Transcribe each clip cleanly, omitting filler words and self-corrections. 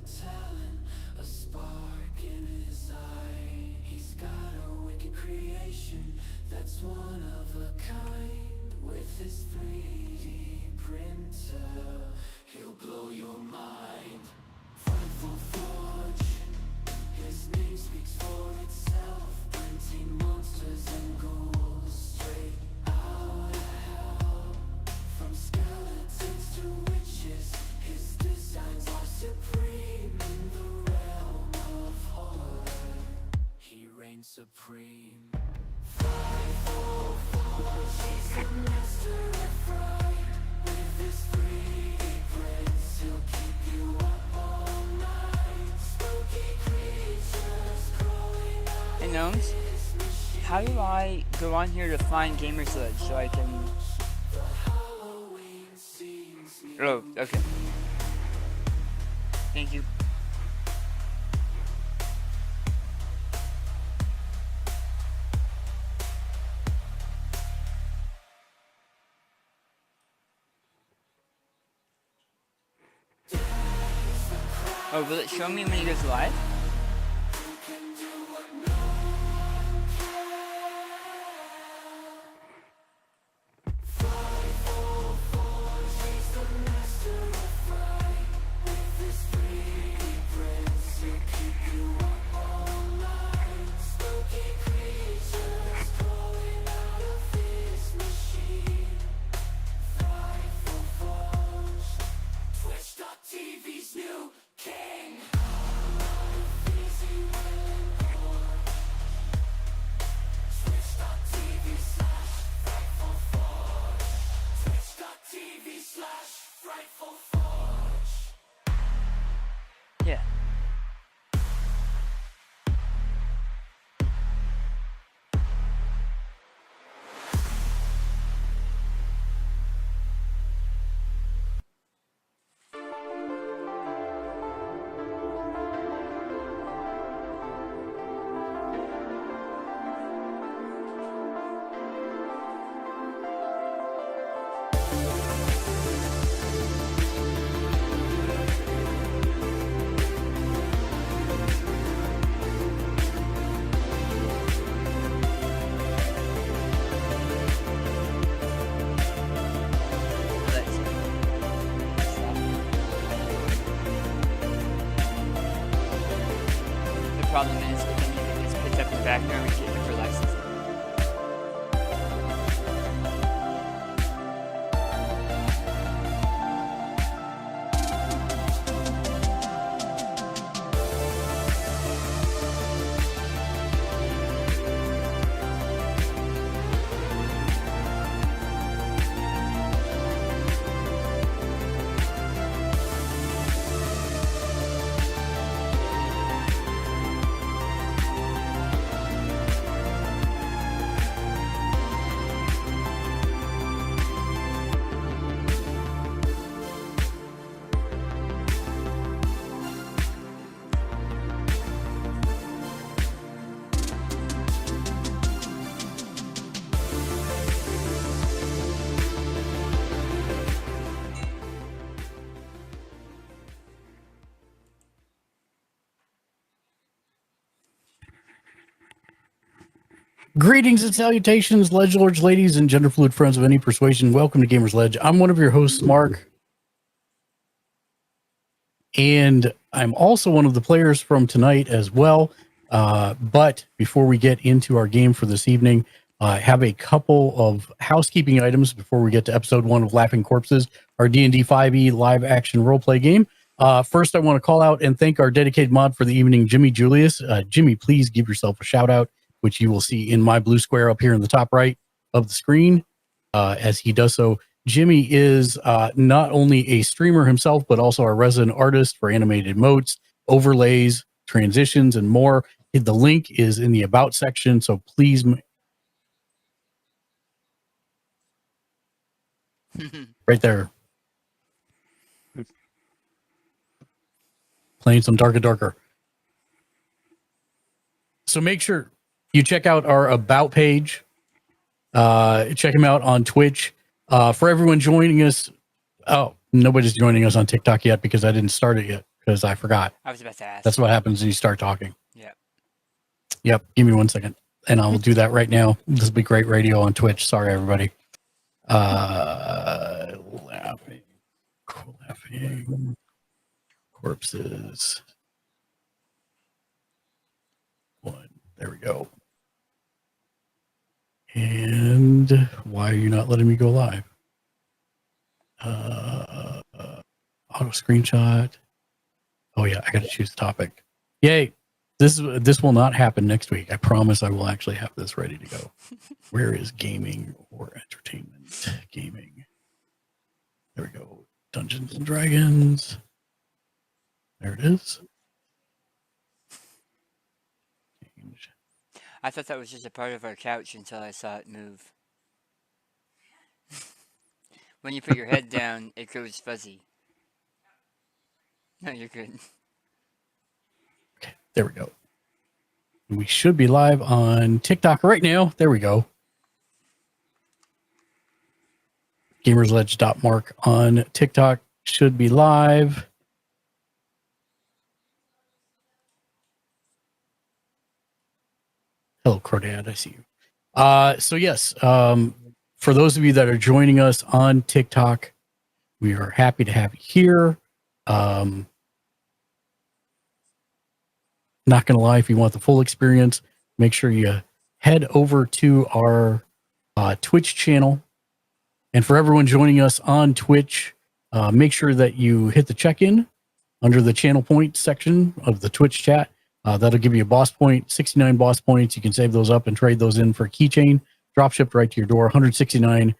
talent, a spark in his eye. He's got a wicked creation that's one of a kind. With his 3D printer, he'll blow your mind. Frightful Forge, his name speaks for itself. Printing monsters and ghouls straight out of hell. From skeletons to witches, his designs are supreme. In the realm of horror, he reigns supreme. Frightful Forge, he's the master of fright. With his 3D prints, he'll keep you up all night. Spooky creatures crawling out. Hey Gnomes, how do I go on here to find Gamersledge so I can... Oh, okay. Thank you. Oh, will it show me when he goes live? TV's new king. Yeah. The problem is if anything gets picked up in the background, we get it for licensing. Greetings and salutations, ledgelords, ladies, and gender fluid friends of any persuasion. Welcome to Gamersledge. I'm one of your hosts, Mark, and I'm also one of the players from tonight as well. But before we get into our game for this evening, I have a couple of housekeeping items before we get to episode 1 of Laughing Corpses, our D&D 5e live action roleplay game. First, I want to call out and thank our dedicated mod for the evening, Jimmy Julius. Jimmy, please give yourself a shout out, which you will see in my blue square up here in the top right of the screen. As he does so, Jimmy is not only a streamer himself, but also our resident artist for animated emotes, overlays, transitions, and more. The link is in the About section, so please... right there. Playing some Darker Darker. So make sure you check out our About page. Check him out on Twitch. For everyone joining us, nobody's joining us on TikTok yet because I didn't start it yet because I forgot. I was about to ask. That's what happens when you start talking. Yeah. Yep. Give me 1 second, and I will do that right now. This will be great radio on Twitch. Sorry, everybody. Laughing, corpses. One. There we go. And why are you not letting me go live? Auto screenshot. Oh yeah, I got to choose the topic. Yay! This will not happen next week. I promise. I will actually have this ready to go. Where is gaming or entertainment? Gaming. There we go. Dungeons and Dragons. There it is. Change. I thought that was just a part of our couch until I saw it move. When you put your head down, it goes fuzzy. No, you're good. Okay, there we go. We should be live on TikTok right now. There we go. Gamersledge.mark on TikTok should be live. Hello, Crodad. I see you. So yes, for those of you that are joining us on TikTok, we are happy to have you here. Not going to lie, if you want the full experience, make sure you head over to our Twitch channel. And for everyone joining us on Twitch, make sure that you hit the check-in under the channel point section of the Twitch chat. That'll give you a boss point, 69 boss points. You can save those up and trade those in for a keychain. Drop shipped right to your door, 169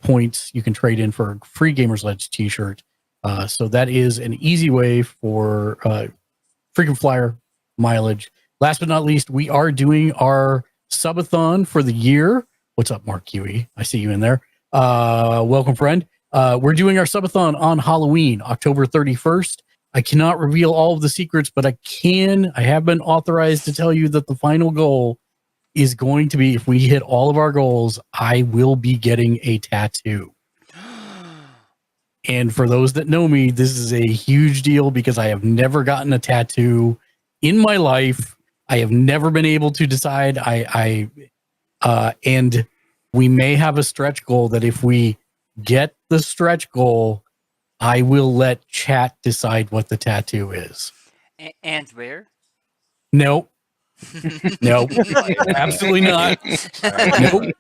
points you can trade in for a free Gamersledge t-shirt. So that is an easy way for frequent flyer mileage. Last but not least, we are doing our subathon for the year. What's up, Mark Huey? I see you in there. Welcome, friend. We're doing our subathon on Halloween, October 31st. I cannot reveal all of the secrets, but I have been authorized to tell you that the final goal is going to be, if we hit all of our goals, I will be getting a tattoo. And for those that know me, this is a huge deal because I have never gotten a tattoo in my life. I have never been able to decide. And we may have a stretch goal that if we get the stretch goal, I will let chat decide what the tattoo is. And where? Nope. Nope. Absolutely not. Nope.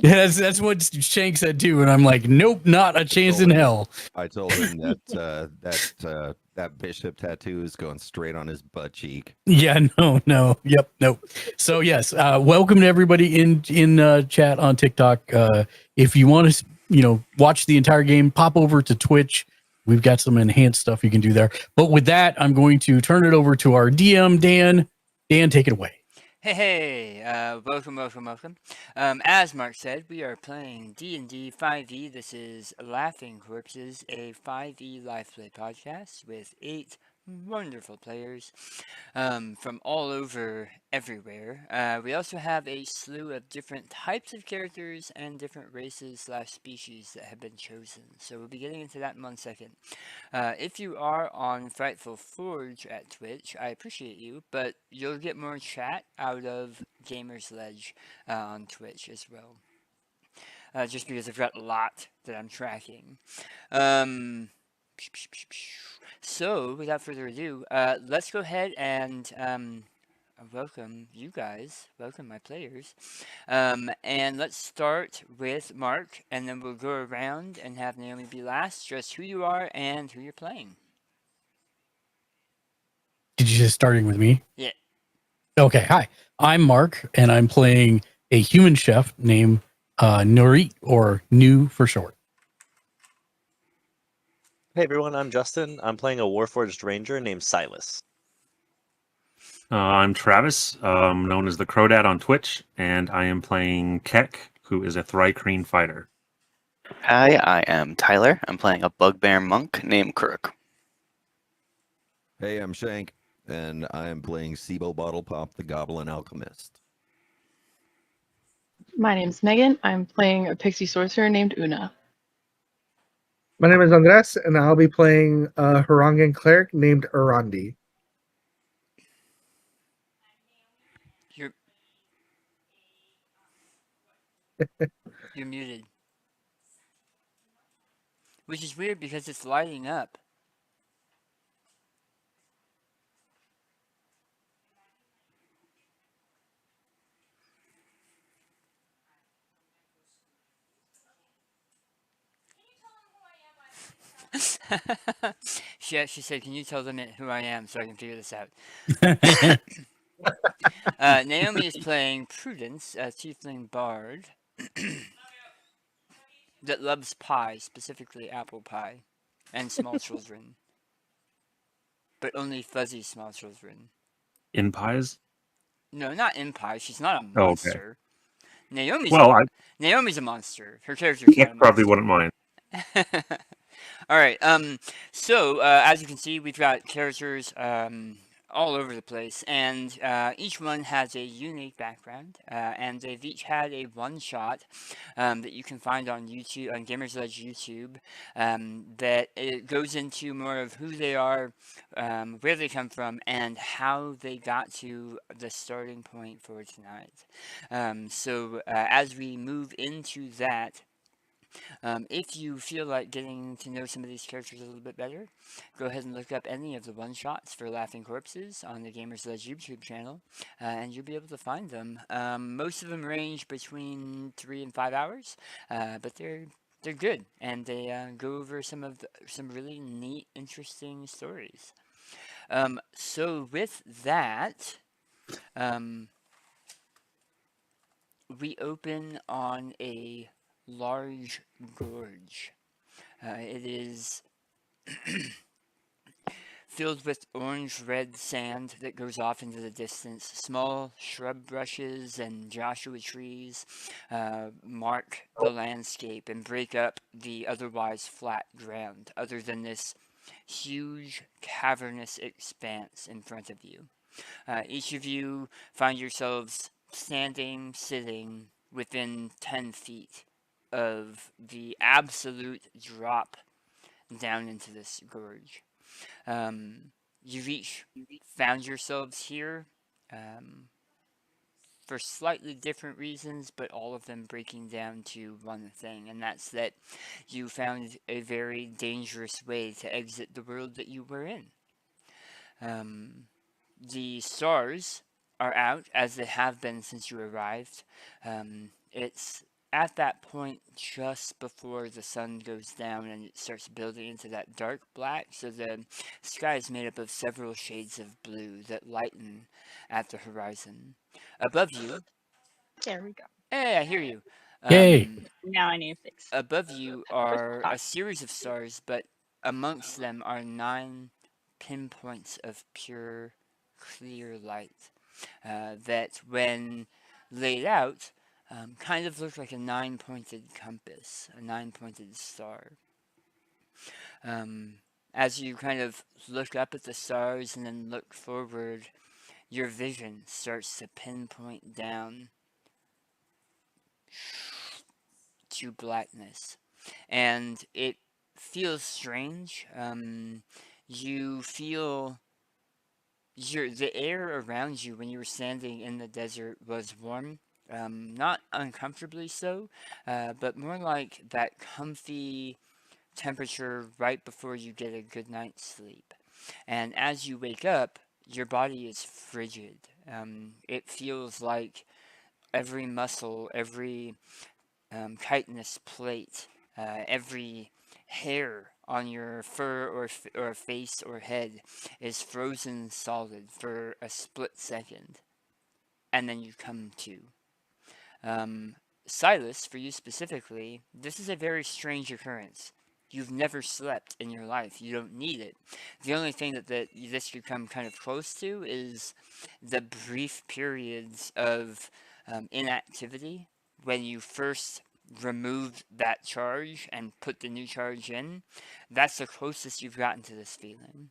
That's what Shank said too, and I'm like, nope, not a chance in hell. I told him that that bishop tattoo is going straight on his butt cheek. Yeah, no, yep, nope. So yes, welcome to everybody in chat on TikTok. If you want to, watch the entire game, pop over to Twitch. We've got some enhanced stuff you can do there. But with that, I'm going to turn it over to our DM, Dan. Dan, take it away. Hey, welcome. As Mark said, we are playing D&D 5e. This is Laughing Corpses, a 5e live play podcast with 8 wonderful players from all over everywhere. We also have a slew of different types of characters and different races / species that have been chosen. So we'll be getting into that in 1 second. If you are on Frightful Forge at Twitch, I appreciate you, but you'll get more chat out of Gamersledge on Twitch as well. Just because I've got a lot that I'm tracking. So, without further ado, let's go ahead and welcome you guys. Welcome my players. And let's start with Mark, and then we'll go around and have Naomi be last. Just who you are and who you're playing. Did you just starting with me? Yeah. Okay, hi. I'm Mark, and I'm playing a human chef named Nurit, or Nu for short. Hey everyone, I'm Justin. I'm playing a Warforged Ranger named Silas. I'm Travis, known as the Crodad on Twitch, and I am playing Keck, who is a Thrycreen fighter. Hi, I am Tyler. I'm playing a Bugbear Monk named Crook. Hey, I'm Shank, and I am playing Sibo Bottle Pop, the Goblin Alchemist. My name's Megan. I'm playing a pixie sorcerer named Una. My name is Andres, and I'll be playing a Harangan cleric named Arandi. You're you're muted. Which is weird because it's lighting up. She said, "Can you tell them who I am so I can figure this out?" Naomi is playing Prudence, a tiefling bard that loves pie, specifically apple pie, and small children, but only fuzzy small children. In pies? No, not in pie. She's not a Oh, okay. monster. Naomi's Well, Naomi's a monster. Her character's not a Keck probably monster. wouldn't mind. All right. So as you can see, we've got characters all over the place, and each one has a unique background, and they've each had a one-shot that you can find on YouTube, on Gamersledge YouTube, that it goes into more of who they are, where they come from, and how they got to the starting point for tonight. So as we move into that. If you feel like getting to know some of these characters a little bit better, go ahead and look up any of the one-shots for Laughing Corpses on the Gamersledge YouTube channel, and you'll be able to find them. Most of them range between 3 and 5 hours, but they're good, and they go over some really neat, interesting stories. So with that, we open on a large gorge. It is filled with orange-red sand that goes off into the distance. Small shrub brushes and Joshua trees mark the landscape and break up the otherwise flat ground, other than this huge cavernous expanse in front of you. Each of you find yourselves standing, sitting within 10 feet of the absolute drop down into this gorge. You've each found yourselves here for slightly different reasons, but all of them breaking down to one thing, and that's that you found a very dangerous way to exit the world that you were in. The stars are out, as they have been since you arrived. It's at that point just before the sun goes down and it starts building into that dark black, so the sky is made up of several shades of blue that lighten at the horizon. Above you, There we go. hey, I hear you. Yay. Now I need to fix. Above you are a series of stars, but amongst them are 9 pinpoints of pure, clear light that, when laid out, kind of look like a 9-pointed compass, a 9-pointed star. As you kind of look up at the stars and then look forward, your vision starts to pinpoint down to blackness, and it feels strange. You feel the air around you when you were standing in the desert was warm, not uncomfortably so, but more like that comfy temperature right before you get a good night's sleep. And as you wake up, your body is frigid. It feels like every muscle, every chitinous plate, every hair on your fur or face or head is frozen solid for a split second, and then you come to. Silas, for you specifically, this is a very strange occurrence. You've never slept in your life. You don't need it. The only thing that this could come kind of close to is the brief periods of inactivity when you first removed that charge and put the new charge in. That's the closest you've gotten to this feeling.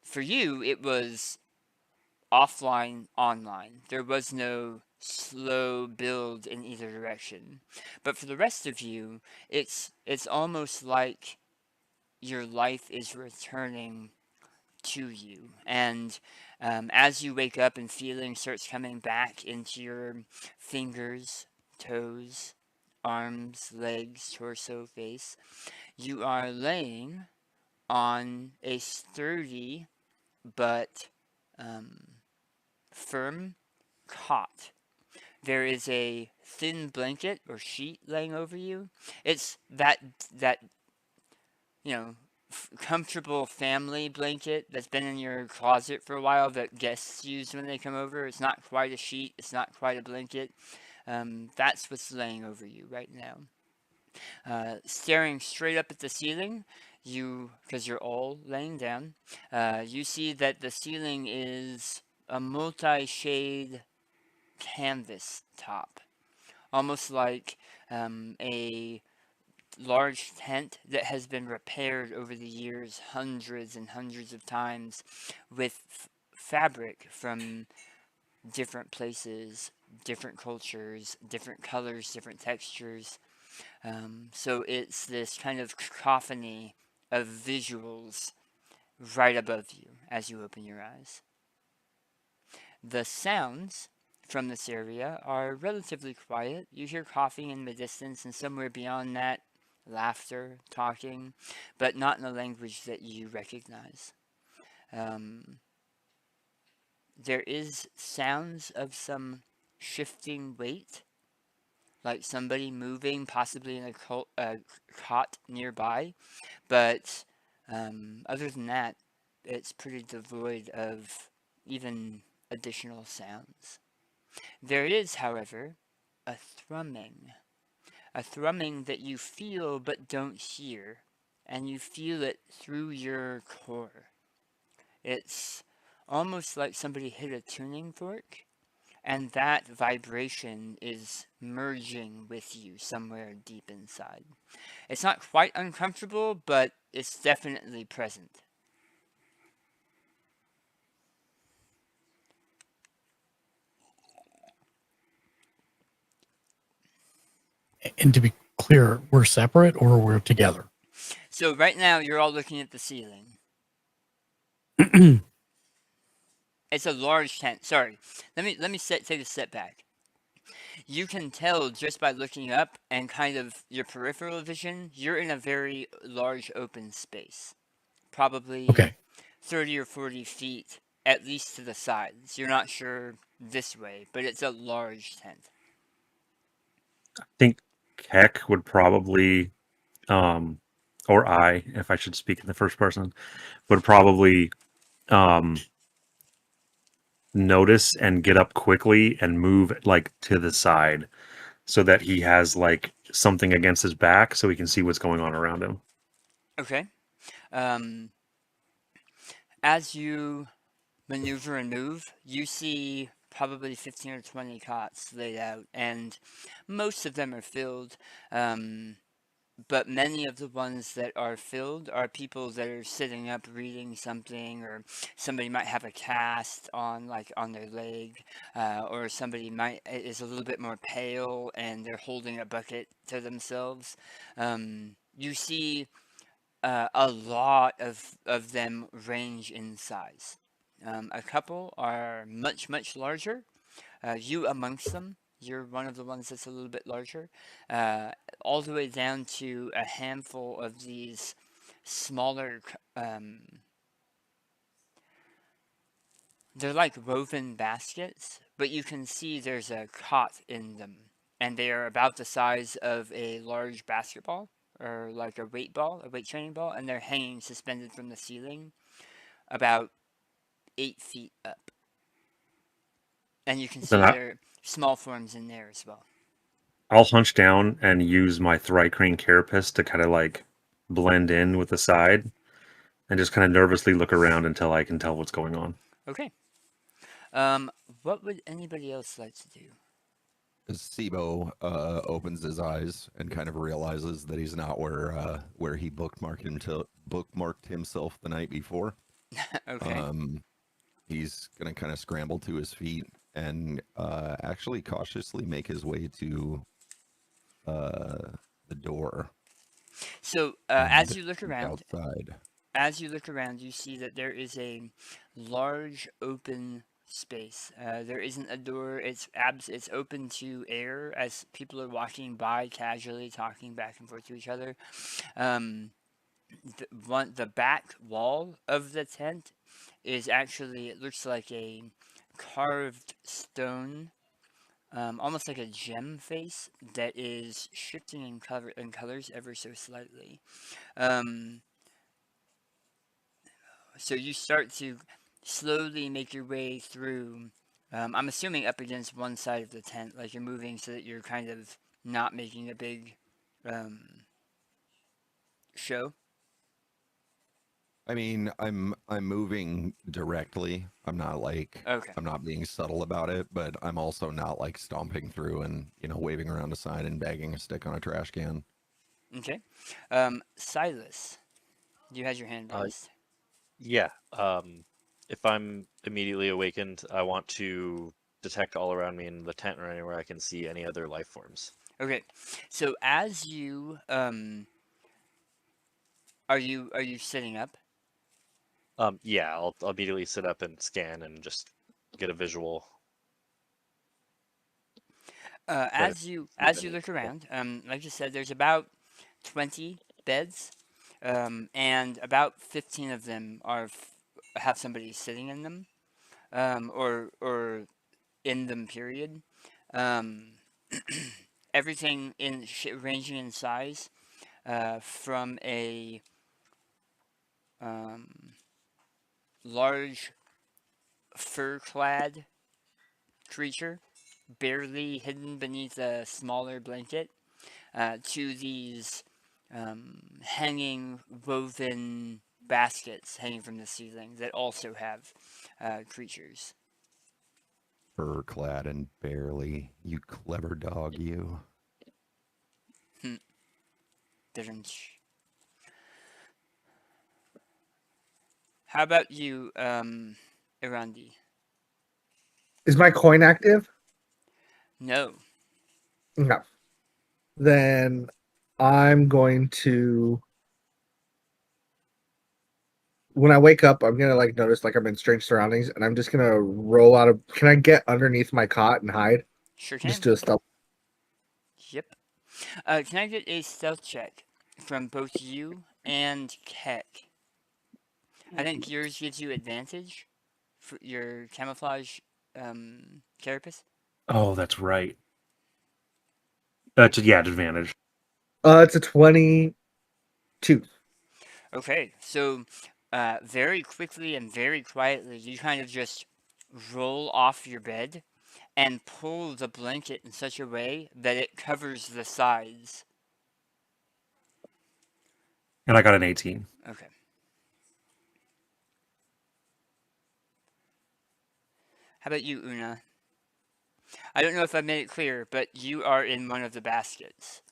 For you, it was offline, online. There was no slow build in either direction. But for the rest of you, it's almost like your life is returning to you. And as you wake up and feeling starts coming back into your fingers, toes, arms, legs, torso, face, you are laying on a sturdy but firm cot. There is a thin blanket or sheet laying over you. It's that you know comfortable family blanket that's been in your closet for a while that guests use when they come over. It's not quite a sheet. It's not quite a blanket. That's what's laying over you right now. Staring straight up at the ceiling, because you're all laying down, you see that the ceiling is a multi-shade canvas top, almost like a large tent that has been repaired over the years hundreds and hundreds of times with fabric from different places, different cultures, different colors, different textures. So it's this kind of cacophony of visuals right above you as you open your eyes. The sounds from this area are relatively quiet. You hear coughing in the distance, and somewhere beyond that, laughter, talking, but not in a language that you recognize. There is sounds of some shifting weight, like somebody moving, possibly in a cot nearby, but other than that, it's pretty devoid of even additional sounds. There is, however, a thrumming that you feel but don't hear, and you feel it through your core. It's almost like somebody hit a tuning fork, and that vibration is merging with you somewhere deep inside. It's not quite uncomfortable, but it's definitely present. And to be clear, we're separate or we're together? So right now you're all looking at the ceiling. It's a large tent. Sorry. Let me take a step back. You can tell just by looking up and kind of your peripheral vision, you're in a very large open space. Probably Okay. 30 or 40 feet, at least to the sides. You're not sure this way, but it's a large tent. I think Keck would probably, or I, if I should speak in the first person, would probably notice and get up quickly and move like to the side so that he has like something against his back so he can see what's going on around him. Okay. As you maneuver and move, you see probably 15 or 20 cots laid out, and most of them are filled. But many of the ones that are filled are people that are sitting up reading something, or somebody might have a cast on their leg, or somebody is a little bit more pale and they're holding a bucket to themselves. You see a lot of them range in size. A couple are much, much larger. You amongst them. You're one of the ones that's a little bit larger. All the way down to a handful of these smaller. They're like woven baskets, but you can see there's a cot in them. And they are about the size of a large basketball, or like a weight training ball, and they're hanging suspended from the ceiling about 8 feet up. And you can see there are small forms in there as well. I'll hunch down and use my Thrycrane carapace to kind of like blend in with the side and just kind of nervously look around until I can tell what's going on. Okay. What would anybody else like to do? Sibo opens his eyes and kind of realizes that he's not where he bookmarked himself the night before. Okay. He's gonna kind of scramble to his feet and actually cautiously make his way to the door. So and as you look look around, outside. you see that there is a large open space. There isn't a door. It's open to air as people are walking by casually, talking back and forth to each other. Um, the back wall of the tent is actually, it looks like a carved stone, almost like a gem face that is shifting in colors ever so slightly. Um, so you start to slowly make your way through. I'm assuming up against one side of the tent, like you're moving so that you're kind of not making a big um, show. I mean, I'm moving directly. Okay. I'm not being subtle about it, but I'm also not like stomping through and waving around a sign and bagging a stick on a trash can. Okay. Silas, you had your hand raised. Yeah. If I'm immediately awakened, I want to detect all around me in the tent or anywhere I can see any other life forms. Okay. So as you are you sitting up? Yeah, I'll immediately sit up and scan and just get a visual. Try to As you see if any- look around, like you said, there's about 20 beds, and about 15 of them have somebody sitting in them, or in them. Period. Um, everything ranging in size, from a um, large fur-clad creature, barely hidden beneath a smaller blanket, to these hanging woven baskets hanging from the ceiling that also have creatures. Fur clad and barely. You clever dog, you. Hmm. How about you, Irandi? Is my coin active? No. No. Then I'm going to. When I wake up, I'm gonna like notice like I'm in strange surroundings, and I'm just gonna roll out of. Can I get underneath my cot and hide? Sure can. Just do a stealth. Yep. Can I get a stealth check from both you and Keck? I think yours gives you advantage for your camouflage carapace. Oh, that's right. Yeah, advantage. It's a 22. Okay, so very quickly and very quietly, you kind of just roll off your bed and pull the blanket in such a way that it covers the sides. And I got an 18. Okay. How about you, Una? I don't know if I made it clear, but you are in one of the baskets.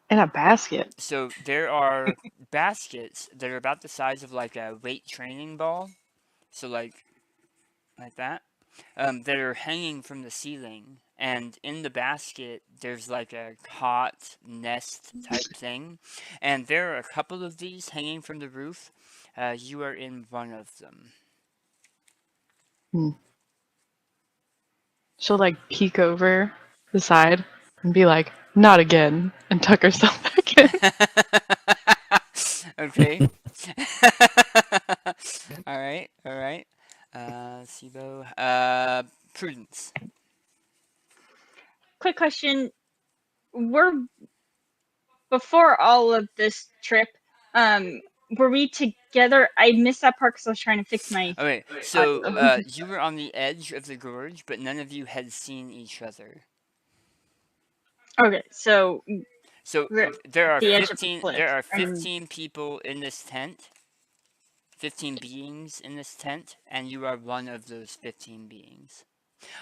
In a basket. So there are baskets that are about the size of like a weight training ball. So like that. That are hanging from the ceiling. And in the basket, there's like a cot nest type thing. And there are a couple of these hanging from the roof. You are in one of them. She'll like peek over the side and be like, "Not again," and tuck herself back in. Okay. All right. All right. Sibo. Prudence. Quick question. Before all of this trip, were we together? I missed that part because I was trying to fix my Okay, so you were on the edge of the gorge, but none of you had seen each other. Okay, so there are the edge of the 15. cliff, There are 15 people in this tent. 15 beings in this tent, and you are one of those 15 beings.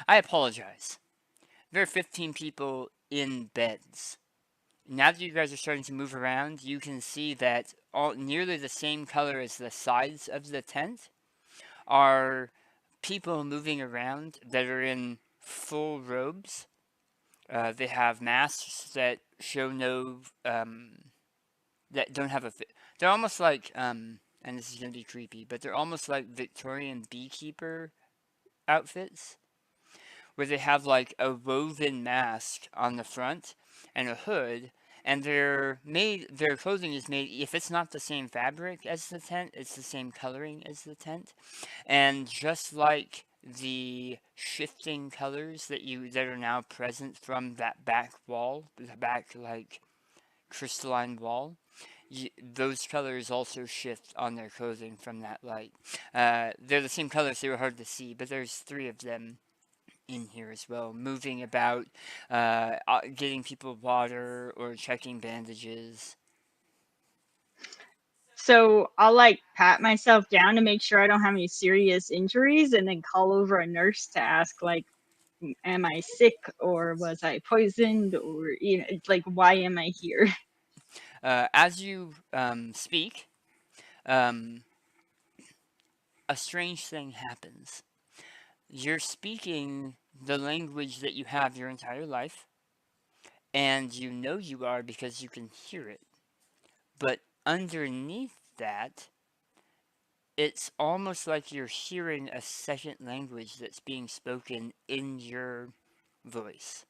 I apologize. There are 15 people in beds. Now that you guys are starting to move around, you can see that all nearly the same color as the sides of the tent are people moving around that are in full robes. They have masks that show no that don't have a fit. They're almost like and this is gonna be creepy, but they're almost like Victorian beekeeper outfits, where they have like a woven mask on the front and a hood, and their clothing is made, if it's not the same fabric as the tent, it's the same coloring as the tent. And just like the shifting colors that are now present from that back wall, the back like crystalline wall, those colors also shift on their clothing from that light. They're the same colors, they were hard to see, but there's 3 of them in here as well, moving about, getting people water or checking bandages. So I'll like pat myself down to make sure I don't have any serious injuries, and then call over a nurse to ask like, am I sick or was I poisoned, or like why am I here? As you speak, a strange thing happens. You're speaking the language that you have your entire life, and you know you are because you can hear it. But underneath that, it's almost like you're hearing a second language that's being spoken in your voice.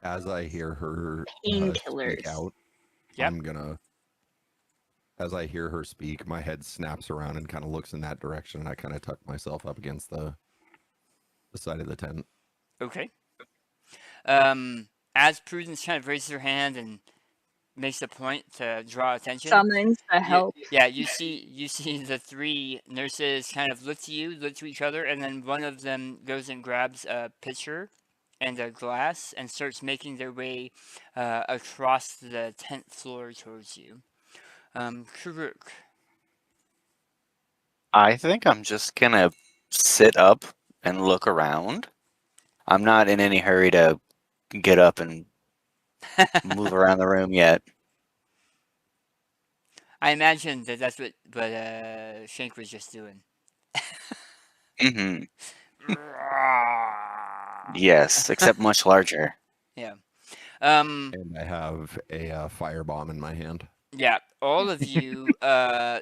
As I hear her Painkillers. speak out, Yep. I'm gonna. As I hear her speak, my head snaps around and kind of looks in that direction, and I kind of tuck myself up against the side of the tent. Okay. As Prudence kind of raises her hand and makes a point to draw attention, Summons the help. you see the 3 nurses kind of look to each other, and then one of them goes and grabs a pitcher and a glass and starts making their way across the tent floor towards you. Karuk. I think I'm just gonna sit up and look around. I'm not in any hurry to get up and move around the room yet. I imagine that's what Shank was just doing. Mm-hmm. Yes, except much larger. Yeah. And I have a firebomb in my hand. Yeah, all of you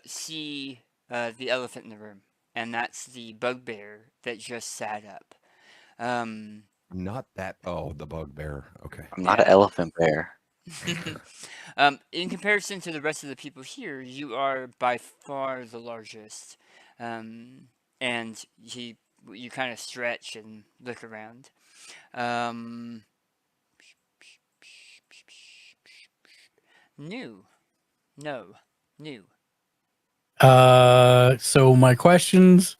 see the elephant in the room, and that's the bugbear that just sat up. Not that. Oh, the bugbear. Okay. I'm not an elephant bear. In comparison to the rest of the people here, you are by far the largest. And you kind of stretch and look around. New. So my questions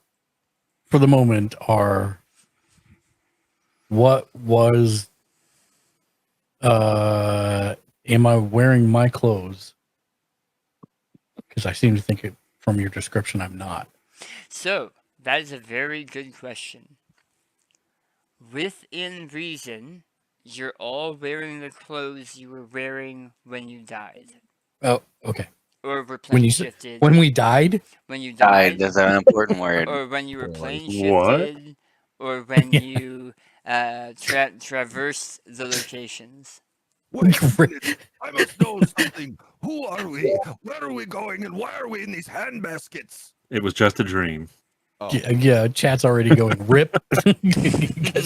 for the moment are: what was am I wearing my clothes? Because I seem to think from your description I'm not. So, that is a very good question. Within reason, you're all wearing the clothes you were wearing when you died. Oh, okay. Or were plane shifted. When we died? When you Died died. is an important word. Or when you were plane What? shifted. Or when you traversed the locations. Wait a minute. I must know something. Who are we? Where are we going? And why are we in these handbaskets? It was just a dream. Oh. Yeah, chat's already going rip.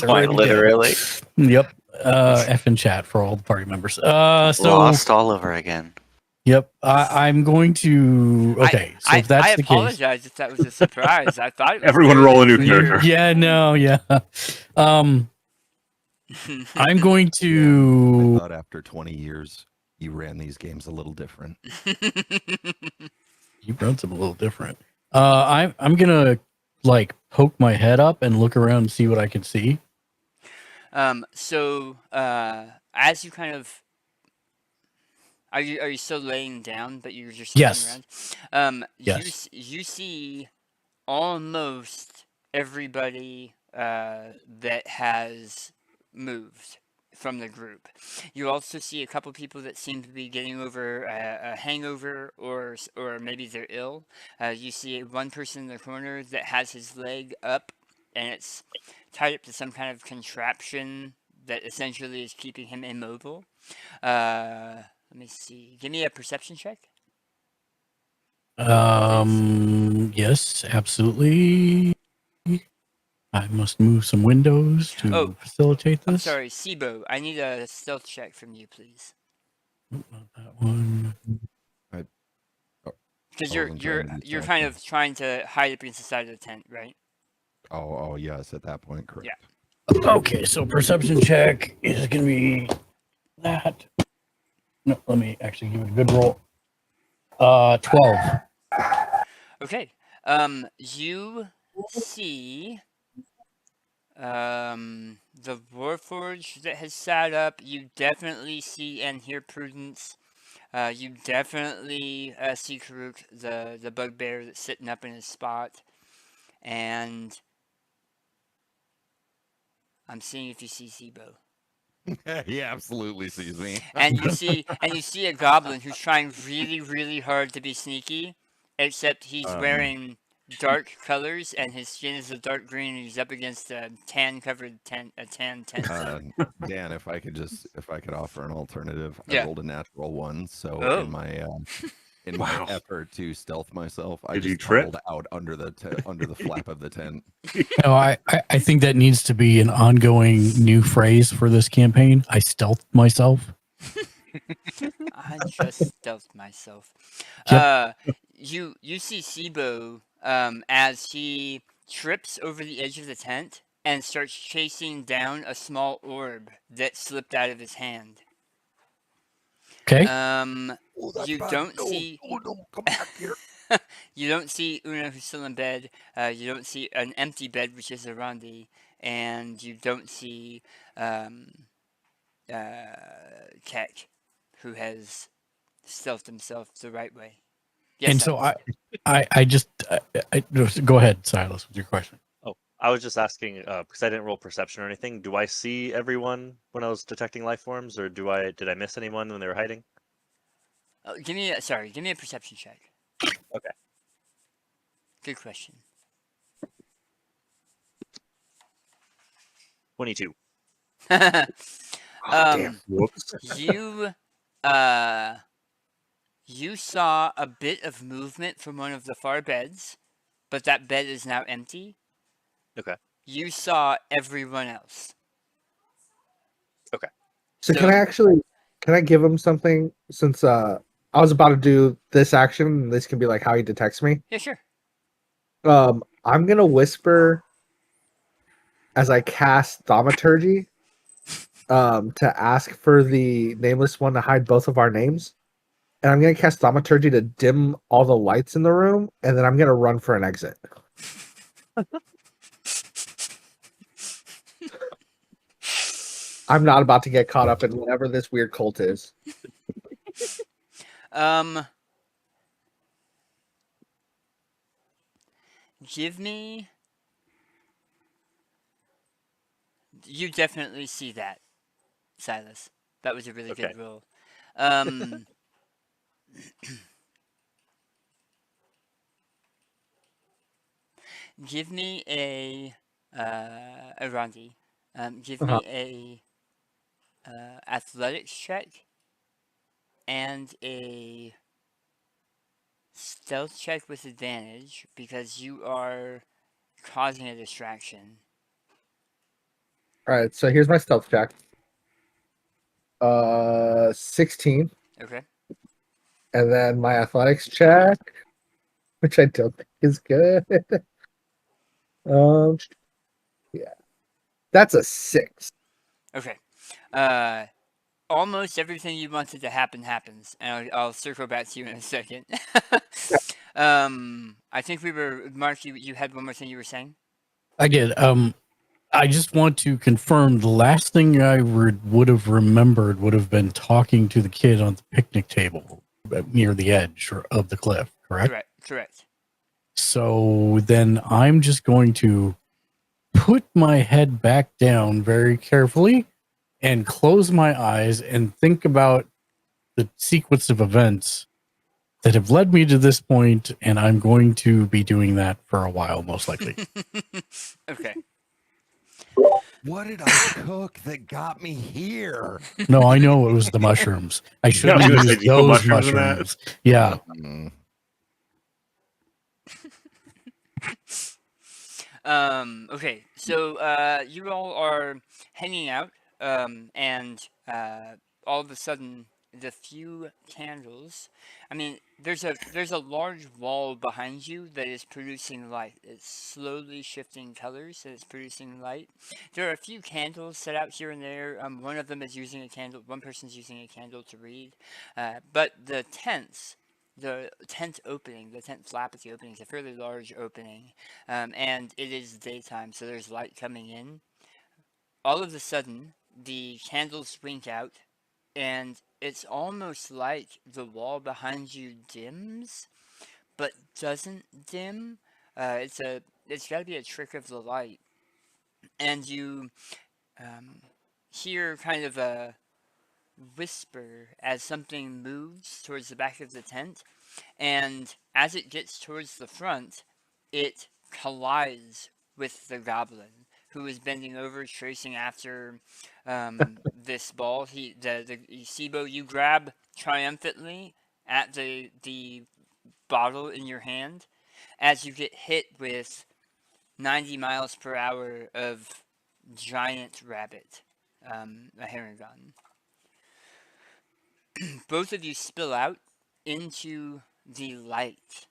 Quite literally. Yep. Effing chat for all the party members. So Lost all over again. Yep. I'm going to. Okay. So if that's the case, I apologize if that was a surprise. I thought it was Everyone roll a new character. Yeah. No. Yeah. I'm going to. I thought after 20 years, you ran these games a little different. You run them a little different. I'm gonna like poke my head up and look around and see what I can see. So as you kind of are you still laying down, but you're just looking around? Yes. You see almost everybody that has moved. from the group. You also see a couple people that seem to be getting over a hangover, or maybe they're ill. You see one person in the corner that has his leg up, and it's tied up to some kind of contraption that essentially is keeping him immobile. Let me see. Give me a perception check. Yes, absolutely. I must move some windows to facilitate this. I'm sorry, Sibo. I need a stealth check from you, please. Nope, not that one. Because I wasn't trying to be you're stealthy. kind of trying to hide up against the side of the tent, right? Oh, yes, at that point, correct. Okay, so perception check is going to be that. No, let me actually give it a good roll. 12. Okay. You see the Warforged that has sat up. You definitely see and hear Prudence. You definitely see Karuk, the bugbear that's sitting up in his spot. And I'm seeing if you see Sibo. He absolutely sees me. And you see a goblin who's trying really, really hard to be sneaky, except he's wearing dark colors and his skin is a dark green and he's up against a tan tent. Dan, if I could offer an alternative, Yeah. I rolled a natural one, so Oh. in my Wow. effort to stealth myself, I Did you just trip? tumbled out under the flap of the tent. No, I think that needs to be an ongoing new phrase for this campaign. I stealthed myself. I just stealthed myself. Yep. You see Sibo as he trips over the edge of the tent and starts chasing down a small orb that slipped out of his hand. Okay. You don't see. No, come back here. You don't see Una, who's still in bed. You don't see an empty bed, which is a Rondi, and you don't see Keck, who has stealthed himself the right way. Yes, And so Silas. I just go ahead, Silas, with your question. Oh, I was just asking because I didn't roll perception or anything. Do I see everyone when I was detecting life forms, or did I miss anyone when they were hiding? Give me a perception check. Okay. Good question. 22. Whoops. You saw a bit of movement from one of the far beds, but that bed is now empty. Okay. You saw everyone else. So So- can I give him something since I was about to do this action and this can be like how he detects me? Yeah, sure. I'm gonna whisper as I cast Thaumaturgy to ask for the nameless one to hide both of our names. And I'm gonna cast Thaumaturgy to dim all the lights in the room, and then I'm gonna run for an exit. I'm not about to get caught up in whatever this weird cult is. Give me. You definitely see that, Silas. That was a really Okay. good roll. Give me a Rondi. Give me a athletics check and a stealth check with advantage because you are causing a distraction. All right, so here's my stealth check. 16, Okay. and then my athletics check, which I don't think is good. Yeah, that's a 6. Okay. Almost everything you wanted to happen happens, and I'll circle back to you in a second. I think we were Mark. You had one more thing you were saying. I did. I just want to confirm the last thing I would have remembered would have been talking to the kid on the picnic table near the edge of the cliff, correct? Correct. So then I'm just going to put my head back down very carefully and close my eyes and think about the sequence of events that have led me to this point, and I'm going to be doing that for a while, most likely. Okay. What did I cook that got me here? No, I know it was the mushrooms. I shouldn't have gonna say, used do you put those mushrooms in that? mushrooms. Yeah. Mm. Okay, so you all are hanging out, and all of a sudden, the few candles. I mean, there's a large wall behind you that is producing light. It's slowly shifting colors, and it's producing light. There are a few candles set out here and there. One of them is using a candle. One person's using a candle to read, but the tent opening, the tent flap at the opening is a fairly large opening, and it is daytime, so there's light coming in. All of a sudden, the candles blink out, and it's almost like the wall behind you dims, but doesn't dim. It's got to be a trick of the light, and you hear kind of a whisper as something moves towards the back of the tent, and as it gets towards the front, it collides with the goblin who is bending over, tracing after this ball. The Sibo, you grab triumphantly at the bottle in your hand as you get hit with 90 miles per hour of giant rabbit, a herring gun. Both of you spill out into the light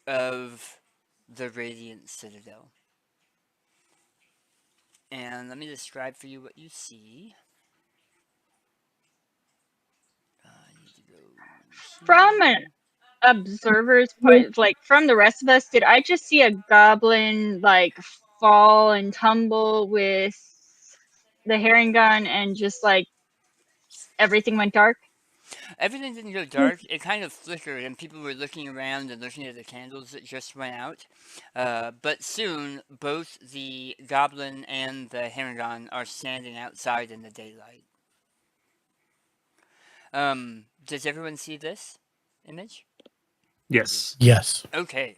of the Radiant Citadel. And let me describe for you what you see. I need to go From an here. observer's point, like from the rest of us, did I just see a goblin like fall and tumble with the herring gun and just like everything went dark? Everything didn't go dark. It kind of flickered, and people were looking around and looking at the candles that just went out. But soon, both the goblin and the herringon are standing outside in the daylight. Does everyone see this image? Yes. Yes. Okay.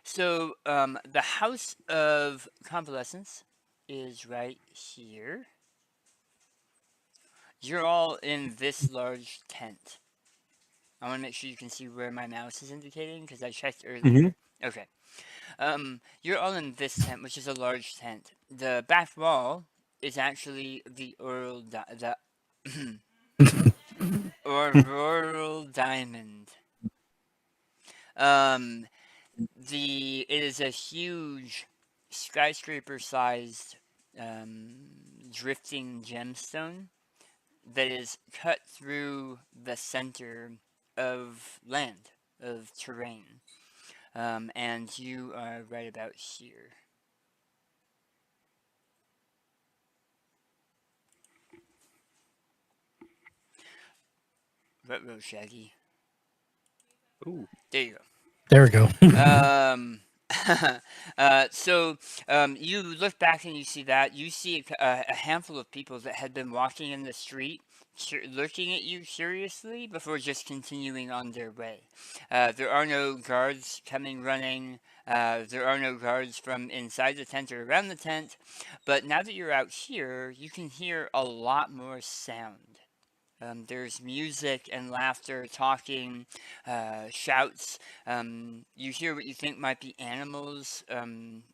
So, the House of Convalescence is right here. You're all in this large tent. I want to make sure you can see where my mouse is indicating because I checked earlier. Okay. You're all in this tent, which is a large tent. The back wall is actually the Auroral Diamond. It is a huge skyscraper-sized drifting gemstone that is cut through the center of land, of terrain. And you are right about here. Ruh-roh, Shaggy. Ooh. There you go. There we go. You look back and you see that. You see a handful of people that had been walking in the street, looking at you curiously before just continuing on their way. There are no guards coming running. There are no guards from inside the tent or around the tent. But now that you're out here, you can hear a lot more sound. There's music and laughter, talking, shouts. You hear what you think might be animals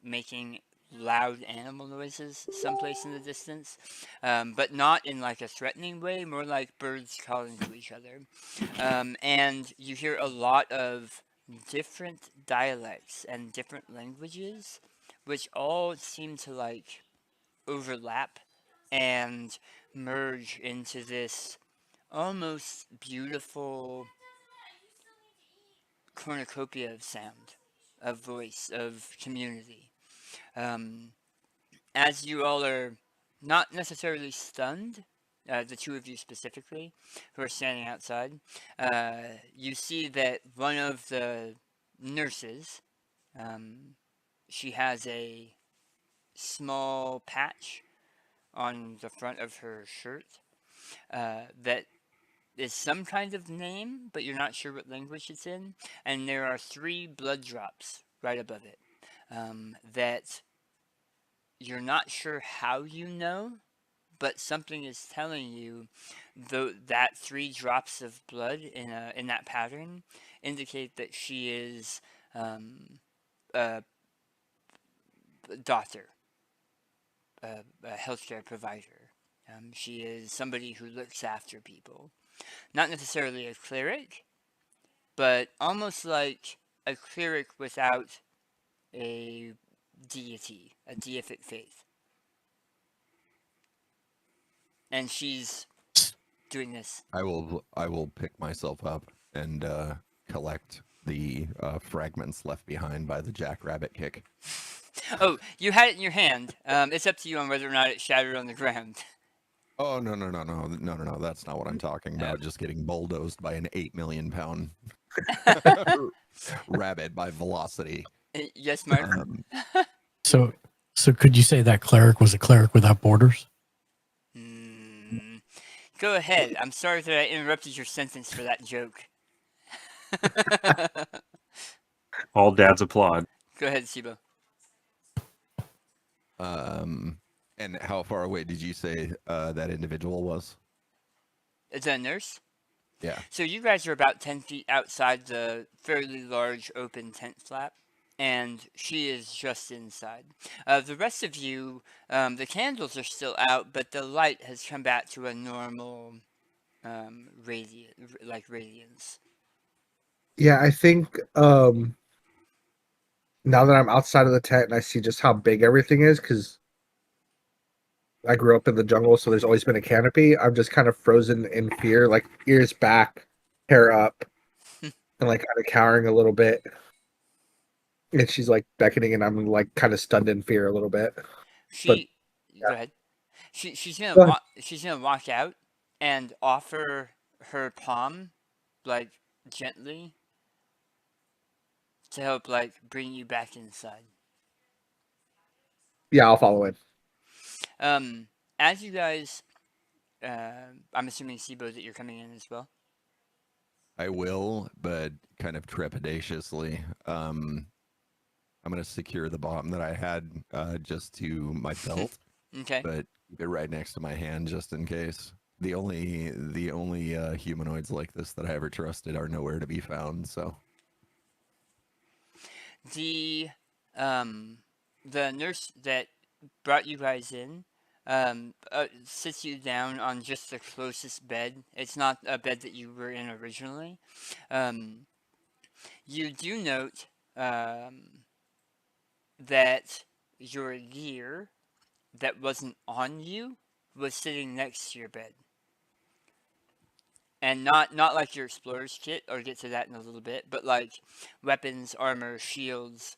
making loud animal noises someplace in the distance, but not in like a threatening way, more like birds calling to each other. And you hear a lot of different dialects and different languages, which all seem to like overlap and merge into this almost beautiful cornucopia of sound, of voice, of community. As you all are not necessarily stunned, the two of you specifically, who are standing outside, you see that one of the nurses, she has a small patch on the front of her shirt that is some kind of name, but you're not sure what language it's in. And there are 3 blood drops right above it that you're not sure how you know, but something is telling you that 3 drops of blood in that pattern indicate that she is a doctor, a healthcare provider. She is somebody who looks after people. Not necessarily a cleric, but almost like a cleric without a deity, a deific faith. And she's doing this. I will pick myself up and collect the fragments left behind by the jackrabbit kick. Oh, you had it in your hand. It's up to you on whether or not it shattered on the ground. Oh no. That's not what I'm talking about. Just getting bulldozed by an 8 million pound rabbit by velocity. Yes, Mark. So could you say that cleric was a cleric without borders? Go ahead. I'm sorry that I interrupted your sentence for that joke. All dads applaud. Go ahead, Sibo. And how far away did you say that individual was? It's a nurse. Yeah. So you guys are about 10 feet outside the fairly large open tent flap, and she is just inside. The rest of you, the candles are still out, but the light has come back to a normal radiance. Yeah, I think now that I'm outside of the tent and I see just how big everything is, because I grew up in the jungle, so there's always been a canopy. I'm just kind of frozen in fear, like ears back, hair up, and like kind of cowering a little bit. And she's like beckoning, and I'm like kind of stunned in fear a little bit. Go ahead. She's gonna walk out and offer her palm, like gently, to help like bring you back inside. Yeah, I'll follow in. As you guys, I'm assuming Sibo that you're coming in as well. I will, but kind of trepidatiously. I'm gonna secure the bomb that I had just to my belt. Okay. But keep it right next to my hand just in case. The only humanoids like this that I ever trusted are nowhere to be found. So the nurse that brought you guys in sits you down on just the closest bed. It's not a bed that you were in originally. You do note that your gear that wasn't on you was sitting next to your bed. And not like your explorer's kit, or get to that in a little bit, but like weapons, armor, shields,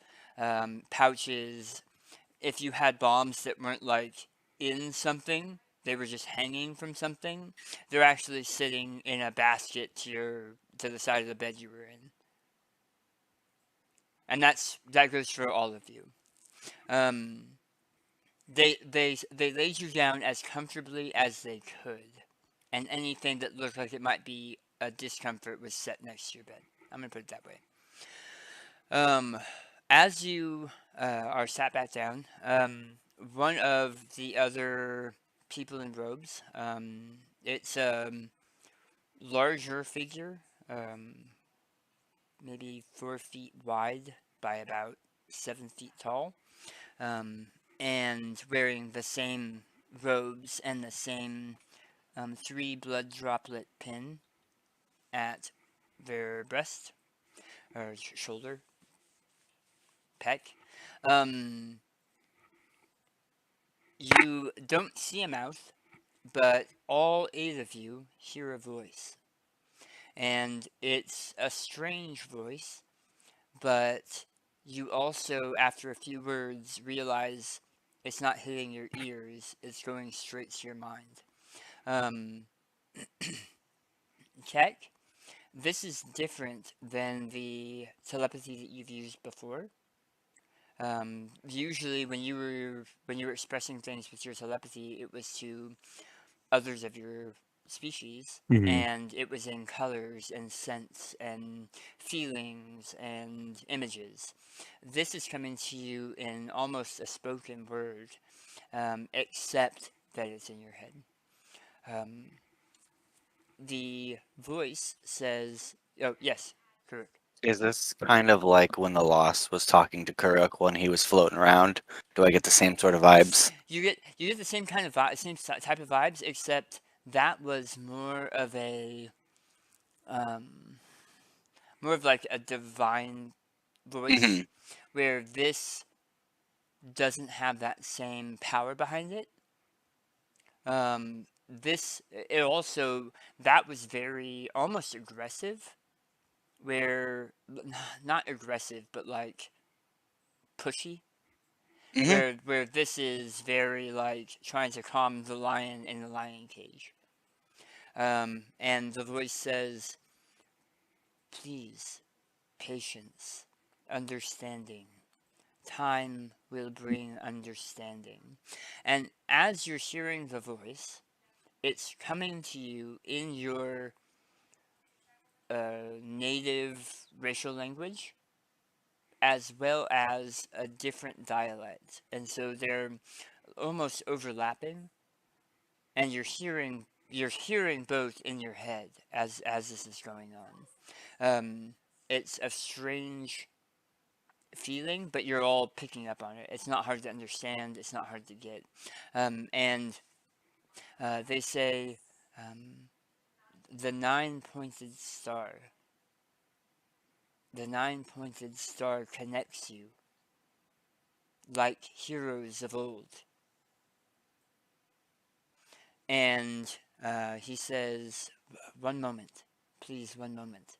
pouches. If you had bombs that weren't like in something, they were just hanging from something, they're actually sitting in a basket to the side of the bed you were in. And that goes for all of you. They laid you down as comfortably as they could, and anything that looked like it might be a discomfort was set next to your bed. I'm gonna put it that way. As you are sat back down, one of the other people in robes, it's a larger figure, maybe 4 feet wide by about 7 feet tall, and wearing the same robes and the same 3 blood droplet pin at their breast or shoulder, pec. You don't see a mouth, but all 8 of you hear a voice. And it's a strange voice, but you also, after a few words, realize it's not hitting your ears, it's going straight to your mind. Keck, this is different than the telepathy that you've used before. Usually, when you were expressing things with your telepathy, it was to others of your species, Mhm. and it was in colors and scents and feelings and images. This is coming to you in almost a spoken word, except that it's in your head. Um, the voice says, "Oh yes, correct." Is this kind of like when the Lost was talking to Kuruk when he was floating around? Do I get the same sort of vibes? You get the same kind of same type of vibes, except that was um, more of like a divine voice, Hmm. where this doesn't have that same power behind it. This it also that was very almost aggressive, where not aggressive, but like pushy. Hmm. Where this is very like trying to calm the lion in the lion cage. And the voice says, "Please, patience, understanding. Time will bring understanding." And as you're hearing the voice, it's coming to you in your native racial language, as well as a different dialect. And so they're almost overlapping, and you're hearing both in your head as this is going on. It's a strange feeling, but you're all picking up on it. It's not hard to understand. It's not hard to get. And they say um, the nine-pointed star. The nine-pointed star connects you like heroes of old. And he says, "One moment, please, one moment."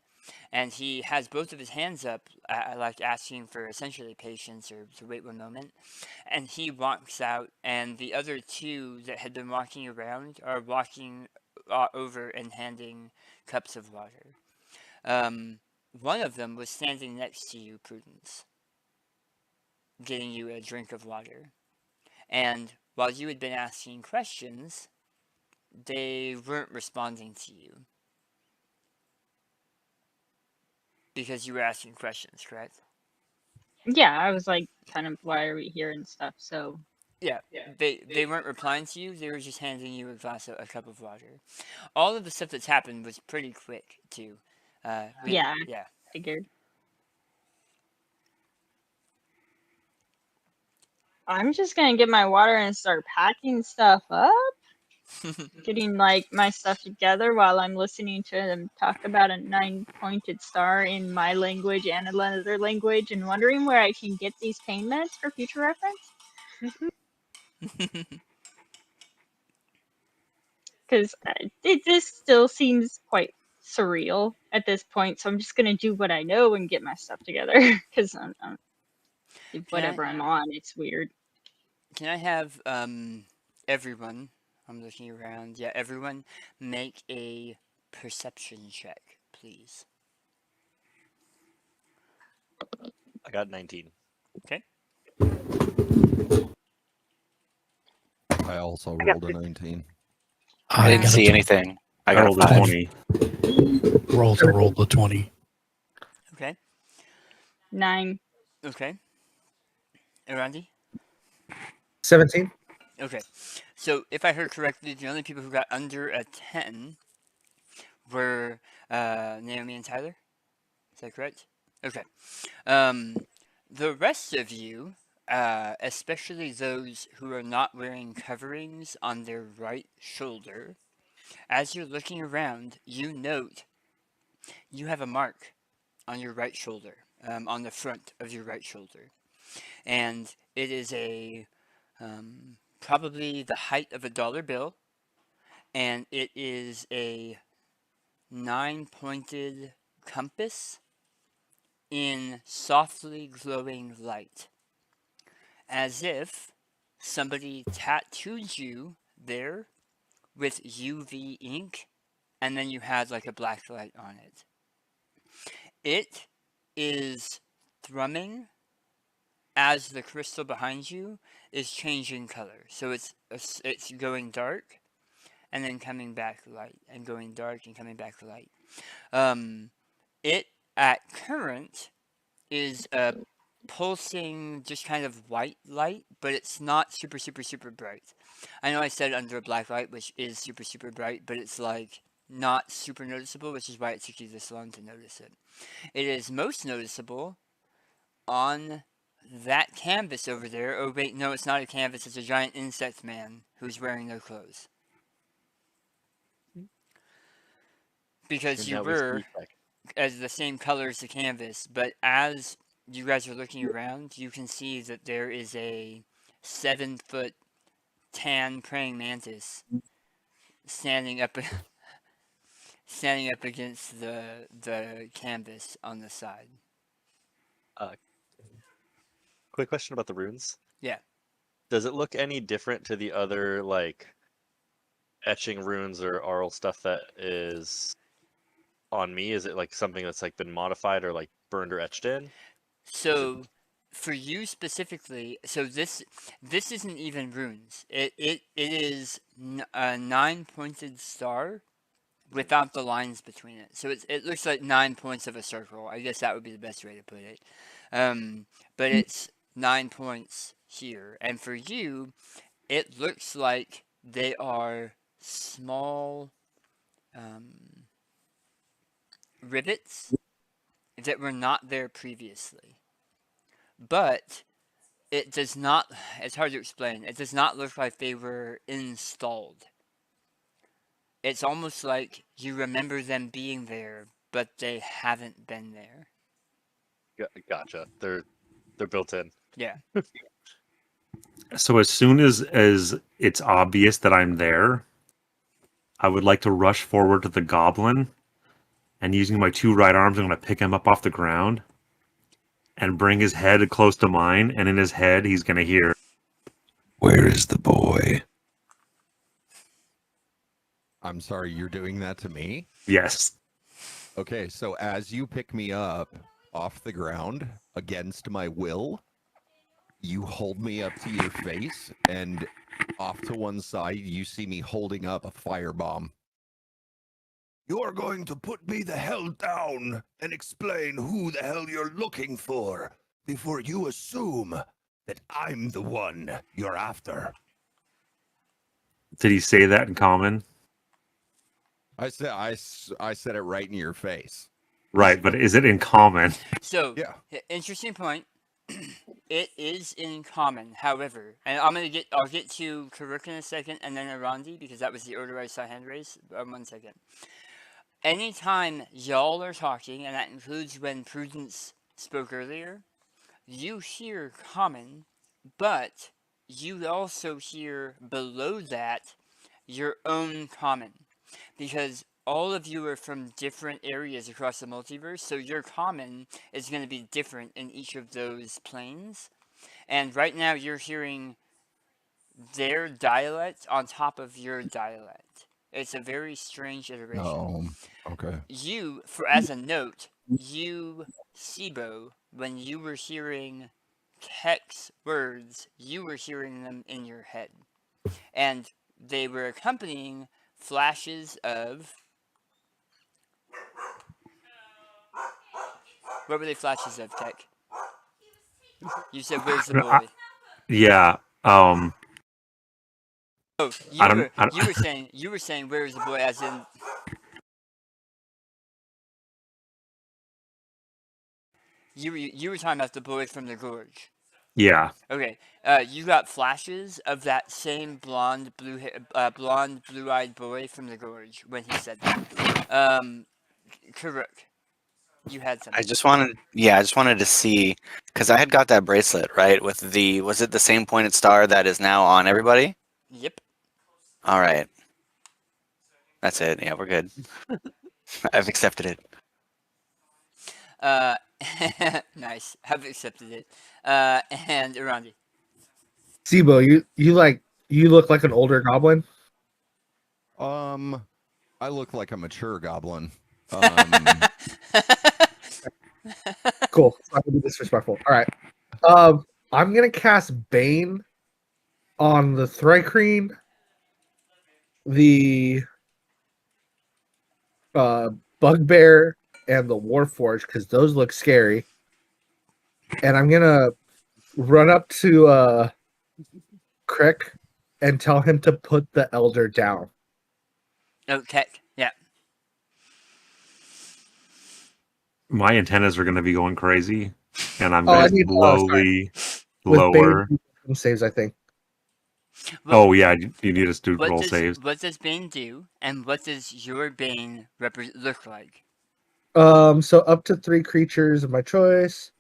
And he has both of his hands up, like asking for essentially patience or to wait one moment. And he walks out, and the other two that had been walking around are walking over and handing cups of water. One of them was standing next to you, Prudence, getting you a drink of water. And while you had been asking questions, they weren't responding to you because you were asking questions, correct? Yeah, I was like, kind of, why are we here and stuff? So Yeah, they weren't replying to you. They were just handing you a cup of water. All of the stuff that's happened was pretty quick too. yeah, Yeah. I figured. I'm just gonna get my water and start packing stuff up, getting like my stuff together while I'm listening to them talk about a nine-pointed star in my language and another language, and wondering where I can get these pain meds for future reference. Because this still seems quite surreal at this point, so I'm just gonna do what I know and get my stuff together. Because whatever I'm on, it's weird. Can I have everyone? I'm looking around. Yeah, everyone make a perception check, please. I got 19. Okay. I also rolled a 19. I didn't got a see anything. I I got a rolled a 5. 20. roll to roll the 20. Okay. 9. Okay. Randy? 17. Okay. So if I heard correctly, the only people who got under a 10 were Naomi and Tyler. Is that correct? Okay. The rest of you, especially those who are not wearing coverings on their right shoulder, as you're looking around, you note you have a mark on your right shoulder, on the front of your right shoulder. And it is probably the height of a dollar bill, and it is a nine-pointed compass in softly glowing light, as if somebody tattooed you there with UV ink, and then you had like a black light on it. It is thrumming as the crystal behind you is changing color. So it's going dark and then coming back light and going dark and coming back light. It at current is a pulsing, just kind of white light, but it's not super, super, super bright. I know I said under a black light, which is super, super bright, but it's like not super noticeable, which is why it took you this long to notice it. It is most noticeable on that canvas over there. Oh wait, no, it's not a canvas, it's a giant insect man who's wearing no clothes. Because And you now we were see Tech. as the same color as the canvas, but as you guys are looking around, you can see that there is a 7-foot tan praying mantis standing up against the canvas on the side. Quick question about the runes. Yeah. Does it look any different to the other like etching runes or aural stuff that is on me? Is it like something that's like been modified or like burned or etched in? So for you specifically, so this isn't even runes. It is a 9-pointed star without the lines between it. So it looks like 9 points of a circle. I guess that would be the best way to put it. But it's 9 points here, and for you, it looks like they are small rivets that were not there previously. But it does not, it's hard to explain, it does not look like they were installed. It's almost like you remember them being there, but they haven't been there. Gotcha. They're built in. Yeah. So as soon as it's obvious that I'm there, I would like to rush forward to the goblin, and using my 2 right arms, I'm going to pick him up off the ground and bring his head close to mine, and in his head, he's going to hear, Where is the boy? I'm sorry, you're doing that to me? yes. Okay, so as you pick me up off the ground against my will, you hold me up to your face, and off to one side, you see me holding up a firebomb. You're going to put me the hell down and explain who the hell you're looking for before you assume that I'm the one you're after. Did he say that in common? I said it right in your face. Right, but is it in common? So, Yeah. interesting point. It is in common, however, and I'll get to Karuk in a second, and then Arandi, because that was the order I saw hand raised. 1 second. Anytime y'all are talking, and that includes when Prudence spoke earlier, you hear common, but you also hear below that your own common, because all of you are from different areas across the multiverse, so your common is going to be different in each of those planes. And right now you're hearing their dialect on top of your dialect. It's a very strange iteration. Oh, okay. You, as a note, you, Sibo, when you were hearing Kek's words, you were hearing them in your head. And they were accompanying flashes of... What were they flashes of, Kek? You said, where's the boy? Yeah. Oh, I don't- you were saying, where's the boy, as in... You were talking about the boy from the gorge. Yeah. Okay. You got flashes of that same blonde, blue-eyed boy from the gorge when he said that. Karuk, you had something. I just wanted to see, because I had got that bracelet, right? Was it the same pointed star that is now on everybody? Yep. All right. That's it. Yeah, we're good. I've accepted it. Nice. I've accepted it. And Arandi. Sibo, you look like an older goblin. I look like a mature goblin. Cool. It's not gonna be disrespectful. All right. I'm gonna cast Bane on the Thrycreen, the Bugbear, and the Warforged because those look scary. And I'm gonna run up to Crick and tell him to put the Elder down. Okay. Yeah. My antennas are going to be going crazy, and I'm Oh, I going to need slowly with lower. Bane saves, I think. Well, Oh yeah, you need us to what roll does saves. what does Bane do, and what does your Bane look like? So up to 3 creatures of my choice.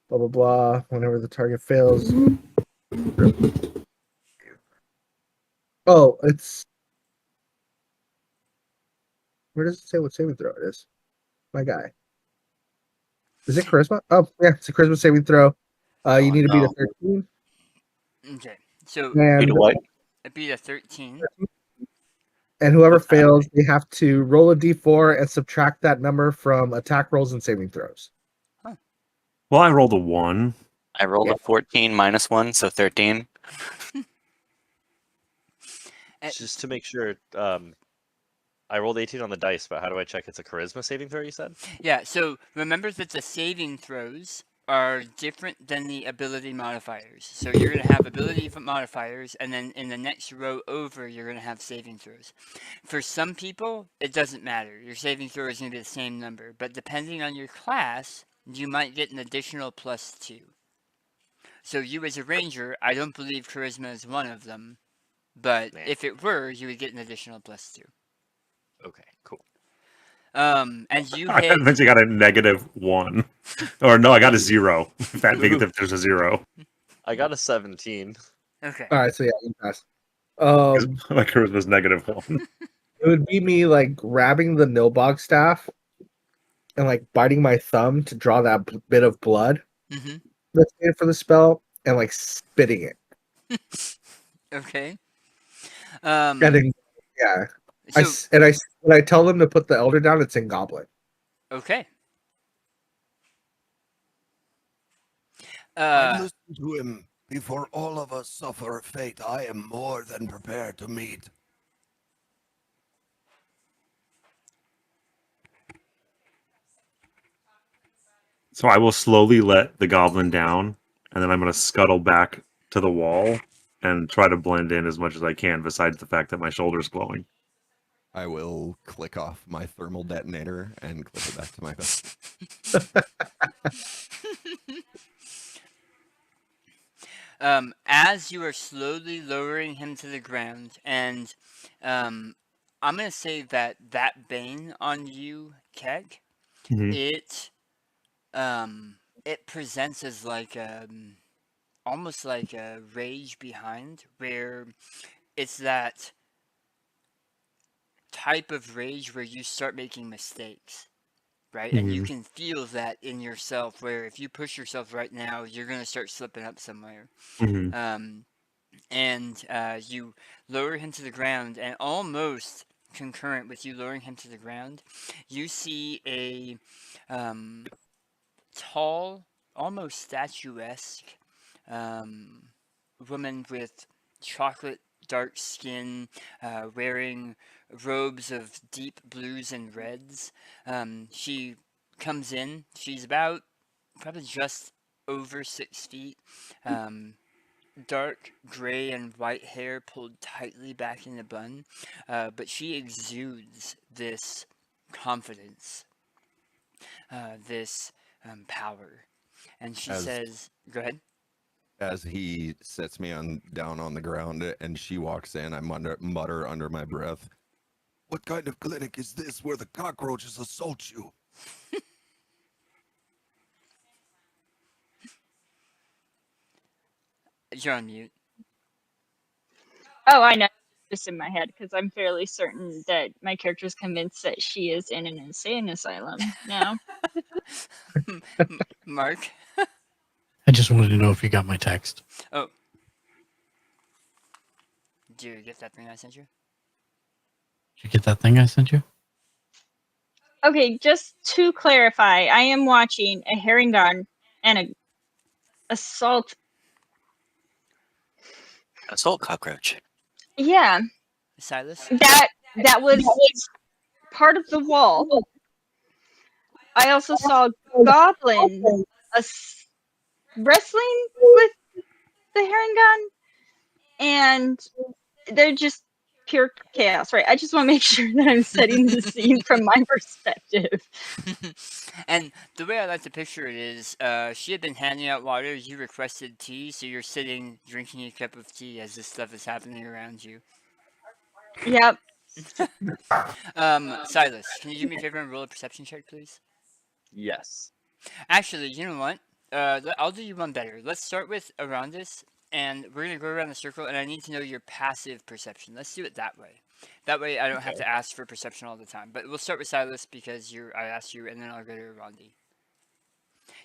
Blah blah blah. Whenever the target fails. Oh, it's. Where does it say what saving throw it is? My guy. Is it charisma? Oh yeah, it's a charisma saving throw. You need to beat a no. 13. Okay. So And what? it'd be a 13. whoever Okay. fails, they have to roll a d4 and subtract that number from attack rolls and saving throws. Well, I rolled a 1. I rolled a 14 minus 1, so 13. Just to make sure, I rolled 18 on the dice, but how do I check it's a charisma saving throw, you said? Yeah, so remember that the saving throws are different than the ability modifiers. So you're going to have ability modifiers, and then in the next row over, you're going to have saving throws. For some people, it doesn't matter. Your saving throw is going to be the same number, but depending on your class, you might get an additional +2. So you as a ranger, I don't believe charisma is one of them, but Nah. if it were, you would get an additional +2. Okay, cool. And you I hit. eventually got a -1, or no, I got a 0. If there's a 0, I got a 17. Okay. All right, so yeah, you pass. my charisma's -1. It would be me like grabbing the Nilbog staff and like biting my thumb to draw that bit of blood Mm-hmm. that's needed for the spell and like spitting it. Okay. And then, yeah, So when I tell them to put the Elder down, it's in Goblin. okay. I listened to him. Before all of us suffer a fate I am more than prepared to meet. So I will slowly let the goblin down, and then I'm going to scuttle back to the wall and try to blend in as much as I can, besides the fact that my shoulder's glowing. I will click off my thermal detonator and clip it back to my vest. As you are slowly lowering him to the ground, and I'm gonna say that bane on you, Keg, it presents as like almost like a rage behind, where it's that type of rage where you start making mistakes, right? And you can feel that in yourself, where if you push yourself right now, you're gonna start slipping up somewhere. And you lower him to the ground, and almost concurrent with you lowering him to the ground, you see a tall, almost statuesque woman with chocolate dark skin, wearing robes of deep blues and reds. She comes in. She's about probably just over 6 feet. Dark gray and white hair pulled tightly back in a bun, but she exudes this confidence, this power. And she says, go ahead. As he sets me down on the ground and she walks in, I mutter under my breath, "What kind of clinic is this where the cockroaches assault you?" You're on mute. Oh, I know. Just in my head because I'm fairly certain that my character is convinced that she is in an insane asylum now. Mark? I just wanted to know if you got my text. Oh. Did you get that thing I sent you? Did you get that thing I sent you? Okay, just to clarify, I am watching a herringon and a assault Assault cockroach. Yeah, Silas? that was part of the wall. I also saw Goblin wrestling with the herring gun, and they're just pure chaos, right? I just want to make sure that I'm setting the scene from my perspective. And the way I like to picture it is, she had been handing out water, you requested tea, so you're sitting drinking a cup of tea as this stuff is happening around you. Yep. Silas, can you do me a favor and roll a perception check, please? Yes. Actually, you know what? I'll do you one better. Let's start with Arandis, and we're gonna go around the circle, and I need to know your passive perception. Let's do it that way. That way, I don't have to ask for perception all the time. But we'll start with Silas because I asked you, and then I'll go to Arandi.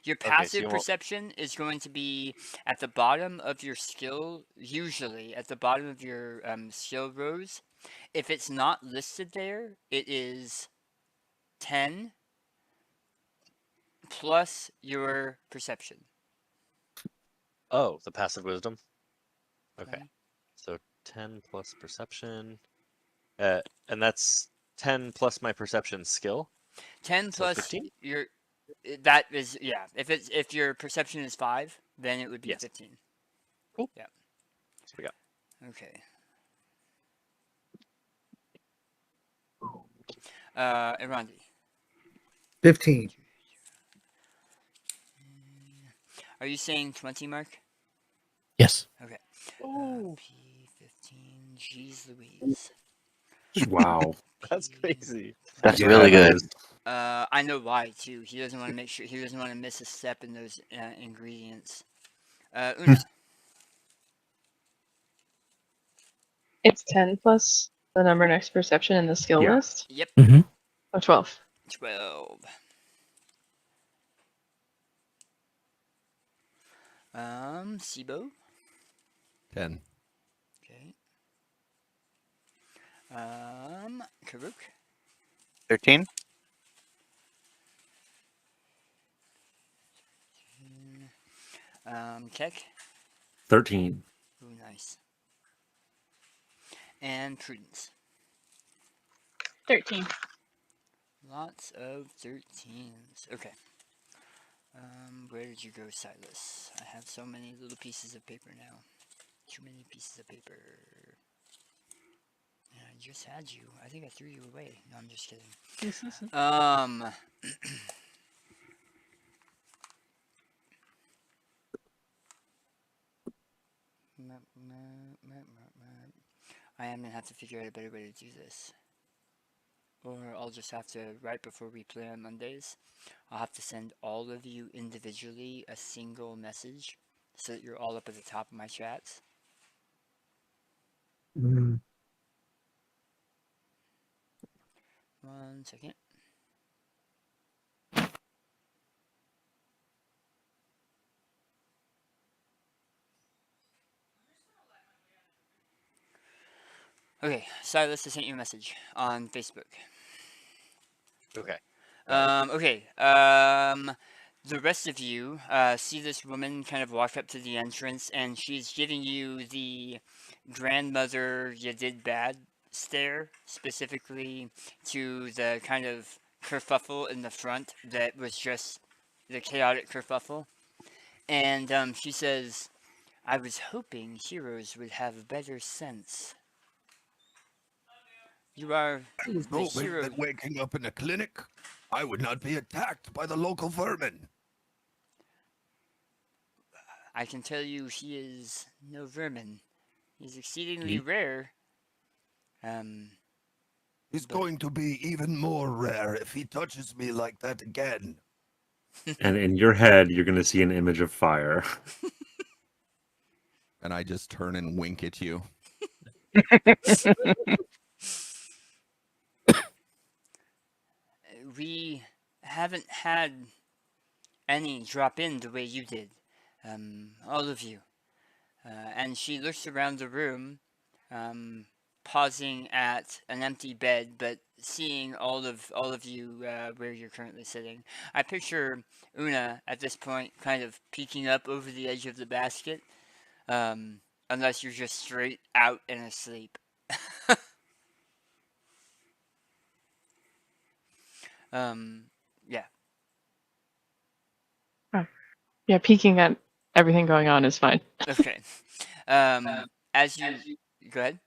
Your so passive you won't- perception is going to be at the bottom of your skill, usually at the bottom of your skill rows. If it's not listed there, it is 10 plus your perception. Oh, the passive wisdom. Okay. 10. So 10 plus perception. And that's 10 plus my perception skill. 10 So plus 15? your that is yeah. If your perception is 5, then it would be Yes. 15. Cool. Yeah. That's what we got. Okay. Irandi. 15. Are you saying 20, Mark? Yes. Okay. Ooh. P15. Jeez Louise. Wow. That's crazy. That's Yeah, really that good. is- I know why too. He doesn't want to make sure he doesn't want to miss a step in those ingredients. Una. It's 10 plus the number next perception in the skill Yeah. list. Yep. Mm-hmm. Oh, 12. 12. Sibo. 10. Okay. Karuk. 13? Keck. 13. Ooh, nice. And Prudence. 13. Lots of 13s. Okay. Where did you go, Silas? I have so many little pieces of paper now. Too many pieces of paper. Yeah, I just had you. I think I threw you away. No, I'm just kidding. I am gonna have to figure out a better way to do this. Or I'll just have to, right before we play on Mondays, I'll have to send all of you individually a single message so that you're all up at the top of my chats. Mm. 1 second. Okay, Silas, I sent you a message on Facebook. Okay. Okay. The rest of you see this woman kind of walk up to the entrance, and she's giving you the grandmother you did bad stare, specifically to the kind of kerfuffle in the front that was just the chaotic kerfuffle. And she says, "I was hoping heroes would have better sense. You are I was the hoping hero." that waking up in a clinic, I would not be attacked by the local vermin. I can tell you he is no vermin. He's exceedingly rare. He's But- going to be even more rare if he touches me like that again. And in your head, you're going to see an image of fire. And I just turn and wink at you. We haven't had any drop in the way you did. All of you. And she looks around the room, pausing at an empty bed, but seeing all of you where you're currently sitting. I picture Una at this point kind of peeking up over the edge of the basket, unless you're just straight out and asleep. Yeah. Yeah, peeking at everything going on is fine. Okay. As you go ahead.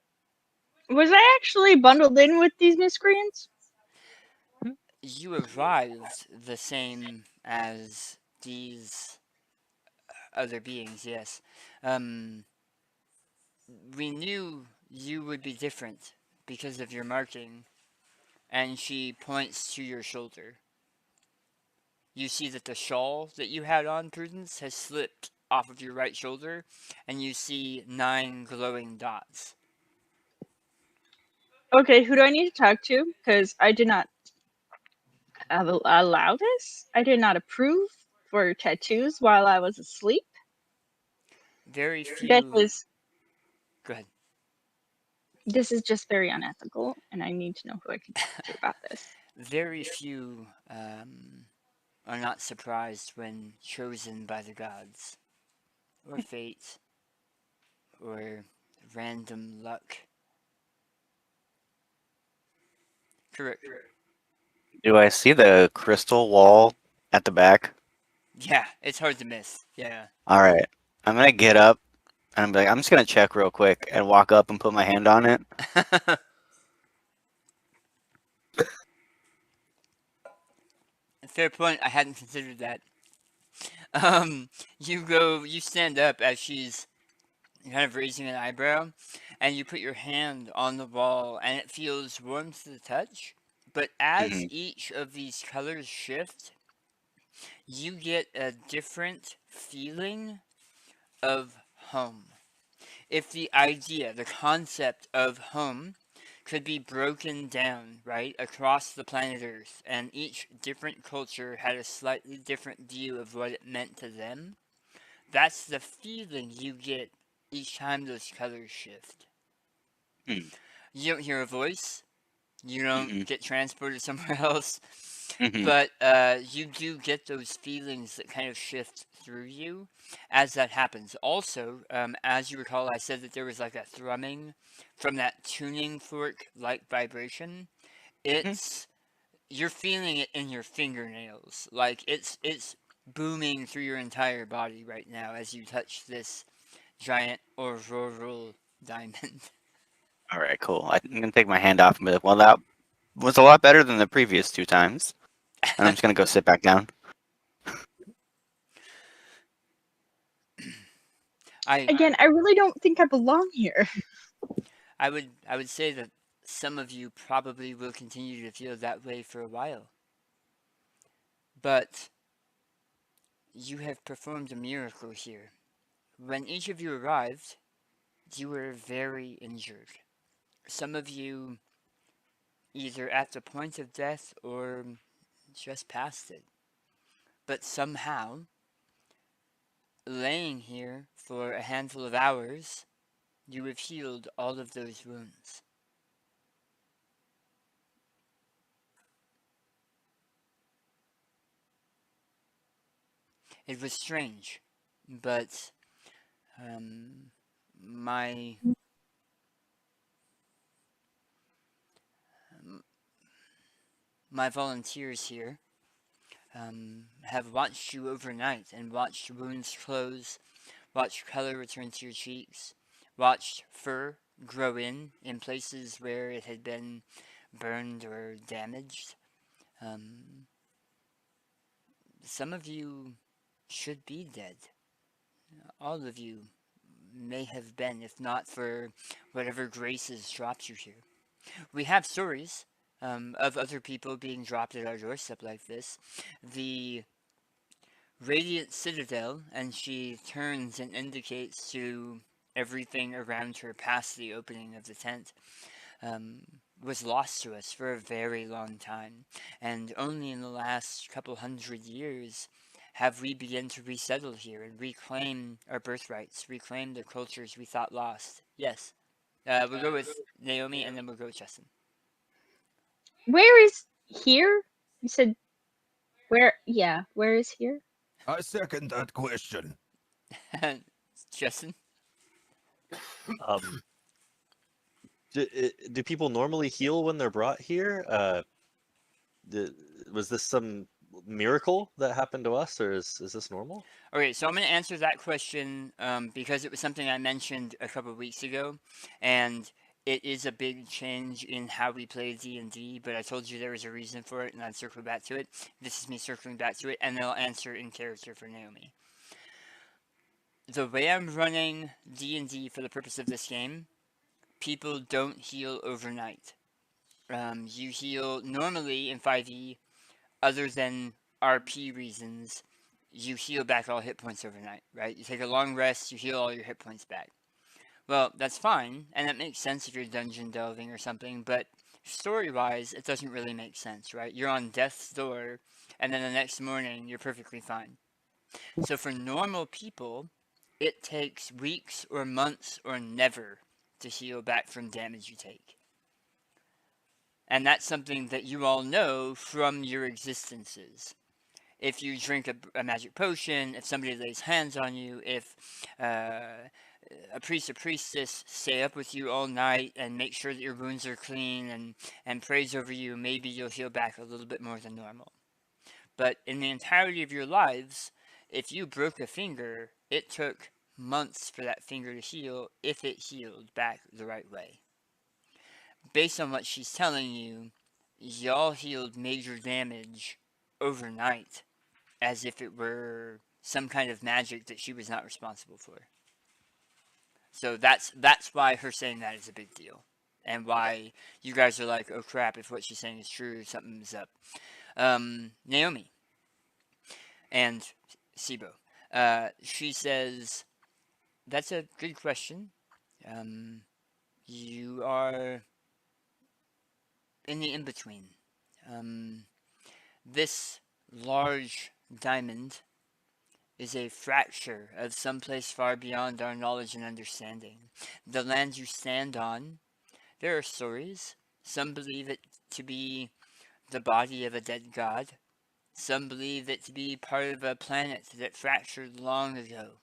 Was I actually bundled in with these miscreants? You arrived the same as these other beings, yes. We knew you would be different because of your marking, and she points to your shoulder. You see that the shawl that you had on, Prudence, has slipped off of your right shoulder, and you see 9 glowing dots. Okay, who do I need to talk to? Because I did not allow this. I did not approve for tattoos while I was asleep. Very That few. is, Go ahead. this is just very unethical, and I need to know who I can talk to about this. Very few are not surprised when chosen by the gods, or fate, or random luck. Correct. Do I see the crystal wall at the back? Yeah, it's hard to miss. Yeah. All right. I'm gonna get up and I'm like, I'm just gonna check real quick and walk up and put my hand on it. Fair point. I hadn't considered that. You stand up as she's kind of raising an eyebrow, and you put your hand on the wall, and it feels warm to the touch. But as Mhm. each of these colors shift, you get a different feeling of home. If the idea, the concept of home could be broken down, right, across the planet Earth, and each different culture had a slightly different view of what it meant to them, that's the feeling you get each time those colors shift. Hmm. You don't hear a voice, you don't Mhm. get transported somewhere else, Mhm. but you do get those feelings that kind of shift through you as that happens. Also, as you recall, I said that there was like a thrumming from that tuning fork like vibration. Mhm. You're feeling it in your fingernails, like it's booming through your entire body right now as you touch this giant auroral diamond. All right, cool. I'm gonna take my hand off and be like, well, that was a lot better than the previous 2 times. And I'm just gonna go sit back down. I Again, I really don't think I belong here. I would say that some of you probably will continue to feel that way for a while. But you have performed a miracle here. When each of you arrived, you were very injured. Some of you either at the point of death or just past it. But somehow, laying here for a handful of hours, you have healed all of those wounds. It was strange, but my my volunteers here have watched you overnight and watched wounds close, watched color return to your cheeks, watched fur grow in places where it had been burned or damaged. Um, some of you should be dead. All of you may have been, if not for whatever graces dropped you here. We have stories of other people being dropped at our doorstep like this. The Radiant Citadel, and she turns and indicates to everything around her past the opening of the tent, was lost to us for a very long time. And only in the last couple 100 years have we begun to resettle here and reclaim our birthrights, reclaim the cultures we thought lost. Yes. We'll go with Naomi and then we'll go with Justin. Where is here? You said where? Yeah, where is here? I second that question. Justin? Do people normally heal when they're brought here? Was this some miracle that happened to us, or is this normal? Okay, so I'm going to answer that question because it was something I mentioned a couple of weeks ago, and it is a big change in how we play D&D, but I told you there was a reason for it, and I'd circle back to it. This is me circling back to it, and then I'll answer in character for Naomi. The way I'm running D&D for the purpose of this game, people don't heal overnight. You heal normally in 5e, other than RP reasons, you heal back all hit points overnight, right? You take a long rest, you heal all your hit points back. Well, that's fine, and that makes sense if you're dungeon delving or something, but story-wise, it doesn't really make sense, right? You're on death's door, and then the next morning, you're perfectly fine. So for normal people, it takes weeks or months or never to heal back from damage you take. And that's something that you all know from your existences. If you drink a magic potion, if somebody lays hands on you, if a priest or priestess stay up with you all night and make sure that your wounds are clean and prays over you, maybe you'll heal back a little bit more than normal. But in the entirety of your lives, if you broke a finger, it took months for that finger to heal if it healed back the right way. Based on what she's telling you, y'all healed major damage overnight as if it were some kind of magic that she was not responsible for. So that's why her saying that is a big deal, and why you guys are like, oh crap, if what she's saying is true, something's up. Naomi and Sibo, she says, that's a good question. You are in the in-between. This large diamond is a fracture of someplace far beyond our knowledge and understanding. The land you stand on, there are stories. Some believe it to be the body of a dead god. Some believe it to be part of a planet that fractured long ago.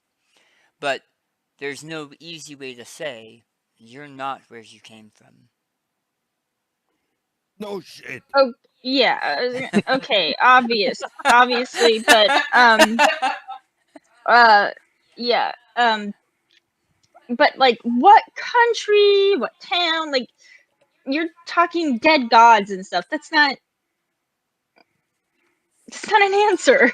But there's no easy way to say you're not where you came from. No shit. Oh yeah, okay, obviously, but yeah, but like, what country, what town? Like, you're talking dead gods and stuff. That's not an answer.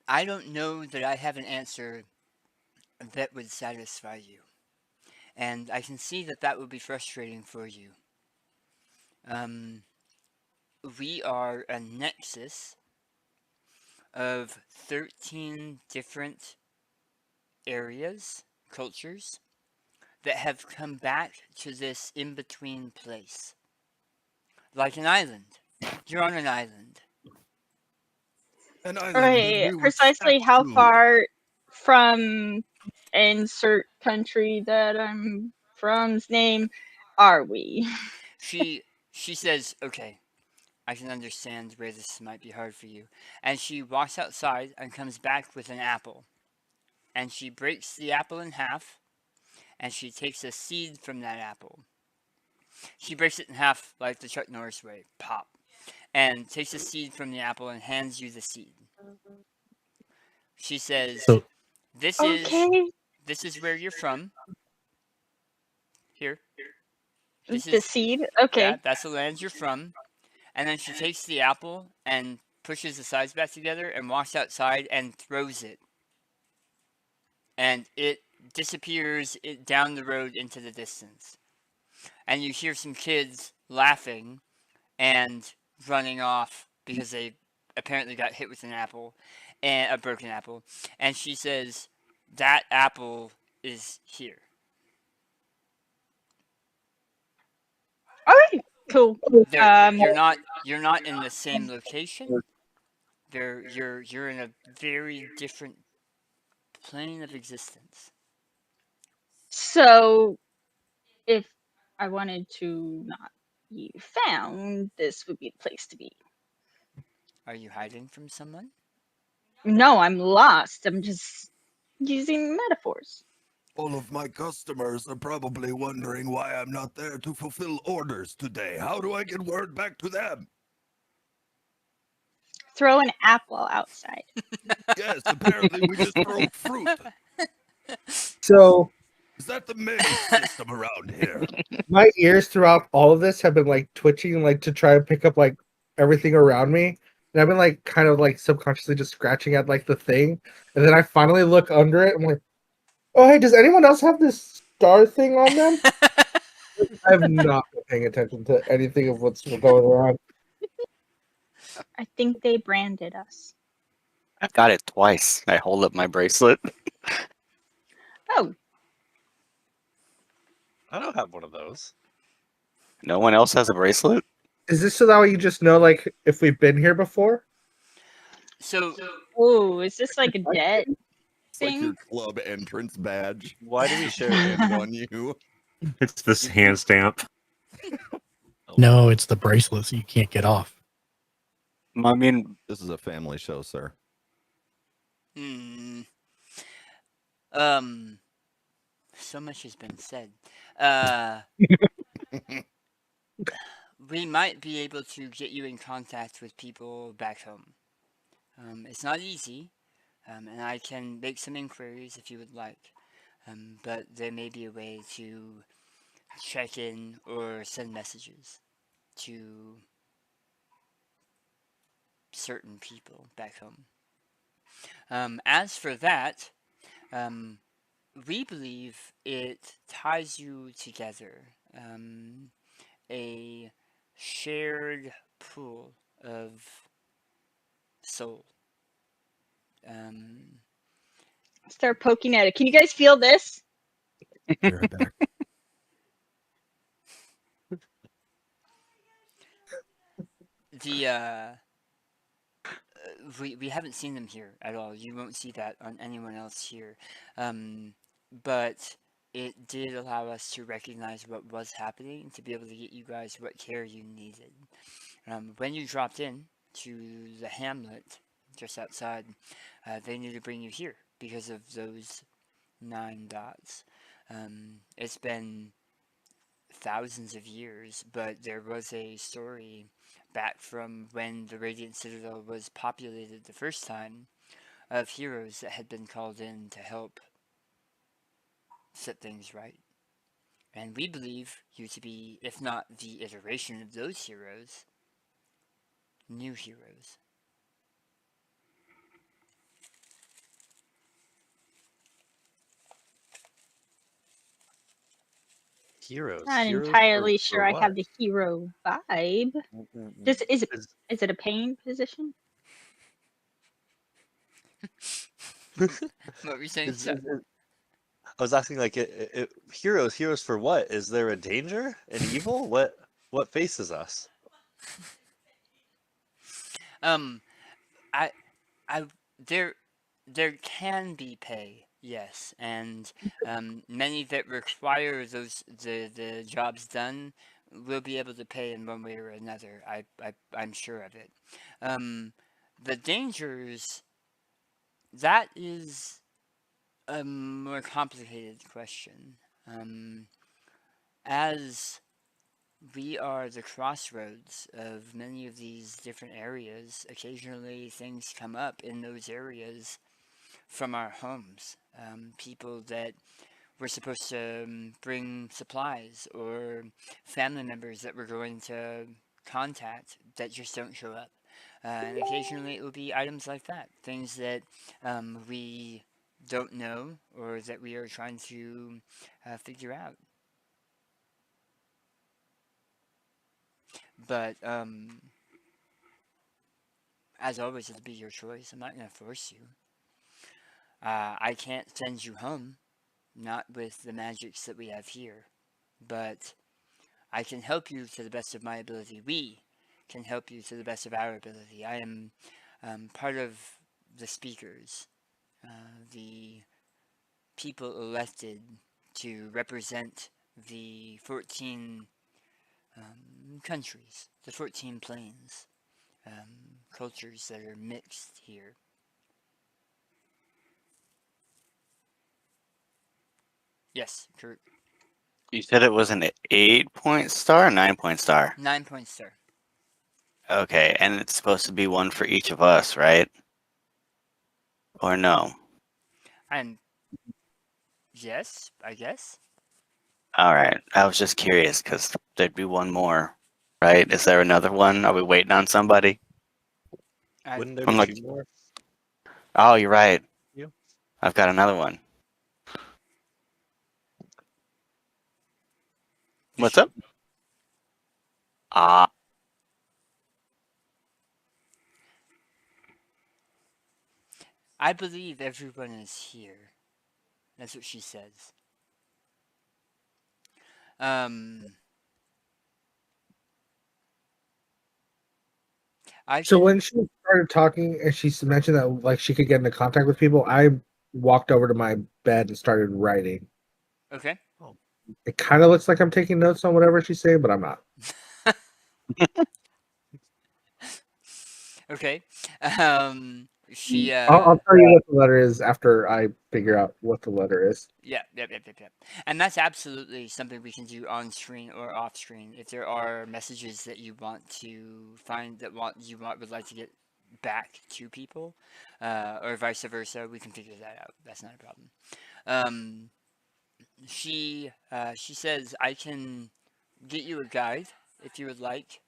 I don't know that I have an answer that would satisfy you. And I can see that that would be frustrating for you. We are a nexus of 13 different areas, cultures, that have come back to this in-between place. Like an island. You're on an island. An island Right, precisely how far from insert country that I'm from's name are we? She says, okay, I can understand where this might be hard for you. And she walks outside and comes back with an apple. And she breaks the apple in half, and she takes a seed from that apple. She breaks it in half like the Chuck Norris way, pop, and takes a seed from the apple and hands you the seed. She says, So this Okay, is where you're from. Here. This the is, seed. Okay, yeah, that's the land you're from. And then she takes the apple and pushes the sides back together and walks outside and throws it. And it disappears down the road into the distance. And you hear some kids laughing and running off because they apparently got hit with an apple, and a broken apple. And she says, that apple is here. alright, cool. You're not in the same location. You're in a very different plane of existence. So, if I wanted to not be found, this would be the place to be. Are you hiding from someone? No, I'm lost. I'm just using metaphors. All of my customers are probably wondering why I'm not there to fulfill orders today. How do I get word back to them? Throw an apple outside. Yes, apparently we just throw fruit. So Is that the menu system around here? my ears throughout all of this have been like twitching, like to try to pick up like everything around me. And I've been like kind of like subconsciously just scratching at like the thing. And then I finally look under it. I'm like, oh, hey, does anyone else have this star thing on them? I have not been paying attention to anything of what's going on. I think they branded us. I've got it twice. I hold up my bracelet. Oh, I don't have one of those. No one else has a bracelet? Is this so that way you just know like if we've been here before? So oh, is this like a debt It's like your thing? club entrance badge. Why do we share Pinned on you. It's this hand stamp. No, it's the bracelets you can't get off. I mean, This is a family show, sir. Hmm. So much has been said. We might be able to get you in contact with people back home. It's not easy, and I can make some inquiries if you would like. But there may be a way to check in or send messages to certain people back home. As for that, we believe it ties you together. A shared pool of soul. Start poking at it. Can you guys feel this? Be right back. The we haven't seen them here at all. You won't see that on anyone else here. But it did allow us to recognize what was happening to be able to get you guys what care you needed. When you dropped in to the hamlet just outside, they knew to bring you here because of those 9 dots. It's been thousands of years, but there was a story back from when the Radiant Citadel was populated the first time of heroes that had been called in to help set things right. And we believe you to be, if not the iteration of those heroes, new heroes. Heroes. Not Heroes entirely for sure I what? have the hero vibe. This is Is- is it a pain position? What were you saying, is- Chuck? is- I was asking, like, heroes for what? Is there a danger? An evil? What faces us? I, I, there, there can be pay, yes, and many that require the jobs done will be able to pay in one way or another. I'm sure of it. The dangers, that is a more complicated question. As we are the crossroads of many of these different areas. Occasionally, things come up in those areas from our homes. People that were supposed to bring supplies, or family members that we're going to contact that just don't show up. And occasionally, it will be items like that, things that we don't know or that we are trying to figure out. But as always, it'll be your choice. I'm not going to force you. I can't send you home, not with the magics that we have here, but I can help you to the best of my ability. We can help you to the best of our ability. I am part of the speakers, the people elected to represent the 14 countries, the 14 planes. Cultures that are mixed here. Yes, correct. You said it was an 8-point star, or 9-point star. 9-point star. Okay, and it's supposed to be one for each of us, right? Or no? And yes, I guess. All right. I was just curious because there'd be one more, right? Is there another one? Are we waiting on somebody? Wouldn't there I'm be like- 2 more? Oh, you're right. You? I've got another one. What's up? Ah, I believe everyone is here. That's what she says. So when she started talking and she mentioned that like she could get into contact with people, I walked over to my bed and started writing. Okay. It kind of looks like I'm taking notes on whatever she's saying, but I'm not. Okay. She I'll tell you what the letter is after I figure out what the letter is. Yep. And that's absolutely something we can do on screen or off screen. If there are messages that you want to find that would like to get back to people, or vice versa, we can figure that out. That's not a problem. She says I can get you a guide if you would like.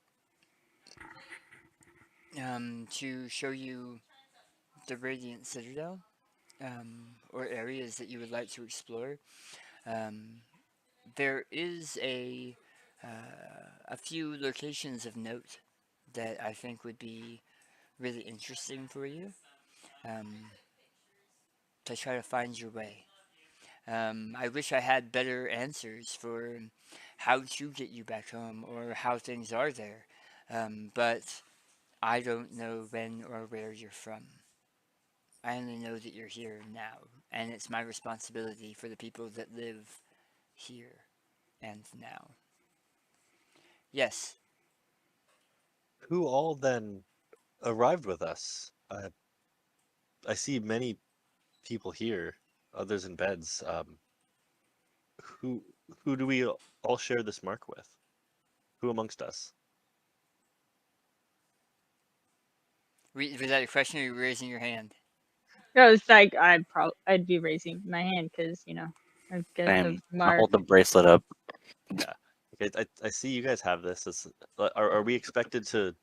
To show you the Radiant Citadel, or areas that you would like to explore. There is a few locations of note that I think would be really interesting for you, to try to find your way. I wish I had better answers for how to get you back home or how things are there, but I don't know when or where you're from. I only know that you're here now, and it's my responsibility for the people that live here and now. Yes. Who all then arrived with us? I see many people here, others in beds. Who who do we all share this mark with? Who amongst us? Was that a question or are you raising your hand? No, it's like I'd be raising my hand because I've got the same. I'll mark. hold the bracelet up. Yeah. Okay, I see you guys have this. Are we expected to?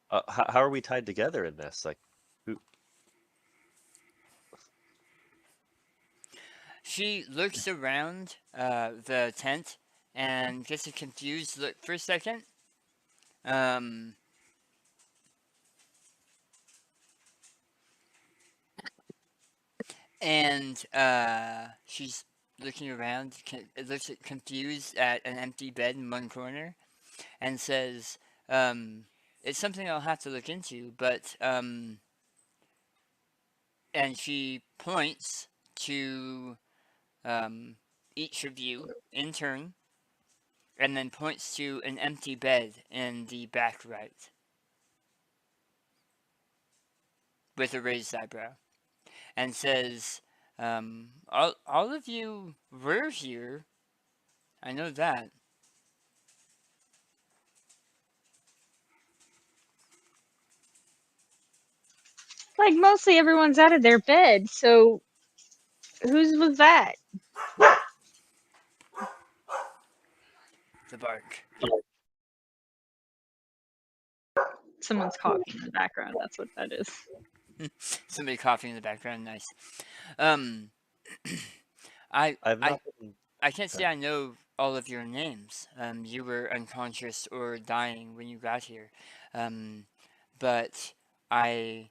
How are we tied together in this? Like, who? She looks around the tent and gets a confused look for a second. And she's looking around, looks confused at an empty bed in one corner, and says, "It's something I'll have to look into, but." And she points to each of you in turn, and then points to an empty bed in the back right, with a raised eyebrow, and says, all of you were here. I know that. Like mostly everyone's out of their bed, so whose was that? The bark. Someone's coughing in the background. That's what that is. Somebody coughing in the background. Nice. Um, I I've not been. I can't say I know all of your names. You were unconscious or dying when you got here. But I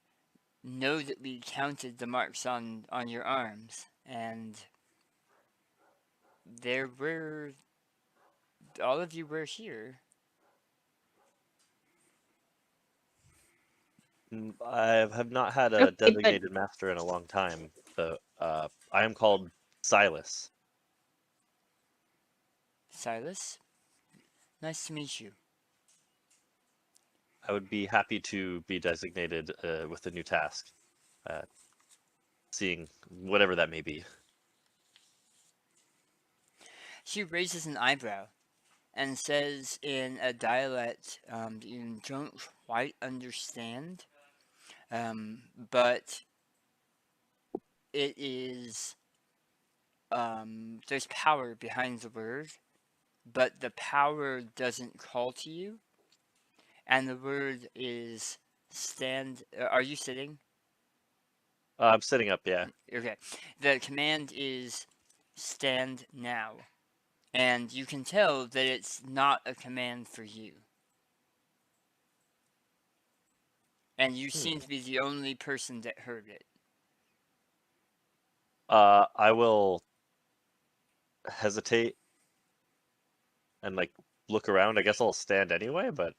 know that we counted the marks on your arms, and there were all of you were here. I have not had a Okay, but designated master in a long time. I am called Silas. Silas, nice to meet you. I would be happy to be designated with a new task, seeing whatever that may be. She raises an eyebrow and says in a dialect you don't quite understand, but it is there's power behind the word, but the power doesn't call to you, and the word is stand. Are you sitting? I'm sitting up. Yeah. Okay. The command is stand now, and you can tell that it's not a command for you. And you seem to be the only person that heard it. I will hesitate and like look around. I guess I'll stand anyway, but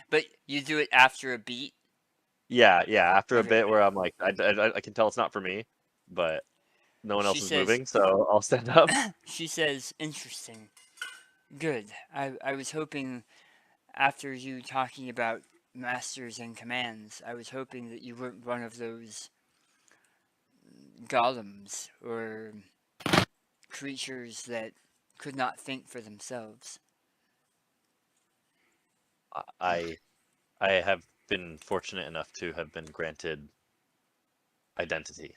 But you do it after a beat. yeah. After a Okay. bit where I'm like, I can tell it's not for me, but no one She else is says- moving, so I'll stand up. She says, interesting. Good. I was hoping, after you talking about masters and commands, I was hoping that you weren't one of those golems or creatures that could not think for themselves. I have been fortunate enough to have been granted identity.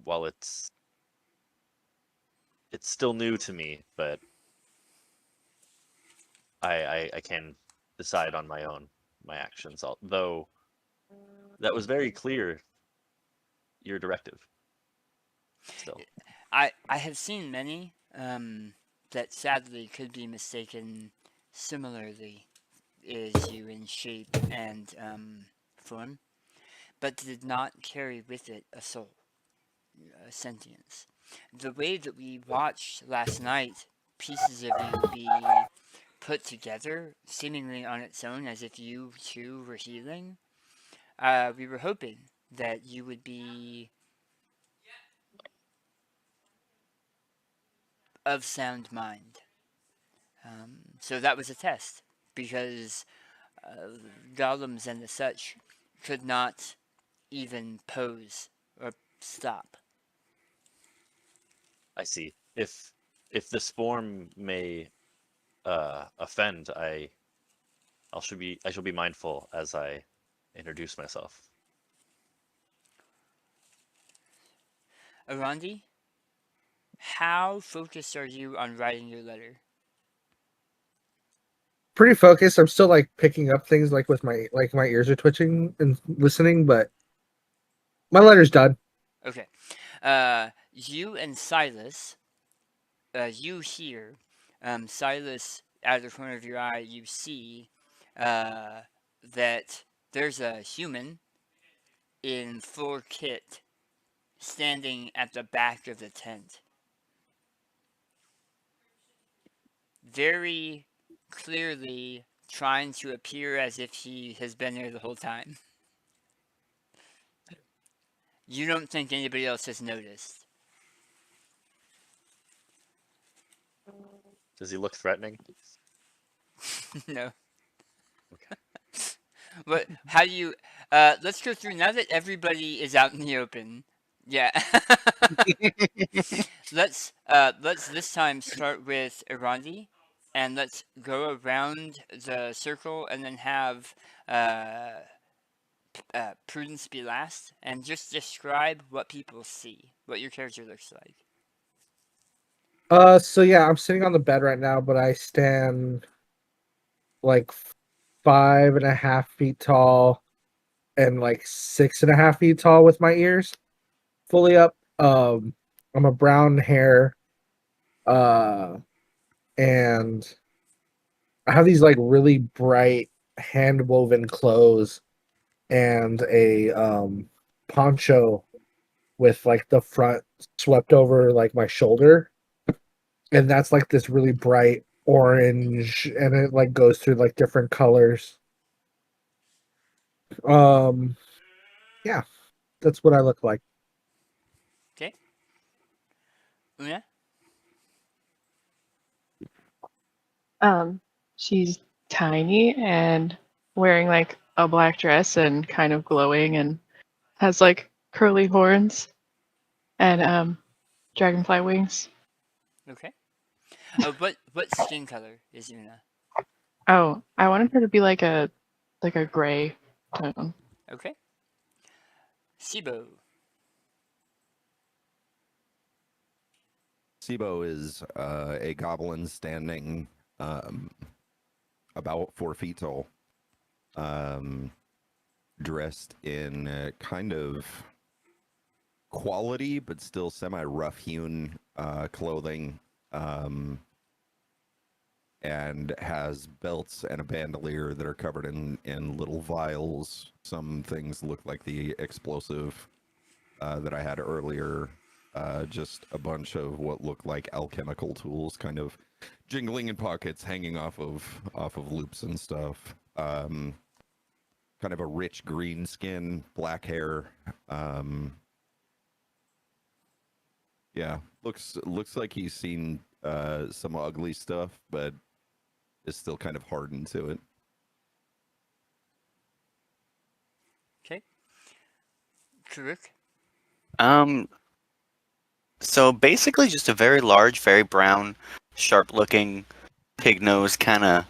While it's still new to me, but I can decide on my own my actions. Although that was very clear, your directive. Still, I have seen many that sadly could be mistaken similarly as you in shape and form, but did not carry with it a soul, a sentience. The way that we watched last night pieces of you be put together, seemingly on its own, as if you too were healing, we were hoping that you would be of sound mind. So that was a test, because golems and the such could not even pose or stop. I see. If this form may offend, I shall be mindful as I introduce myself. Arandi, how focused are you on writing your letter? Pretty focused. I'm still like picking up things like with my ears are twitching and listening, but my letter's done. Okay. You and Silas, you hear, Silas, out of the corner of your eye, you see that there's a human in full kit standing at the back of the tent. Very clearly trying to appear as if he has been there the whole time. You don't think anybody else has noticed. Does he look threatening? No. Okay. What? How do you? Let's go through now that everybody is out in the open. Yeah. Let's this time start with Irandi, and let's go around the circle and then have Prudence be last, and just describe what people see, what your character looks like. So yeah, I'm sitting on the bed right now, but I stand like 5.5 feet tall and like 6.5 feet tall with my ears fully up. I'm a brown hair, and I have these like really bright hand woven clothes and a poncho with like the front swept over like my shoulder, and that's like this really bright orange, and it like goes through like different colors. Yeah, that's what I look like. Okay. Una? She's tiny and wearing like a black dress and kind of glowing and has like curly horns and dragonfly wings. Okay. What skin color is Una? Oh, I wanted her to be like a gray tone. Okay. Sibo. Sibo is a goblin standing about 4 feet tall, dressed in kind of quality but still semi-rough hewn clothing, and has belts and a bandolier that are covered in little vials. Some things look like the explosive that I had earlier. Just a bunch of what look like alchemical tools kind of jingling in pockets, hanging off of loops and stuff. Kind of a rich green skin, black hair. Yeah, looks like he's seen some ugly stuff, but is still kind of hardened to it. Okay. Karuk. So basically, just a very large, very brown, sharp-looking, pig-nosed kind of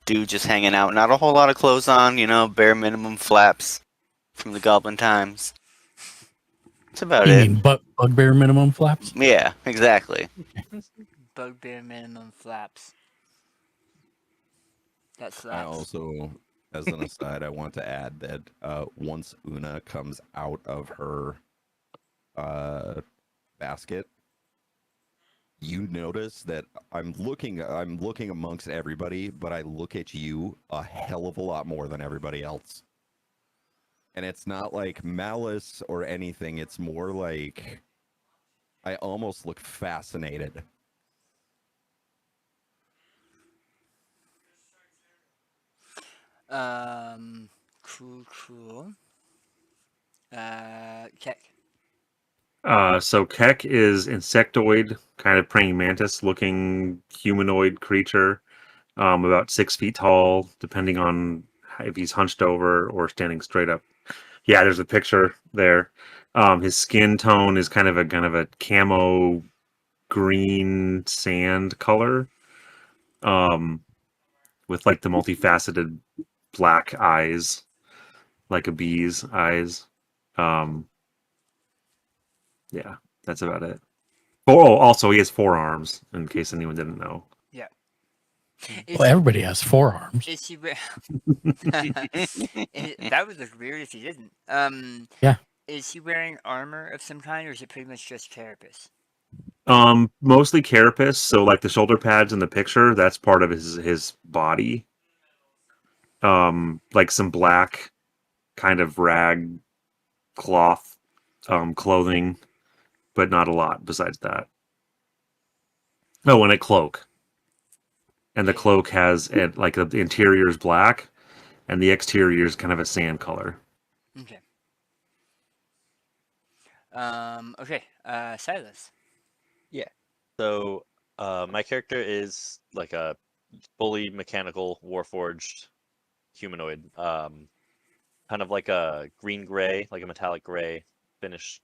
dude just hanging out. Not a whole lot of clothes on, bare minimum flaps from the Goblin times. That's about You it. mean bugbear minimum flaps? Yeah, exactly. Bugbear minimum flaps. That I slaps. also, as an aside, I want to add that once Una comes out of her basket, you notice that I'm looking amongst everybody, but I look at you a hell of a lot more than everybody else. And it's not like malice or anything, it's more like I almost look fascinated. Cool. Keck. So Keck is insectoid, kind of praying mantis looking humanoid creature, about 6 feet tall, depending on if he's hunched over or standing straight up. Yeah, there's a picture there. His skin tone is kind of a camo green sand color, with like the multifaceted black eyes, like a bee's eyes. Yeah, that's about it. Oh, also he has 4 arms, in case anyone didn't know. Yeah. Well, everybody has 4 arms. Is he that would look weird if he didn't. Yeah. Is he wearing armor of some kind, or is it pretty much just carapace? Mostly carapace. So like the shoulder pads in the picture, that's part of his body. Like some black kind of rag cloth clothing, but not a lot besides that. Oh, and a cloak. And the cloak has like the interior is black, and the exterior is kind of a sand color. Okay. Okay. Silas. So my character is like a fully mechanical warforged humanoid, kind of like a green gray, like a metallic gray finish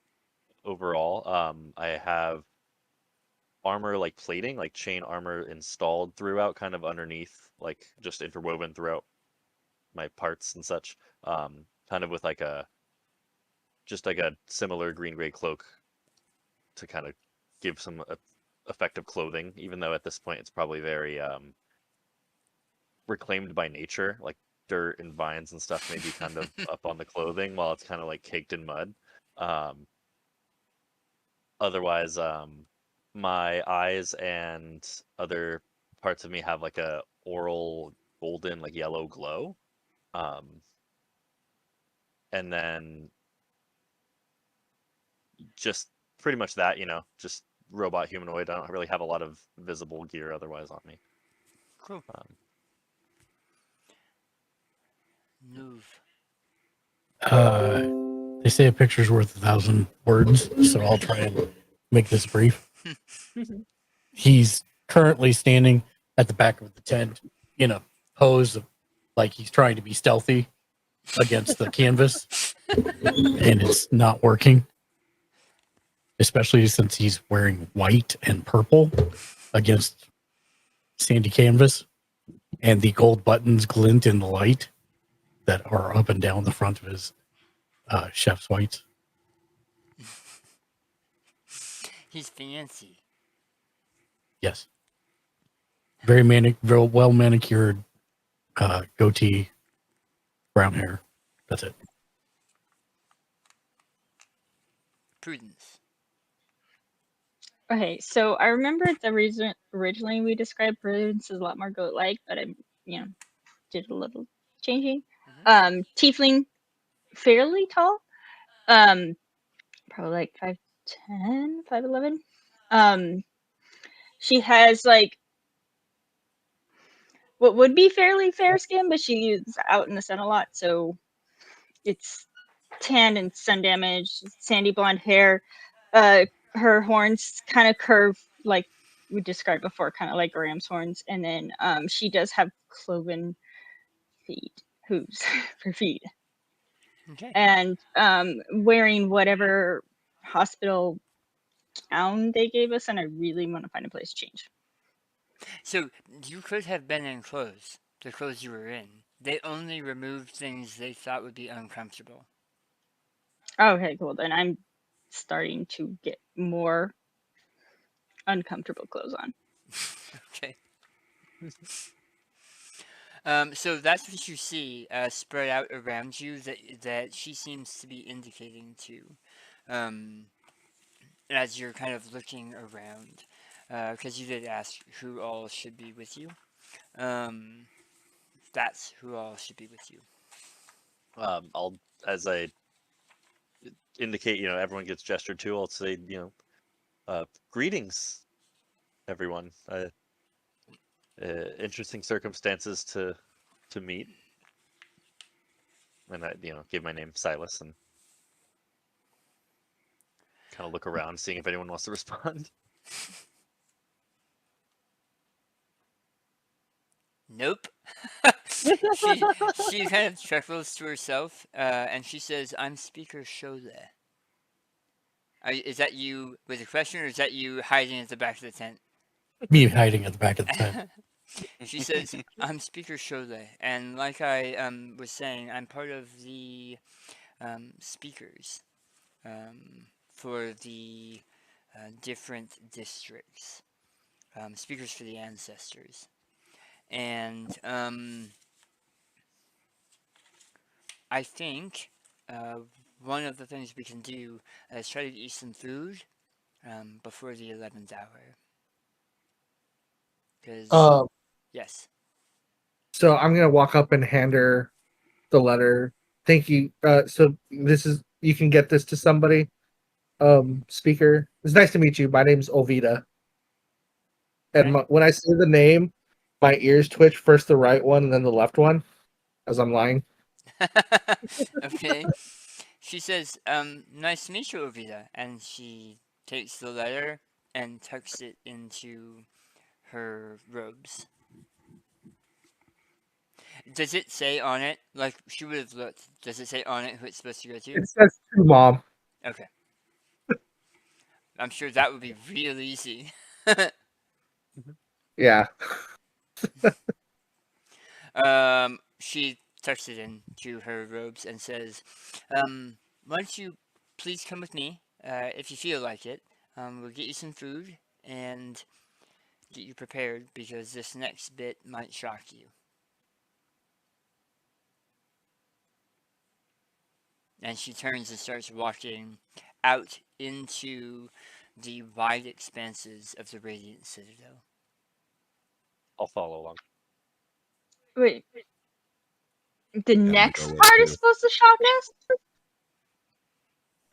overall. I have armor like plating, like chain armor installed throughout, kind of underneath, like just interwoven throughout my parts and such. Kind of with like a similar green gray cloak to kind of give some effective clothing, even though at this point it's probably very reclaimed by nature, like dirt and vines and stuff maybe kind of up on the clothing while it's kind of like caked in mud. Otherwise, my eyes and other parts of me have like a oral golden, like yellow glow. And then just pretty much that, just robot humanoid. I don't really have a lot of visible gear otherwise on me. Cool. Move. They say a picture's worth 1,000 words, so I'll try and make this brief. He's currently standing at the back of the tent in a pose of like he's trying to be stealthy against the canvas, and it's not working. Especially since he's wearing white and purple. against sandy canvas, and the gold buttons glint in the light that are up and down the front of his chef's whites. He's fancy. Yes. Very very well manicured goatee, brown hair. That's it. Prudence. Okay, so I remember the reason originally we described Prudence as a lot more goat-like, but I, did a little changing. Tiefling, fairly tall, probably like 5'10", 5'11". She has like what would be fairly fair skin, but she's out in the sun a lot, so it's tan and sun damage, sandy blonde hair. Her horns kind of curve like we described before, kind of like ram's horns, and then she does have cloven hooves for feet, Okay. and wearing whatever hospital gown they gave us, and I really want to find a place to change. So you could have been in clothes, the clothes you were in. They only removed things they thought would be uncomfortable. Okay, cool. Then I'm starting to get more uncomfortable clothes on. Okay. So that's what you see spread out around you that she seems to be indicating to, as you're kind of looking around, because you did ask who all should be with you. That's who all should be with you. I'll, as I indicate, everyone gets gestured to. I'll say, greetings, everyone. Interesting circumstances to meet. And I, give my name Silas and kind of look around, seeing if anyone wants to respond. Nope. she kind of chuckles to herself, and she says, "I'm Speaker Shole." Is that you with a question, or is that you hiding at the back of the tent? Me hiding at the back of the tent. She says, "I'm Speaker Shole, and like I was saying, I'm part of the speakers for the different districts, speakers for the ancestors, and I think one of the things we can do is try to eat some food before the 11th hour. Because, yes. So I'm gonna walk up and hand her the letter. Thank you. So this is you can get this to somebody. Speaker, it's nice to meet you. My name's Ovida. And Okay. when I say the name, my ears twitch first the right one and then the left one, as I'm lying. Okay. She says, nice to meet you, Ovida. And she takes the letter and tucks it into her robes. Does it say on it, like she would have looked, does it say on it who it's supposed to go to? It says to Mom. Okay. I'm sure that would be real easy. Yeah. She tucks it into her robes and says, why don't you please come with me, if you feel like it. We'll get you some food and get you prepared because this next bit might shock you. And she turns and starts walking out into the wide expanses of the Radiant Citadel. I'll follow along. Wait. The I'm gonna next go with part you. is supposed to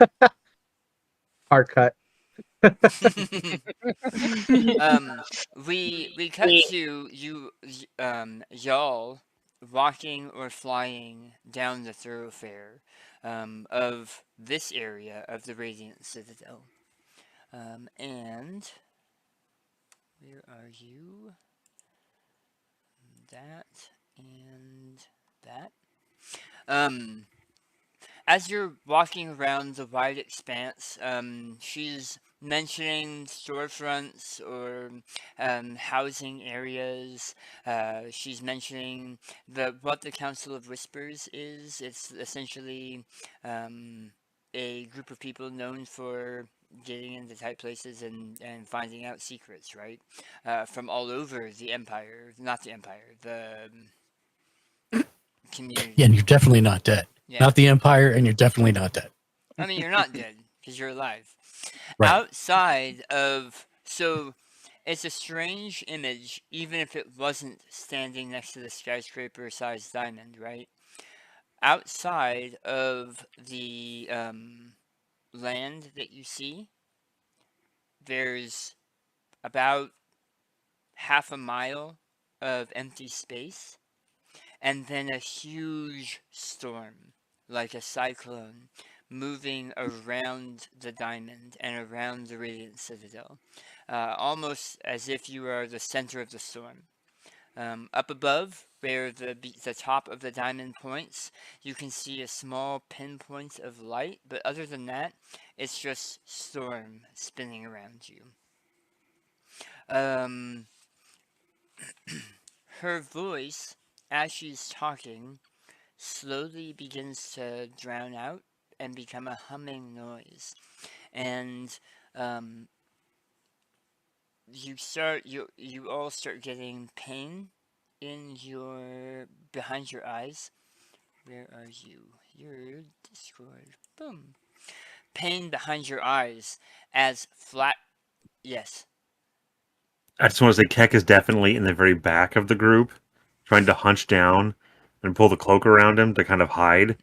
shock us? Hard cut. We cut to you y'all walking or flying down the thoroughfare of this area of the Radiant Citadel. And where are you? That and that. As you're walking around the wide expanse, she's mentioning storefronts or housing areas. She's mentioning what the Council of Whispers is. It's essentially a group of people known for getting into tight places and finding out secrets, right? From all over the Empire, not the Empire, the community. Yeah, and you're definitely not dead. Yeah. Not the Empire, and you're definitely not dead. I mean, you're not dead because you're alive. Right. Outside of. So, it's a strange image, even if it wasn't standing next to the skyscraper sized diamond, right? Outside of the land that you see, there's about half a mile of empty space, and then a huge storm, like a cyclone, moving around the diamond and around the Radiant Citadel, almost as if you are the center of the storm. Up above, where the top of the diamond points, you can see a small pinpoint of light, but other than that, it's just storm spinning around you. Her voice, as she's talking, slowly begins to drown out and become a humming noise. And you all start getting pain in your behind your eyes. Where are you? Your Discord. Boom. Pain behind your eyes as flat. Yes. I just want to say Keck is definitely in the very back of the group, trying to hunch down and pull the cloak around him to kind of hide,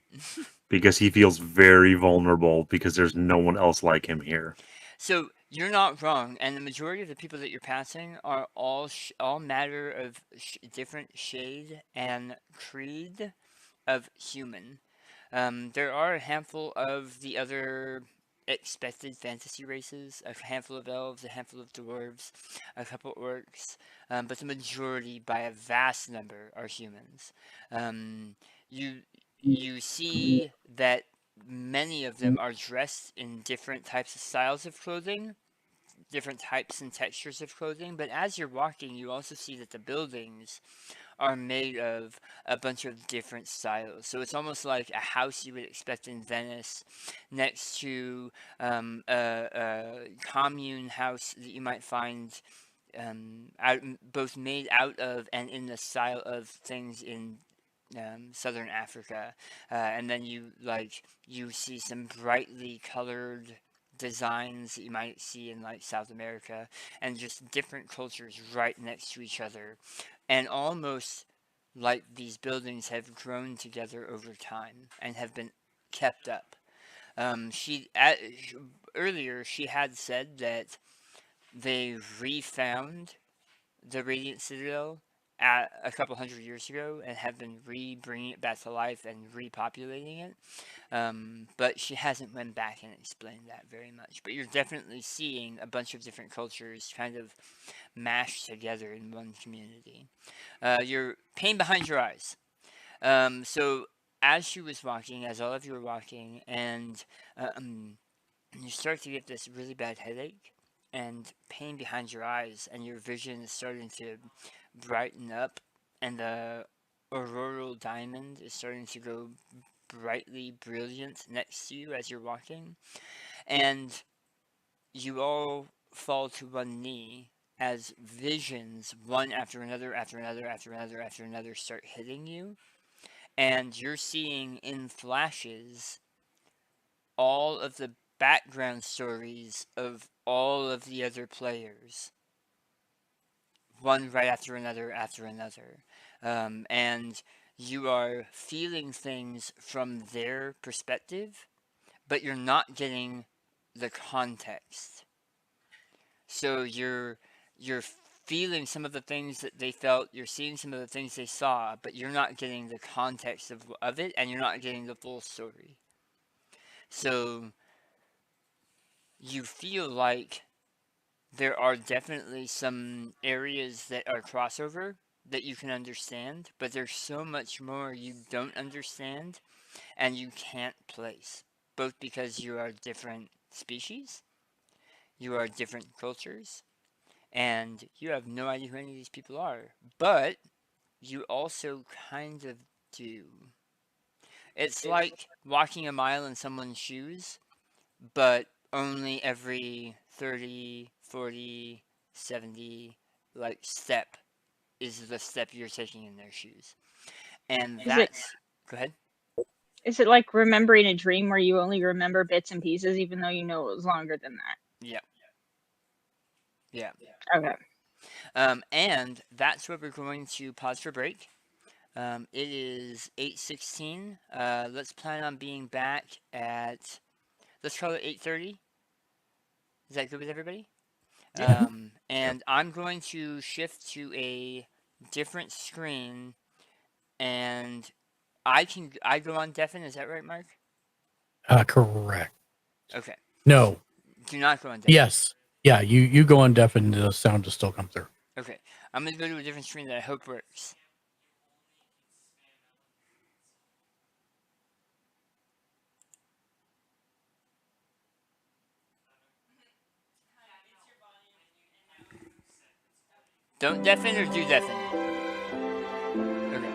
because he feels very vulnerable because there's no one else like him here. So you're not wrong, and the majority of the people that you're passing are all matter of different shade and creed of human. There are a handful of the other expected fantasy races, a handful of elves, a handful of dwarves, a couple orcs, but the majority, by a vast number, are humans. You see that many of them are dressed in different types of styles of clothing, different types and textures of clothing, but as you're walking, you also see that the buildings are made of a bunch of different styles. So it's almost like a house you would expect in Venice next to a commune house that you might find both made out of and in the style of things in southern Africa, and then you see some brightly colored designs that you might see in like South America, and just different cultures right next to each other, and almost like these buildings have grown together over time and have been kept up. Earlier she had said that they refound the Radiant Citadel at a couple hundred years ago and have been bringing it back to life and repopulating it. But she hasn't went back and explained that very much. But you're definitely seeing a bunch of different cultures kind of mashed together in one community. Your pain behind your eyes. So as she was walking, as all of you were walking, and you start to get this really bad headache and pain behind your eyes, and your vision is starting to brighten up, and the auroral diamond is starting to go brightly brilliant next to you as you're walking, and you all fall to one knee as visions, one after another, after another, after another, after another, start hitting you, and you're seeing in flashes all of the background stories of all of the other players, one right after another after another. And you are feeling things from their perspective, but you're not getting the context. So you're feeling some of the things that they felt, you're seeing some of the things they saw, but you're not getting the context of it, and you're not getting the full story. So you feel like there are definitely some areas that are crossover that you can understand, but there's so much more you don't understand and you can't place, both because you are different species you are different cultures, and you have no idea who any of these people are. But you also kind of do. It's like walking a mile in someone's shoes, but only every 30, 40, 70 like step is the step you're taking in their shoes. And Is it that's go ahead. is it like remembering a dream where you only remember bits and pieces even though you know it was longer than that? Yeah. Yeah. Okay. And that's where we're going to pause for break. It is 8:16. Let's plan on being back at, let's call it 8:30. Is that good with everybody? And I'm going to shift to a different screen, and I go on deafen. Is that right, Mark? Correct. Okay. No. Do not go on deafen. Yes. Yeah. You go on deaf and the sound will still come through. Okay. I'm gonna go to a different screen that I hope works. Don't deafen or do deafen? Okay.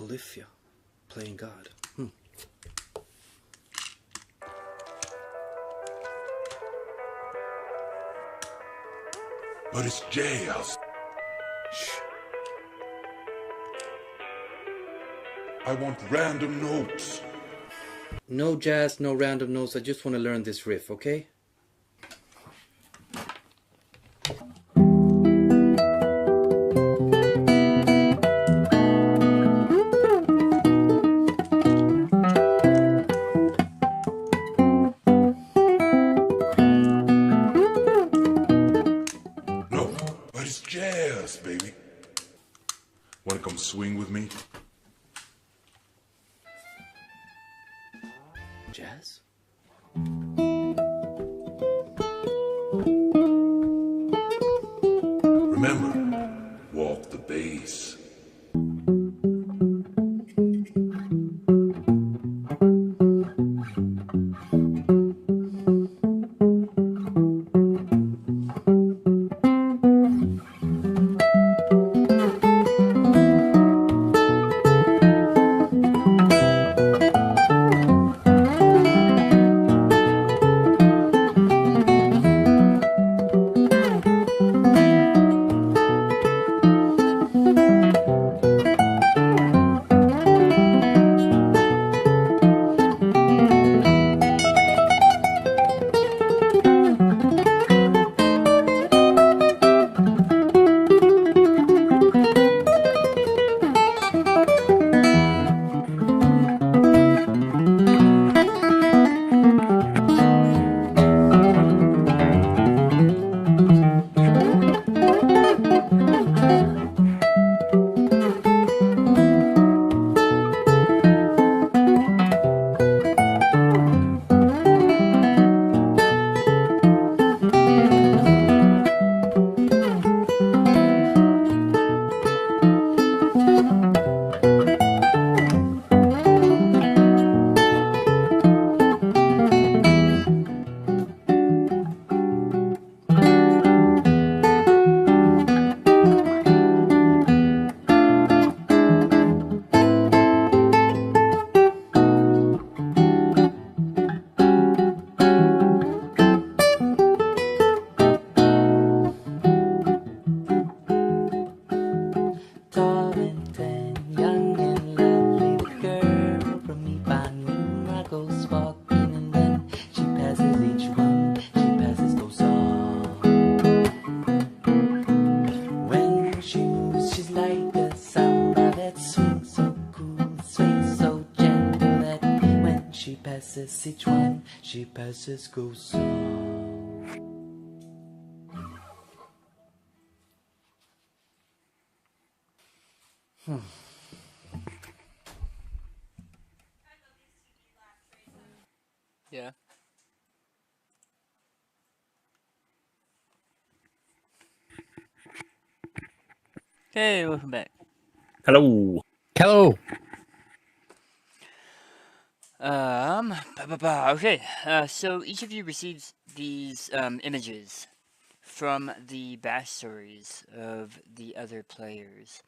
Califia, playing God. But it's jazz. Shh. I want random notes. No jazz, no random notes. I just want to learn this riff, okay? No, but it's jazz, baby. Want to come swing with me? Jazz? Remember, walk the bass. Tall and thin, young and lovely, the girl from Ipanema goes walking, and when she passes each one, she passes no song. When she moves, she's like a samba that swings so cool, swings so gentle, that when she passes each one, she passes go song. Yeah. Hey, welcome back. Hello. Hello. Okay. So each of you receives these images from the backstories of the other players.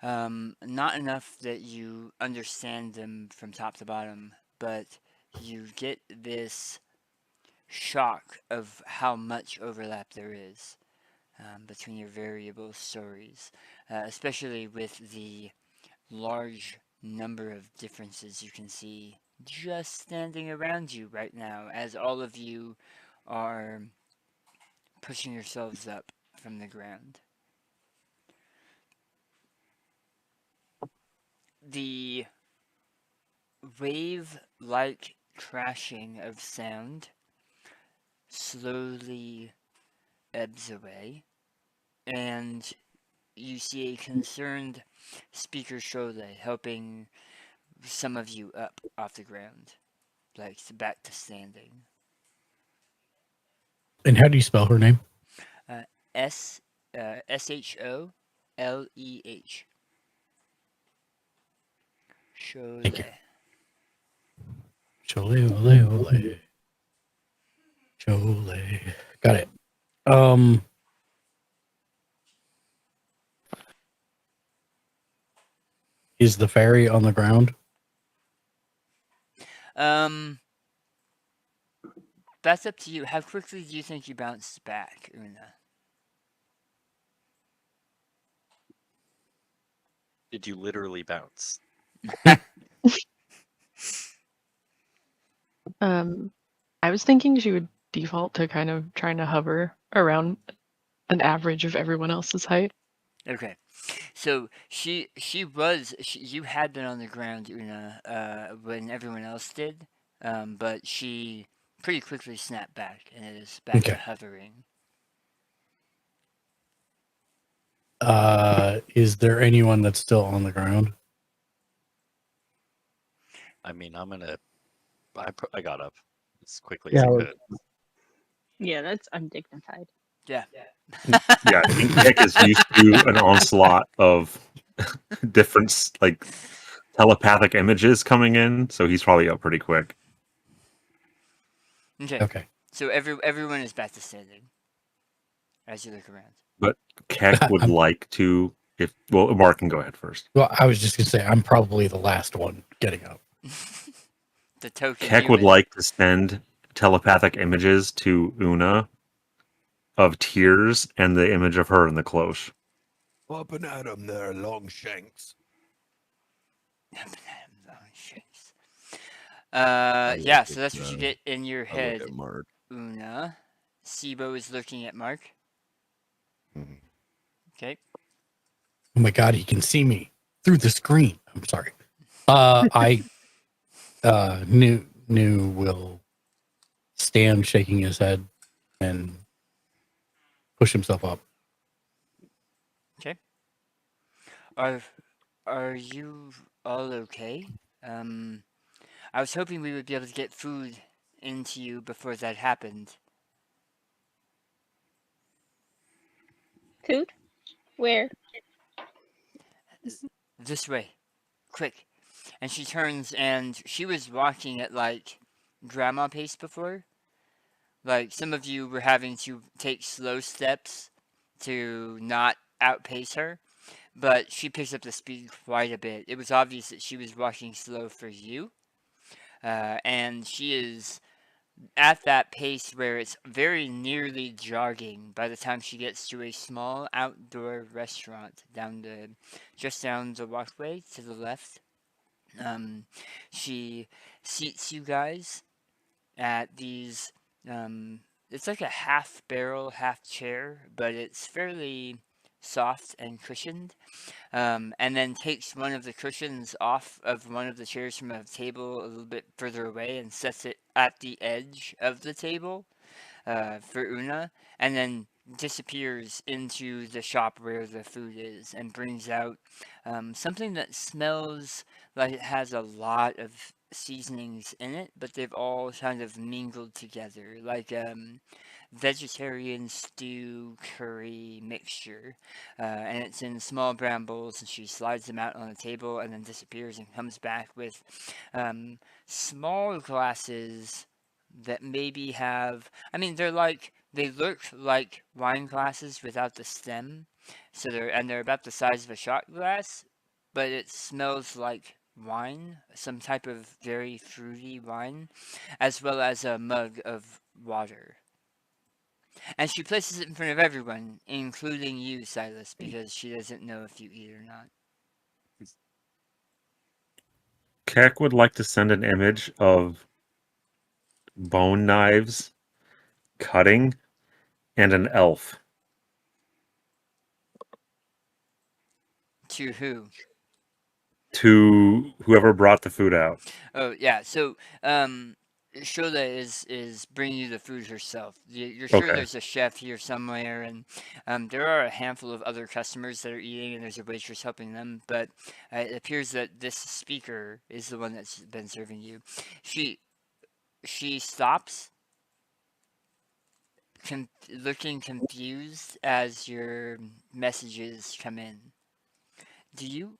Not enough that you understand them from top to bottom, but you get this shock of how much overlap there is between your variable stories, especially with the large number of differences you can see just standing around you right now, as all of you are pushing yourselves up from the ground. The wave-like crashing of sound slowly ebbs away, and you see a concerned speaker Shole helping some of you up off the ground, like back to standing. And how do you spell her name? Sholeh. Shole. Thank you. Chole, ole, ole. Chole. Got it. Is the fairy on the ground? That's up to you. How quickly do you think you bounce back, Una? Did you literally bounce? I was thinking she would default to kind of trying to hover around an average of everyone else's height. Okay, so you had been on the ground, Una, when everyone else did, but she pretty quickly snapped back and is back to Okay. hovering. Is there anyone that's still on the ground? I mean, I got up as quickly Yeah, as I well- could. Yeah, that's undignified. Yeah. Yeah, I think Kick is used to an onslaught of different like telepathic images coming in, so he's probably up pretty quick. Okay. Okay. So everyone is back to standing as you look around. But Keck would like to, Mark can go ahead first. Well, I was just gonna say I'm probably the last one getting up. The token. Keck would human. like to send telepathic images to Una of tears and the image of her in the cloche. Up and at 'em there, long shanks. Yeah, so that's what you get in your I look head, at Mark. Una. Sibo is looking at Mark. Mhm. Okay. Oh my god, he can see me through the screen. I'm sorry. I knew will stand shaking his head and push himself up. Okay. Are you all okay? I was hoping we would be able to get food into you before that happened. Food? Where? This way. Quick. And she turns and she was walking at like grandma pace before. Like some of you were having to take slow steps to not outpace her, but she picks up the speed quite a bit. It was obvious that she was walking slow for you, and she is at that pace where it's very nearly jogging by the time she gets to a small outdoor restaurant just down the walkway to the left. She seats you guys at these. It's like a half barrel, half chair, but it's fairly soft and cushioned. And then takes one of the cushions off of one of the chairs from a table a little bit further away and sets it at the edge of the table for Una, and then disappears into the shop where the food is and brings out something that smells like it has a lot of seasonings in it, but they've all kind of mingled together, like vegetarian stew curry mixture, and it's in small brown bowls, and she slides them out on the table and then disappears and comes back with small glasses that maybe have, I mean, they look like wine glasses without the stem, so they're about the size of a shot glass, but it smells like wine, some type of very fruity wine, as well as a mug of water. And she places it in front of everyone, including you, Silas, because she doesn't know if you eat or not. Keck would like to send an image of bone knives cutting and an elf. To who? To whoever brought the food out. Oh yeah, so Shola is bringing you the food herself. You're sure Okay. there's a chef here somewhere, and there are a handful of other customers that are eating, and there's a waitress helping them. But it appears that this speaker is the one that's been serving you. She stops, looking confused as your messages come in. Do you?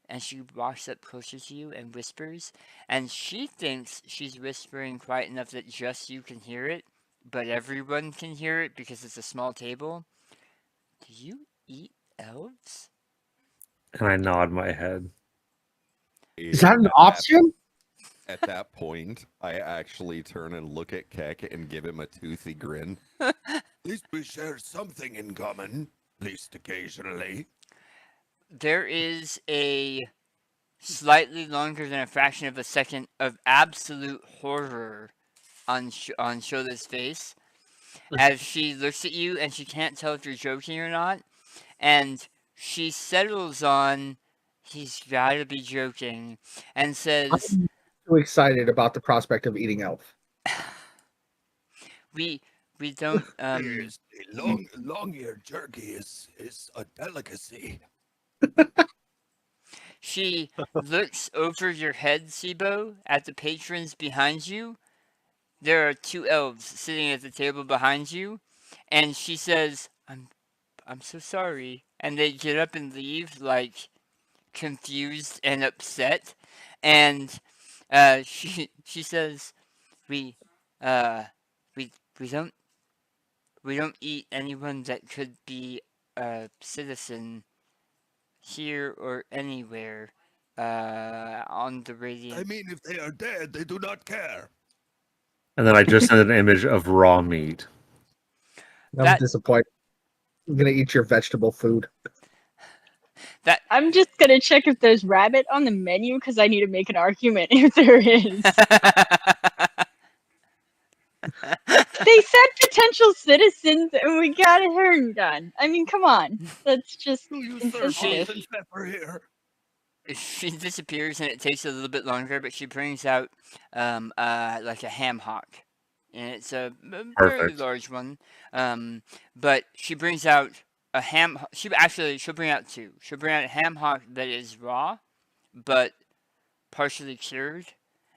And she walks up closer to you and whispers, and she thinks she's whispering quiet enough that just you can hear it, but everyone can hear it because it's a small table. Do you eat elves? And I nod my head. Is that an option? At that point, I actually turn and look at Keck and give him a toothy grin. At least we share something in common, at least occasionally. There is a slightly longer than a fraction of a second of absolute horror on Shola's face as she looks at you and she can't tell if you're joking or not, and she settles on he's gotta be joking and says, I'm too excited about the prospect of eating elf. we don't Seriously, long-eared jerky is a delicacy. She looks over your head, Sibo, at the patrons behind you. There are 2 elves sitting at the table behind you, and she says, I'm so sorry. And they get up and leave, like, confused and upset. And she says, we don't eat anyone that could be a citizen here or anywhere on the Radiant. I mean, if they are dead, they do not care. And then I just sent an image of raw meat. I'm disappointed. I'm gonna eat your vegetable food. I'm just gonna check if there's rabbit on the menu because I need to make an argument if there is. They said potential citizens, and we got a herring done. I mean, come on, that's just insensitive. She disappears and it takes a little bit longer, but she brings out like a ham hock, and it's a very large one. But she brings out a ham. She'll bring out 2. She'll bring out a ham hock that is raw, but partially cured,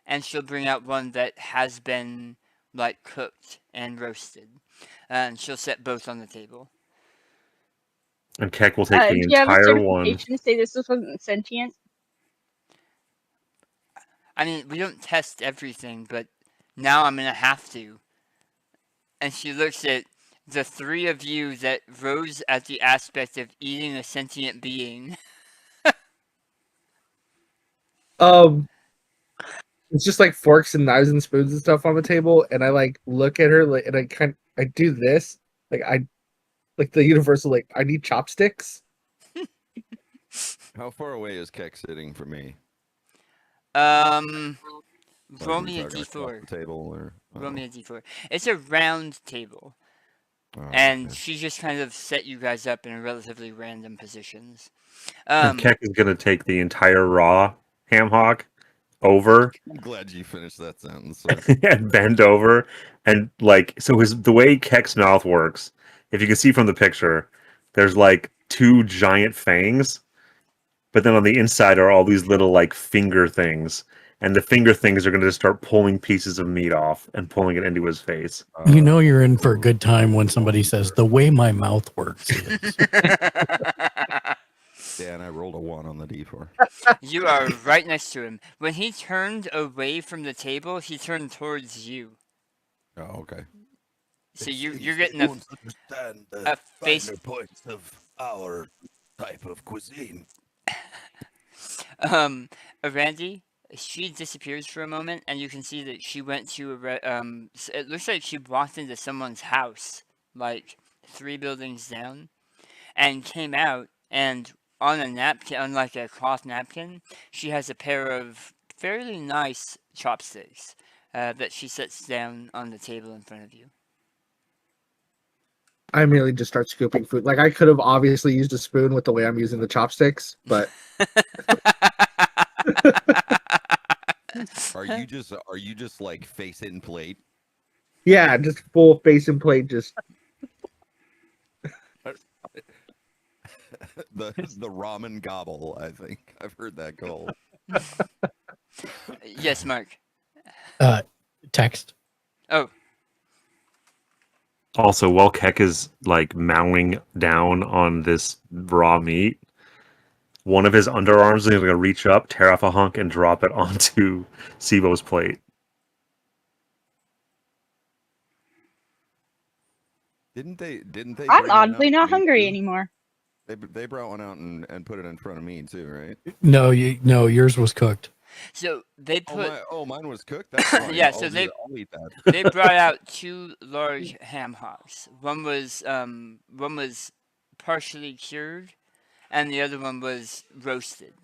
and she'll bring out one that has been like cooked and roasted, and she'll set both on the table. And Keck will take the do you have a entire one. certification to say this wasn't sentient? I mean, we don't test everything, but now I'm gonna have to. And she looks at the 3 of you that rose at the aspect of eating a sentient being. It's just like forks and knives and spoons and stuff on the table, and I like look at her like, and I do this like the universal like I need chopsticks. How far away is Keck sitting from me? Roll me a Talking across d4. the table or Roll me a d4. It's a round table. And she just kind of set you guys up in relatively random positions. And Keck is going to take the entire raw ham hock over. I'm glad you finished that sentence. And bend over. And like, so the way Keck's mouth works, if you can see from the picture, there's like 2 giant fangs. But then on the inside are all these little like finger things. And the finger things are going to just start pulling pieces of meat off and pulling it into his face. You know you're in for a good time when somebody says, the way my mouth works is. Dan, I rolled a 1 on the d4. You are right next to him. When he turned away from the table, he turned towards you. Oh, okay. So you're getting a face... finer points of our type of cuisine. Randy, she disappears for a moment, and you can see that she went to it looks like she walked into someone's house, like 3 buildings down, and came out, and on a napkin, on like a cloth napkin, she has a pair of fairly nice chopsticks that she sets down on the table in front of you. I immediately just start scooping food. Like I could have obviously used a spoon with the way I'm using the chopsticks, but Are you just like face in plate? yeah, just full face and plate. Just the ramen gobble. I think I've heard that called. Yes, Mark. Text. Oh. Also, while Keck is like mowing down on this raw meat, one of his underarms is going to reach up, tear off a hunk, and drop it onto Sibo's plate. Didn't they? I'm bring oddly enough not meat hungry too? anymore. They brought one out and put it in front of me too, right? No, yours was cooked. So they put Mine was cooked. That's fine. yeah. So I'll eat that. they brought out 2 large ham hocks. One was partially cured, and the other one was roasted.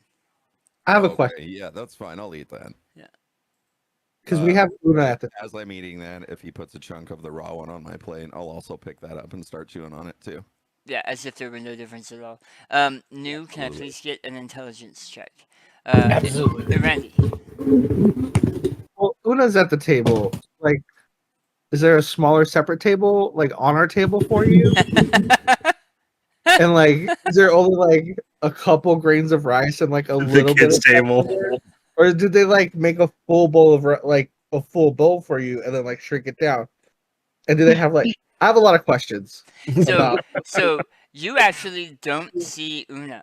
I have a Okay, question yeah, that's fine. I'll eat that. Yeah. because we have Una at the. As I'm eating that, if he puts a chunk of the raw one on my plate, I'll also pick that up and start chewing on it too. Yeah, as if there were no difference at all. New, can I Absolutely. please get an intelligence check? Absolutely. Randy. Well, Una's at the table. Like, is there a smaller separate table like on our table for you? And like, is there only like a couple grains of rice and like a The little bit kids' of stuff in table. there? Or did they like make a full bowl of like a full bowl for you and then like shrink it down? And do they have like? I have a lot of questions So, about. so you actually don't see Una.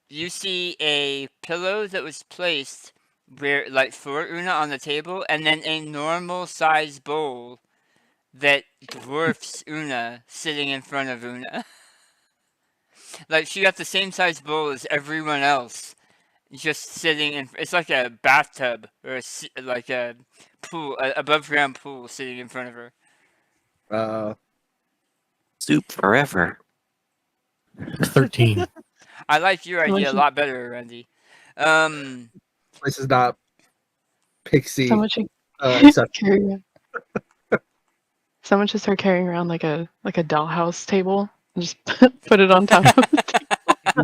You see a pillow that was placed where, like, for Una on the table, and then a normal size bowl that dwarfs Una sitting in front of Una. Like, she got the same size bowl as everyone else, just sitting in. It's like a bathtub or like a pool, above ground pool, sitting in front of her. Soup forever. 13. I like your Someone idea a should- lot better, Randy. This is not pixie. Someone should Except carry around. Someone should start carrying around like a dollhouse table and just put it on top of it.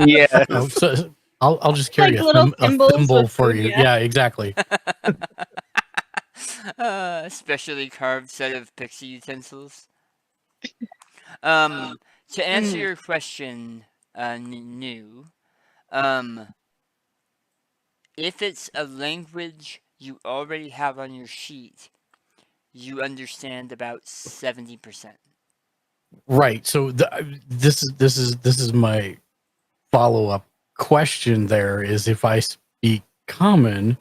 Yeah. Oh, so I'll just carry Like a, little a thimbles thimble with for food, you. yeah. Yeah, exactly. Specially carved set of pixie utensils. To answer your question, New, if it's a language you already have on your sheet, you understand about 70%. Right. So this is my follow-up question there is if I speak common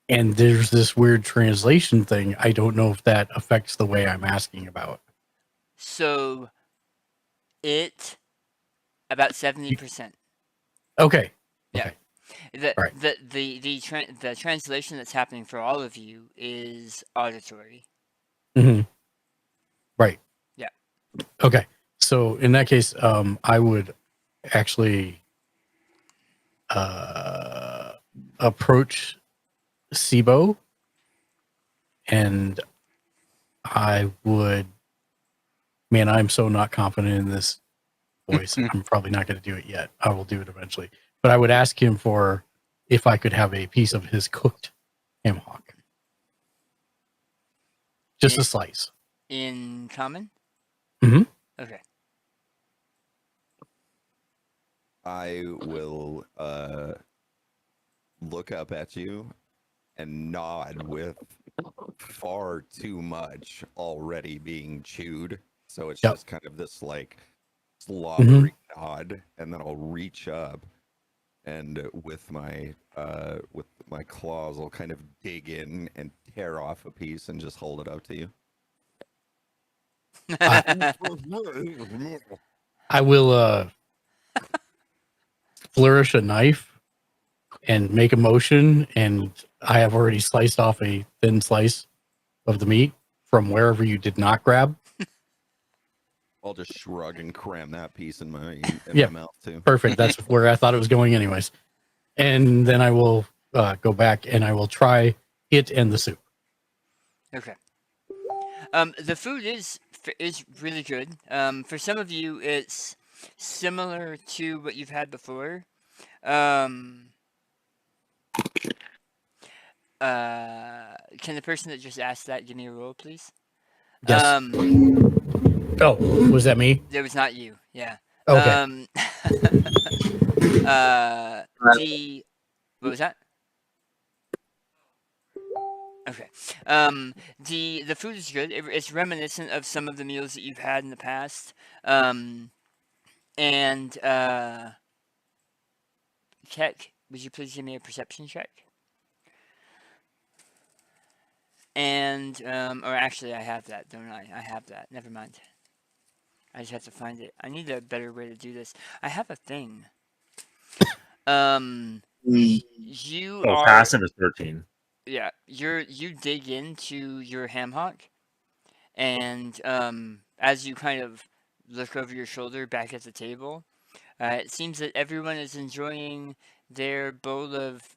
and there's this weird translation thing, I don't know if that affects the way I'm asking about. So, about 70%. Okay. Yeah. Okay. All right. The translation that's happening for all of you is auditory. Mm-hmm. Right. Yeah. Okay. So in that case, I would actually approach Sibo, and I would. Man, I'm so not confident in this voice. I'm probably not going to do it yet. I will do it eventually. But I would ask him for if I could have a piece of his cooked ham hock. Just a slice. In common? Mm-hmm. Okay. I will look up at you and nod with far too much already being chewed. So it's just kind of this like slobbery nod, and then I'll reach up and with my claws I'll kind of dig in and tear off a piece and just hold it up to you. I will flourish a knife and make a motion, and I have already sliced off a thin slice of the meat from wherever you did not grab. I'll just shrug and cram that piece in my mouth too. Perfect. That's where I thought it was going anyways. And then I will go back and I will try it and the soup. Okay. The food is really good. For some of you, it's similar to what you've had before. Can the person that just asked that give me a roll, please? Yes. Oh, was that me? It was not you. Yeah. Okay. What was that? Okay. The food is good. It's reminiscent of some of the meals that you've had in the past. Keck, would you please give me a perception check? And or actually, I have that, don't I? I have that. Never mind. I just have to find it. I need a better way to do this. I have a thing. You Oh, are passive is 13. yeah. You dig into your ham hock, and as you kind of look over your shoulder back at the table, it seems that everyone is enjoying their bowl of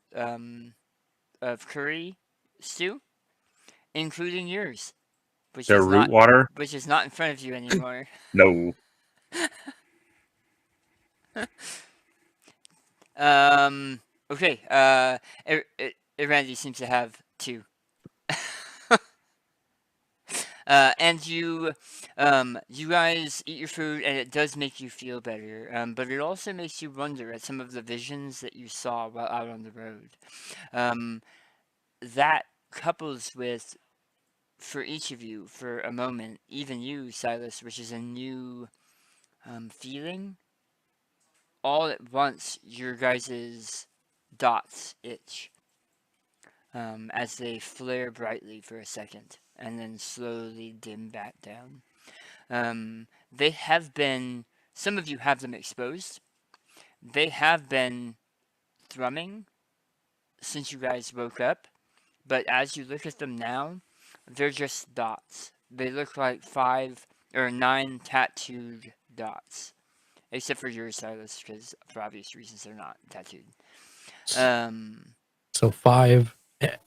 curry stew, including yours, which Their is root not water? in front of you anymore. No. Okay. Randy seems to have two. And you guys eat your food, and it does make you feel better. But it also makes you wonder at some of the visions that you saw while out on the road. That couples with, for each of you, for a moment, even you, Silas, which is a new feeling. All at once, your guys' dots itch as they flare brightly for a second and then slowly dim back down. They have been, some of you have them exposed. They have been thrumming since you guys woke up, but as you look at them now, they're just dots. They look like 5 or 9 tattooed dots. Except for yours, Silas, because for obvious reasons they're not tattooed. So 5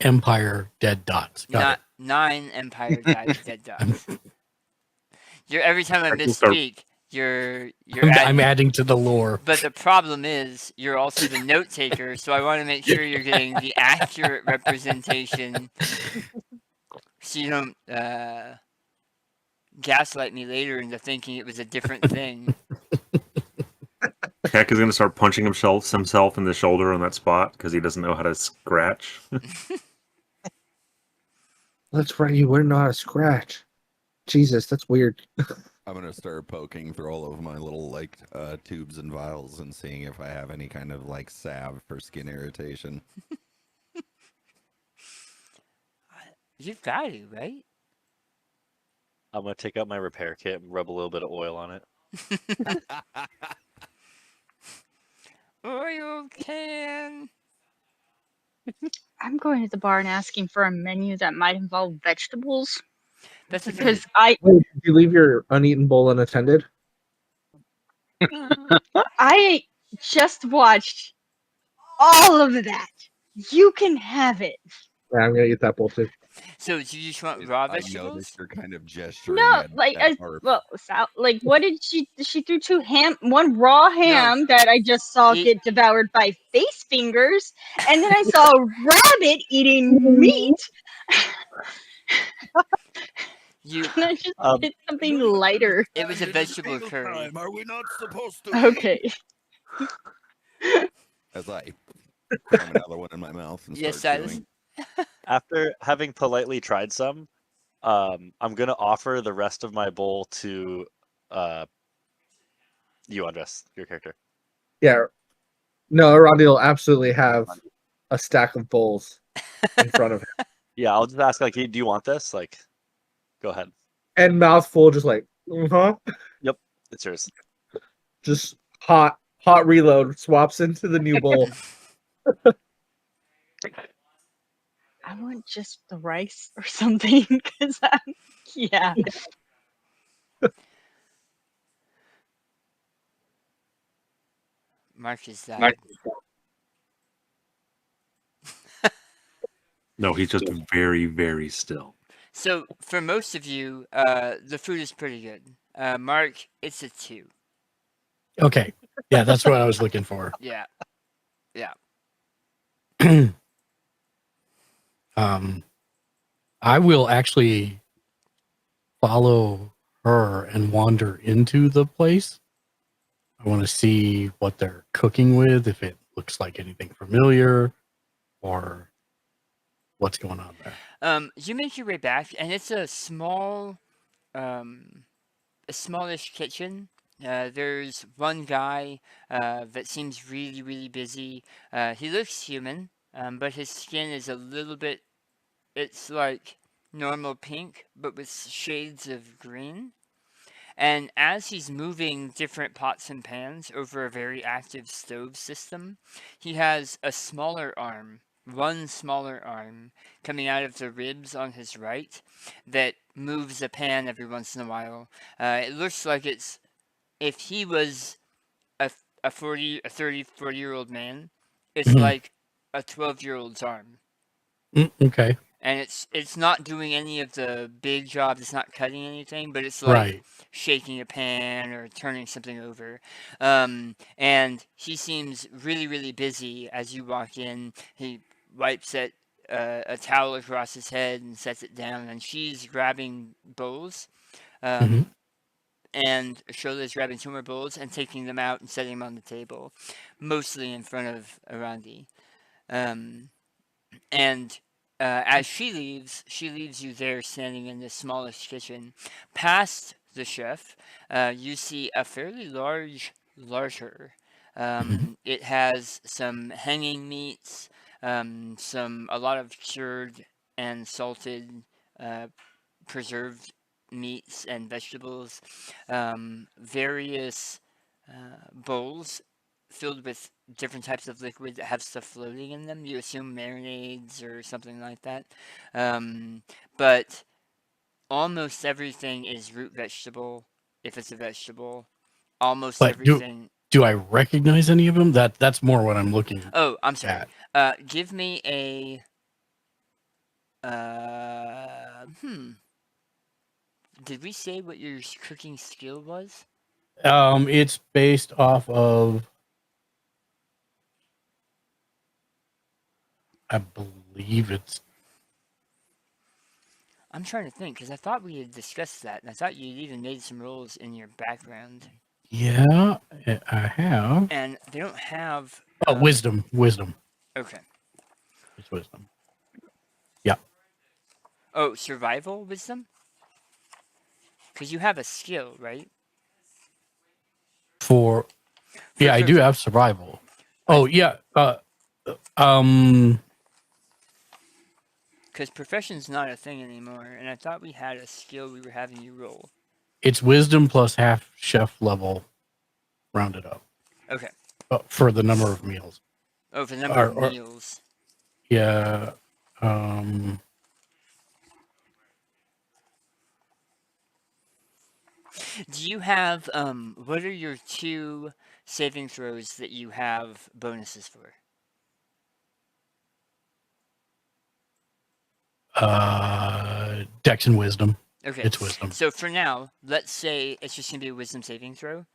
Empire dead dots. Got Not it. 9 Empire dead dots. Every time I can start- misspeak, you're I'm adding to the lore. But the problem is, you're also the note taker, so I want to make sure you're getting the accurate representation, so you don't gaslight me later into thinking it was a different thing. Keck is going to start punching himself in the shoulder on that spot because he doesn't know how to scratch. That's right. You wouldn't know how to scratch. Jesus, that's weird. I'm gonna start poking through all of my little like tubes and vials and seeing if I have any kind of like salve for skin irritation. You've got to, right? I'm gonna take out my repair kit and rub a little bit of oil on it. Oil can. I'm going to the bar and asking for a menu that might involve vegetables That's a because Wait, did you leave your uneaten bowl unattended? I just watched all of that. You can have it. Yeah, I'm gonna eat that bowl too. So, do you just want raw I know that vegetables? you're kind of gesturing. No, at like that part. like what did she threw one raw ham that I just saw get devoured by face fingers, and then I saw a rabbit eating meat. And I just did something lighter. It was a vegetable curry. Are we not supposed to? Okay. As I cram another one in my mouth and Yes, start Silas? chewing. After having politely tried some, I'm gonna offer the rest of my bowl to you, Andres, your character. Yeah. No, Rodney will absolutely have a stack of bowls in front of him. Yeah, I'll just ask like, hey, do you want this? Like, go ahead. And mouthful, just like, Yep, it's yours. just hot reload, swaps into the new bowl. I want just the rice or something because yeah. Mark is that. No, he's just very, very still. So, for most of you, the food is pretty good. Mark, it's a 2. Okay. Yeah, that's what I was looking for. Yeah. Yeah. I will actually follow her and wander into the place. I want to see what they're cooking with, if it looks like anything familiar or what's going on there. You make your way back, and it's a small, a smallish kitchen. There's one guy that seems really, really busy. He looks human, but his skin is a little bit, it's like normal pink, but with shades of green. And as he's moving different pots and pans over a very active stove system, he has a smaller arm, one smaller arm, coming out of the ribs on his right that moves a pan every once in a while. It looks like it's if he was a 40-year-old man, it's Mhm. like a 12-year-old's arm. Okay. And it's not doing any of the big jobs. It's not cutting anything, but it's like Right. shaking a pan or turning something over. And he seems really, really busy as you walk in. He wipes a towel across his head and sets it down, and she's grabbing bowls. Mhm. And Shola's grabbing 2 more bowls and taking them out and setting them on the table, mostly in front of Arandi. And as she leaves you there standing in the smallest kitchen. Past the chef, you see a fairly large larder. It has some hanging meats, a lot of cured and salted, preserved meats and vegetables, various bowls filled with different types of liquid that have stuff floating in them. You assume marinades or something like that. But almost everything is root vegetable, if it's a vegetable. Almost But everything. do I recognize any of them? That's more what I'm looking Oh, I'm sorry. at. Give me a. Did we say what your cooking skill was? It's based off of, I believe it's. I'm trying to think because I thought we had discussed that, and I thought you'd even made some rolls in your background. Yeah, I have. And they don't have. Wisdom. Okay. It's wisdom. Yeah. Oh, survival wisdom? Because you have a skill, right? Yeah, I do have survival. Oh, yeah. Because profession's not a thing anymore, and I thought we had a skill we were having you roll. It's wisdom plus half chef level, rounded up. Okay. For the number of meals. Oh, for the number of meals. Yeah. Do you have what are your 2 saving throws that you have bonuses for? Dex and wisdom. Okay. It's wisdom. So for now, let's say it's just gonna be a wisdom saving throw.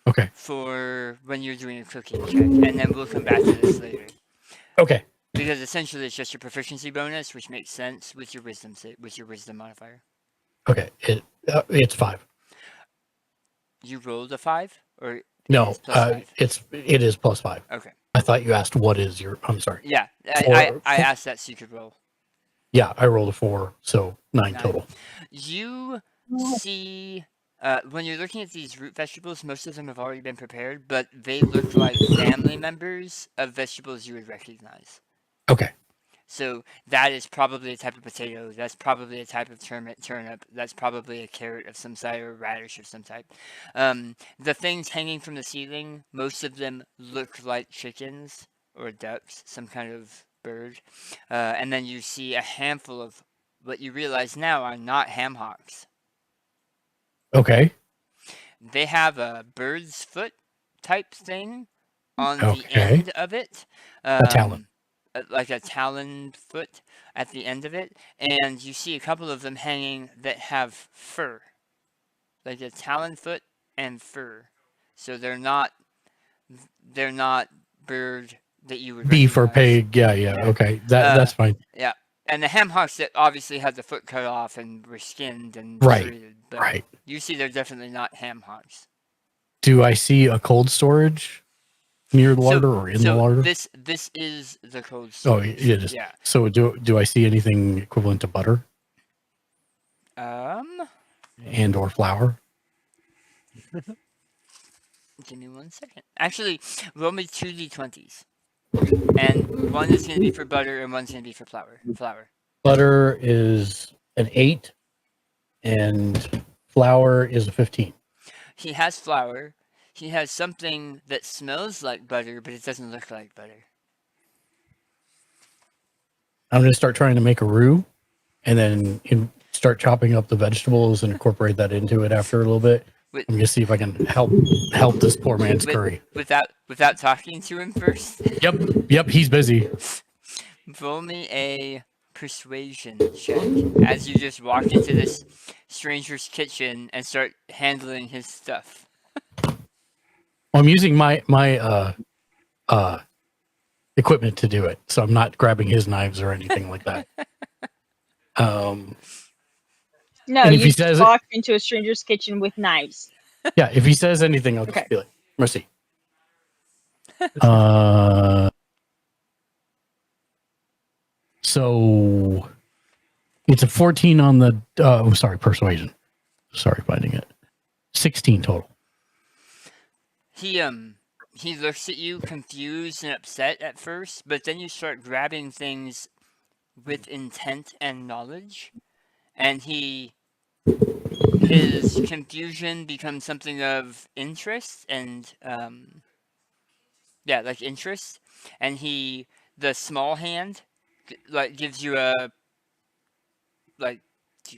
Okay. For when you're doing a cooking check, and then we'll come back to this later. Okay. Because essentially it's just your proficiency bonus, which makes sense with your wisdom modifier. Okay. It's 5. You rolled a 5, or No, +5? it is +5. Okay. I thought you asked what is your. I'm sorry. Yeah, I asked that so you could roll. Yeah, I rolled a 4, so 9 total. You see, when you're looking at these root vegetables, most of them have already been prepared, but they look like family members of vegetables you would recognize. Okay. So that is probably a type of potato. That's probably a type of turnip. That's probably a carrot of some sort, or radish of some type. The things hanging from the ceiling, most of them look like chickens or ducks, some kind of bird. And then you see a handful of what you realize now are not ham hocks. Okay. They have a bird's foot type thing on the end of it. A talon. Like a talon foot at the end of it. And you see a couple of them hanging that have fur. Like a talon foot and fur. So they're not bird that you would Beef or recognize. pig. Yeah. Okay. That's fine. Yeah. And the ham hocks that obviously had the foot cut off and were skinned and treated. But Right. You see they're definitely not ham hocks. Do I see a cold storage near the larder or in the larder? This is the cold storage. Oh, it is. Yeah. So do I see anything equivalent to butter and or flour? Give me 1 second. Actually, roll me 2 d20s. And one is going to be for butter and one's going to be for flour. Butter is an 8 and flour is a 15. He has flour. He has something that smells like butter, but it doesn't look like butter. I'm going to start trying to make a roux, and then start chopping up the vegetables and incorporate that into it after a little bit. With, I'm going to see if I can help this poor man's curry. without talking to him first. Yep, he's busy. Roll me a persuasion check as you just walk into this stranger's kitchen and start handling his stuff. Well, I'm using my equipment to do it, so I'm not grabbing his knives or anything like that. No, and if you he just says walked into a stranger's kitchen with knives. yeah, if he says anything, I'll just Okay. be like, mercy. So it's a 14 on the persuasion. Sorry, finding it. 16 total. He looks at you confused and upset at first, but then you start grabbing things with intent and knowledge, and his confusion becomes something of interest and interest, and the small hand gives you a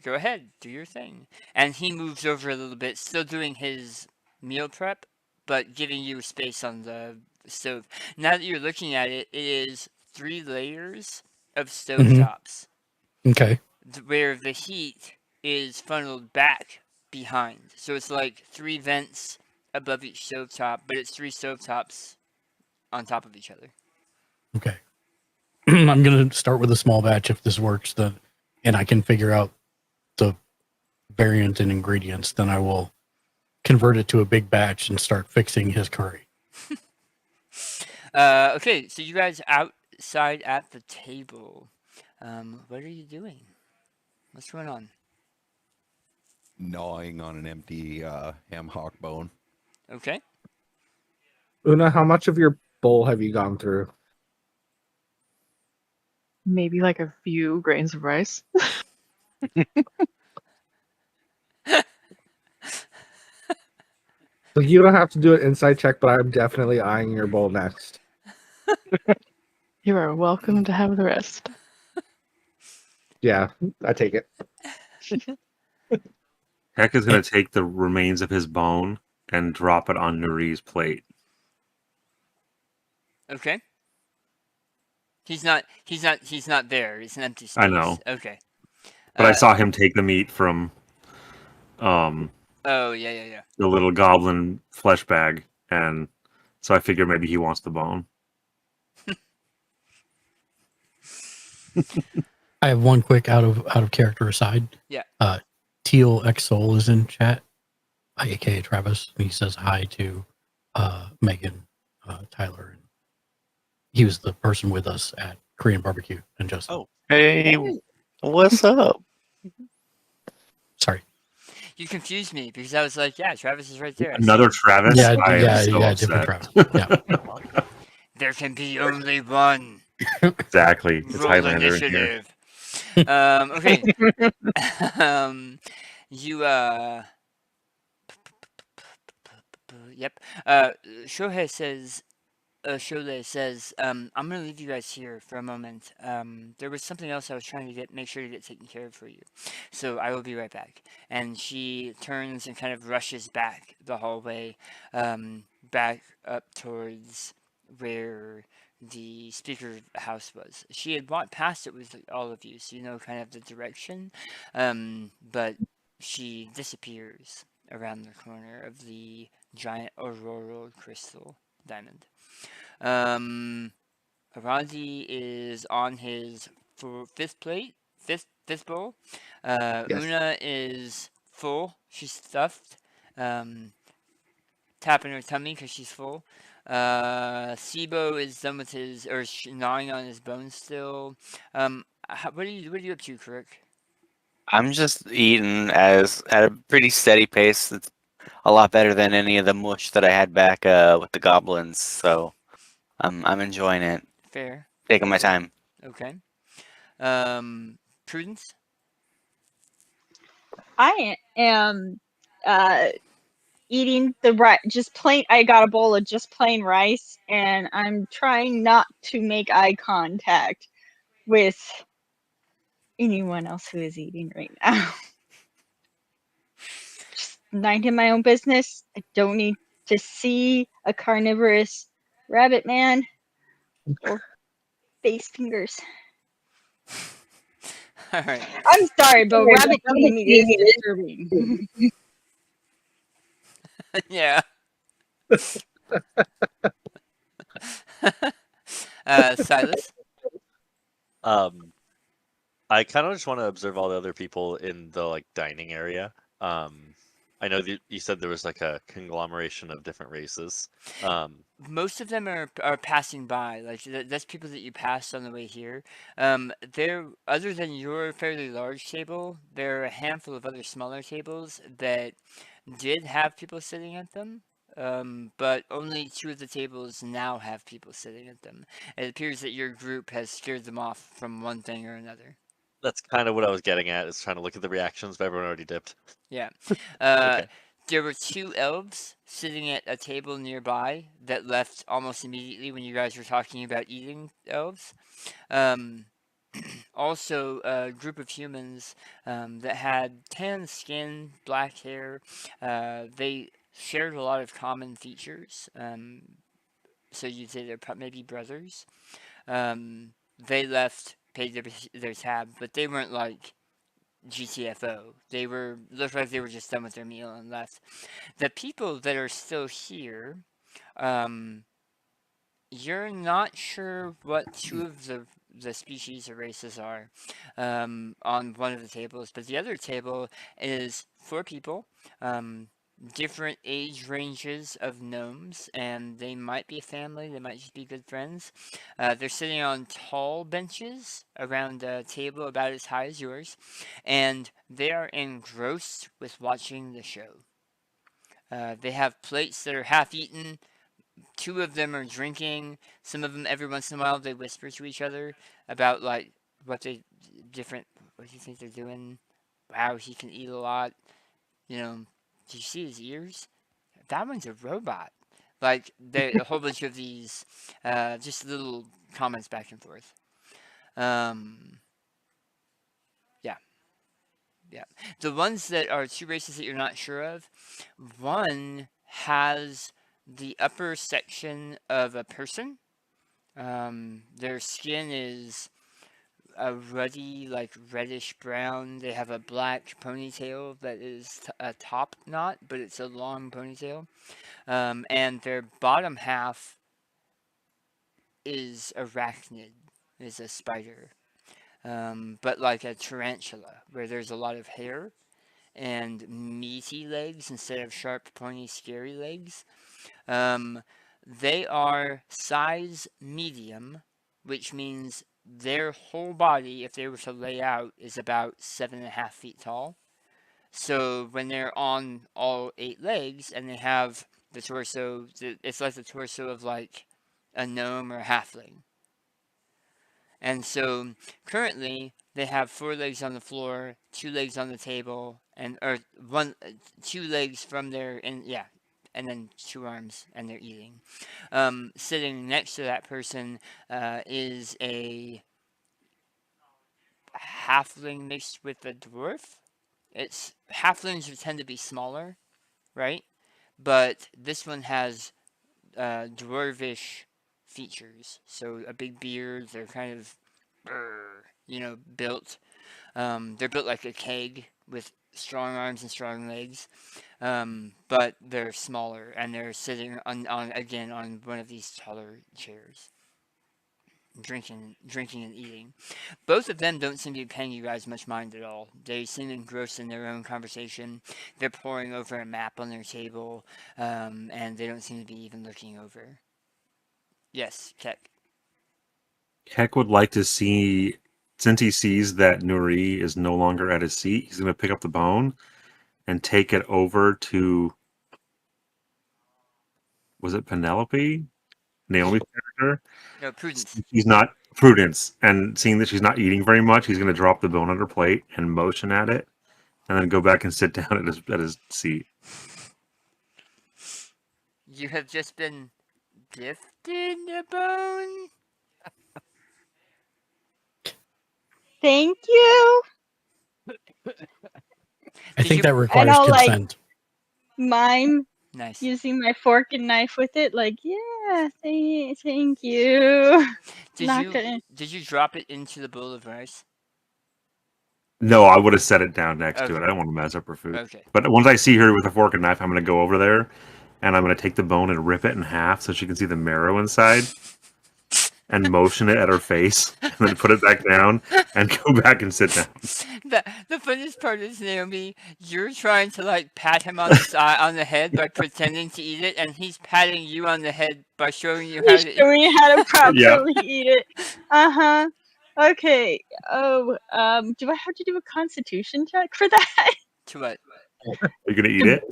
go ahead, do your thing, and he moves over a little bit, still doing his meal prep, but giving you space on the stove. Now that you're looking at it, it is 3 layers of stovetops. Okay. Where the heat is funneled back behind. So it's like 3 vents above each stovetop, but it's 3 stovetops on top of each other. Okay. I'm going to start with a small batch if this works, and I can figure out the variant in ingredients, then I will convert it to a big batch and start fixing his curry. Okay, so you guys outside at the table. What are you doing? What's going on? Gnawing on an empty ham hock bone. Okay. Una, how much of your bowl have you gone through? Maybe like a few grains of rice. So you don't have to do an insight check, but I'm definitely eyeing your bowl next. You are welcome to have the rest. Yeah, I take it. Heck is going to take the remains of his bone and drop it on Nuri's plate. Okay. He's not there. It's an empty space. I know. Okay. But I saw him take the meat from Oh, yeah. the little goblin flesh bag, and so I figured maybe he wants the bone. I have one quick out of character aside. Yeah. Teal X Soul is in chat, aka Travis. And he says hi to Megan, Tyler. He was the person with us at Korean Barbecue and Justin. Oh, hey, what's up? Sorry. You confused me because I was like, yeah, Travis is right there. Another Travis? Yeah, I am so different upset. Travis. Yeah. There can be only one. Exactly. It's Roll Highlander in here. initiative. Okay. You Yep. Shohei says, I'm gonna leave you guys here for a moment. There was something else I was trying to make sure to get taken care of for you. So I will be right back. And she turns and kind of rushes back the hallway, back up towards where the speaker house was. She had walked past it with all of you, so you know kind of the direction. But she disappears around the corner of the giant auroral crystal diamond. Arandi is on his fifth bowl. Yes. Una is full. She's stuffed. Tapping her tummy because she's full. Sibo is done with gnawing on his bones still. What are you up to, Kirk? I'm just eating at a pretty steady pace. It's a lot better than any of the mush that I had back with the goblins. So I'm enjoying it. Fair. Taking my time. Okay. Prudence? I am eating the rice, just plain. I got a bowl of just plain rice, and I'm trying not to make eye contact with anyone else who is eating right now. Just minding my own business. I don't need to see a carnivorous rabbit man or face fingers. All right. I'm sorry, but rabbit eating meat is disturbing. Yeah. Silas. I kind of just want to observe all the other people in the like dining area. I know that you said there was like a conglomeration of different races. Most of them are passing by. Like that's people that you passed on the way here. There, other than your fairly large table, there are a handful of other smaller tables that did have people sitting at them. But only 2 of the tables now have people sitting at them. It appears that your group has scared them off from one thing or another. That's kind of what I was getting at, is trying to look at the reactions, but everyone already dipped. Yeah. Okay. There were 2 elves sitting at a table nearby that left almost immediately when you guys were talking about eating elves. Also, a group of humans that had tan skin, black hair. They shared a lot of common features. So you'd say they're maybe brothers. They left, paid their tab, but they weren't like GTFO. They looked like they were just done with their meal and left. The people that are still here, you're not sure what 2 of the species or races are on one of the tables, but the other table is 4 people, different age ranges of gnomes, and they might be a family, they might just be good friends. They're sitting on tall benches around a table about as high as yours, and they are engrossed with watching the show. They have plates that are half eaten. 2 of them are drinking. Some of them, every once in a while, they whisper to each other about like what do you think they're doing? Wow, he can eat a lot. You know, do you see his ears? That one's a robot. Like a whole bunch of these, just little comments back and forth. Yeah. Yeah. The ones that are 2 races that you're not sure of, one has the upper section of a person. Their skin is a ruddy, like reddish brown. They have a black ponytail that is a top knot, but it's a long ponytail. And their bottom half is arachnid, is a spider. But like a tarantula, where there's a lot of hair and meaty legs instead of sharp, pointy, scary legs. They are size medium, which means their whole body, if they were to lay out, is about 7.5 feet tall. So when they're on all 8 legs and they have the torso, it's like the torso of like a gnome or a halfling. And so currently they have 4 legs on the floor, 2 legs on the table, and or 2 legs from their and then 2 arms, and they're eating. Sitting next to that person is a halfling mixed with a dwarf. It's halflings tend to be smaller, right? But this one has dwarvish features. So a big beard. They're kind of, built. They're built like a keg with strong arms and strong legs. But they're smaller, and they're sitting on one of these taller chairs, drinking and eating. Both of them don't seem to be paying you guys much mind at all. They seem engrossed in their own conversation. They're poring over a map on their table, and they don't seem to be even looking over. Yes, Keck. Keck would like to see, since he sees that Nuri is no longer at his seat, he's going to pick up the bone and take it over to, was it Penelope? Naomi's character? No, Prudence. She's not Prudence, and seeing that she's not eating very much, he's going to drop the bone on her plate and motion at it, and then go back and sit down at his seat. You have just been gifted a bone. Thank you. I Did think you- that requires I'll, like, consent. Mime Nice. using my fork and knife with it, like, yeah, thank you. Did you drop it into the bowl of rice? No, I would have set it down next to it. Okay. I don't want to mess up her food. Okay. But once I see her with a fork and knife, I'm going to go over there and I'm going to take the bone and rip it in half so she can see the marrow inside and motion it at her face and then put it back down and go back and sit down. The funniest part is, Naomi, you're trying to like pat him on the side, on the head by pretending to eat it, and he's patting you on the head by showing you how He's to eat. showing you how to properly Yeah. eat it. Uh-huh. Okay. Oh, do I have to do a constitution check for that? To what? Are you going to eat it?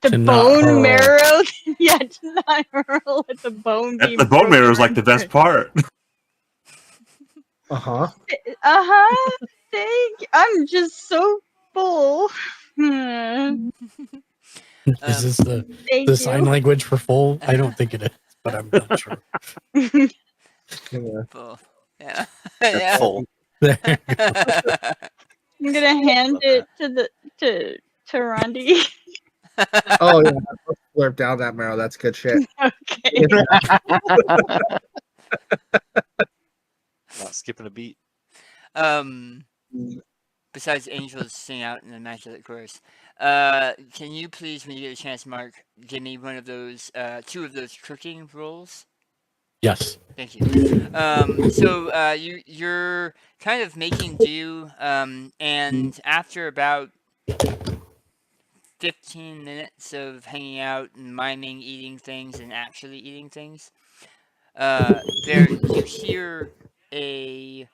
The To not hurl. bone marrow? Yeah, to not hurl with the bone being The bone marrow is like broken the best part. Uh-huh. Uh-huh. I'm just so full. Hmm. Is this the Thank sign you. language for full? I don't think it is, but I'm not sure. Yeah. Full. Yeah. They're Yeah. full. There you go. I'm gonna hand Love it to Rondi. Oh yeah, let's slurp down that marrow. That's good shit. Okay. Not skipping a beat. Besides angels sing out an immaculate chorus, can you please, when you get a chance, Mark, give me one of those, two of those cooking rolls? Yes. Thank you. So you're kind of making do, and after about 15 minutes of hanging out and miming eating things and actually eating things, there you hear a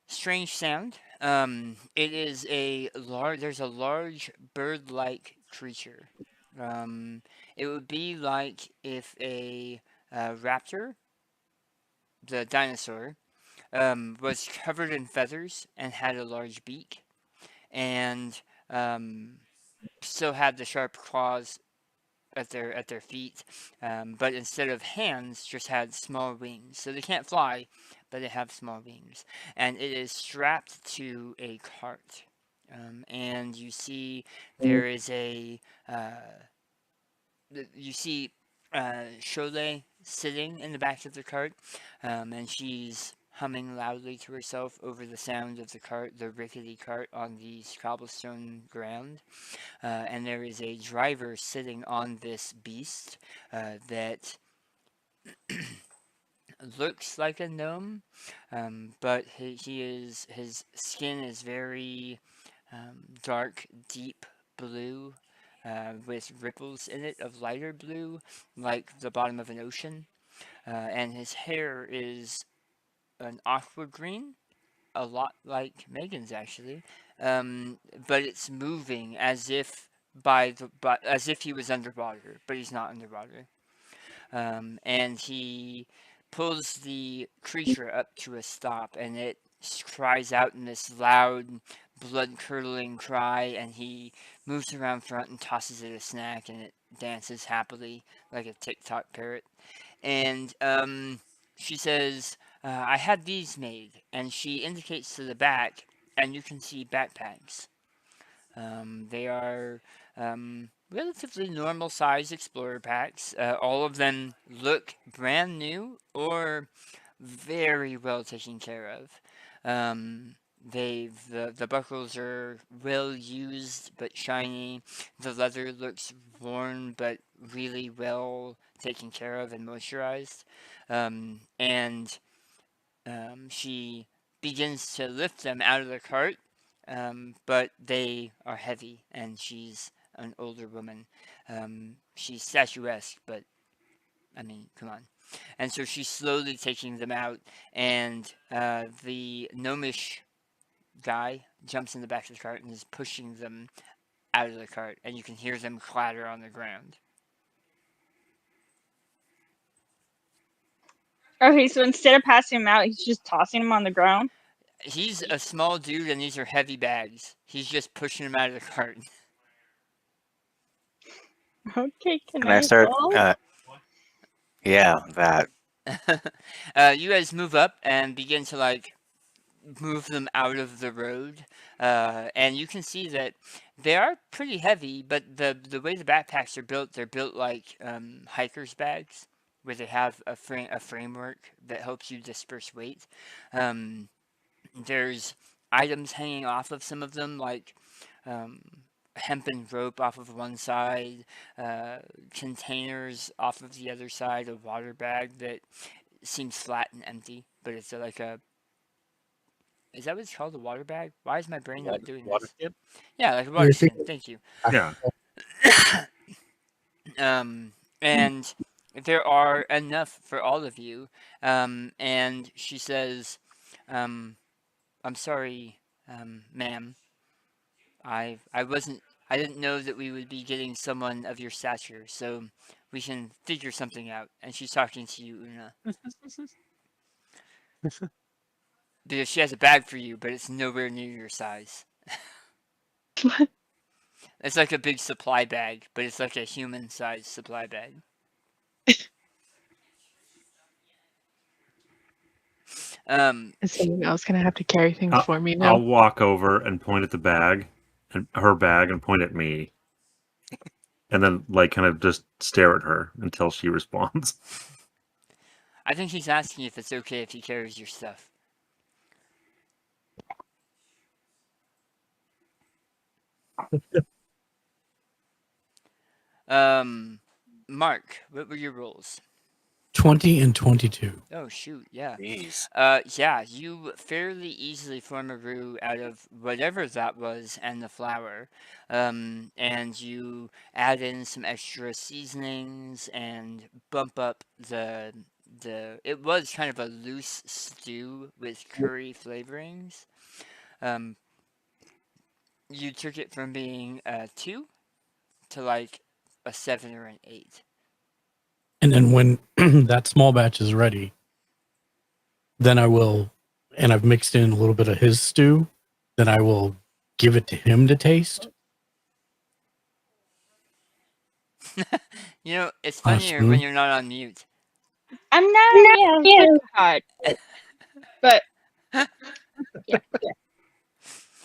strange sound. It is there's a large bird-like creature. It would be like if a raptor, the dinosaur, was covered in feathers and had a large beak, and still had the sharp claws at their feet, but instead of hands, just had small wings. So they can't fly, but they have small wings, and it is strapped to a cart. And you see there is you see Cholet sitting in the back of the cart, and she's humming loudly to herself over the sound of the cart, the rickety cart on the cobblestone ground. And there is a driver sitting on this beast that looks like a gnome, but his skin is very dark, deep blue, with ripples in it of lighter blue, like the bottom of an ocean. And his hair is an aqua green, a lot like Megan's actually, but it's moving as if as if he was underwater, but he's not underwater. And he pulls the creature up to a stop, and it cries out in this loud, blood-curdling cry, and he moves around front and tosses it a snack, and it dances happily like a TikTok parrot. And she says, I had these made, and she indicates to the back, and you can see backpacks. They are relatively normal size explorer packs. All of them look brand new or very well taken care of. The buckles are well used but shiny. The leather looks worn but really well taken care of and moisturized. And she begins to lift them out of the cart, but they are heavy, and she's an older woman. She's statuesque, but I mean, come on. And so she's slowly taking them out, and the gnomish guy jumps in the back of the cart and is pushing them out of the cart, and you can hear them clatter on the ground. Okay, so instead of passing him out, he's just tossing him on the ground. He's a small dude, and these are heavy bags. He's just pushing them out of the cart. Okay, can I I start? help? Yeah, that. You guys move up and begin to like move them out of the road, and you can see that they are pretty heavy. But the way the backpacks are built, they're built like hikers' bags, where they have a framework that helps you disperse weight. Um, there's items hanging off of some of them, like um, hempen rope off of one side, uh, containers off of the other side, a water bag that seems flat and empty, but it's like a is that what it's called, a water bag? Why is my brain not doing Water this? skin? Yeah, like a You're water skin. thinking- Thank you. Yeah. And there are enough for all of you. And she says, um, "I'm sorry, ma'am. I wasn't. I didn't know that we would be getting someone of your stature, so we can figure something out." And she's talking to you, Una, because she has a bag for you, but it's nowhere near your size. It's like a big supply bag, but it's like a human-sized supply bag. Is someone else gonna have to carry things I'll, for me I'll now? walk over and point at the bag, and her bag, and point at me, and then like kind of just stare at her until she responds. I think he's asking if it's okay if he carries your stuff. Mark, what were your rolls? 20 and 22. Oh shoot, yeah. Jeez. Yeah, you fairly easily form a roux out of whatever that was and the flour. And you add in some extra seasonings and bump up it was kind of a loose stew with curry flavorings. Um, you took it from being a 2 to like a 7 or an 8. And then when that small batch is ready, then I will, and I've mixed in a little bit of his stew, then I will give it to him to taste. You know, it's funnier when you're not on mute. I'm not yeah, hot. But yeah,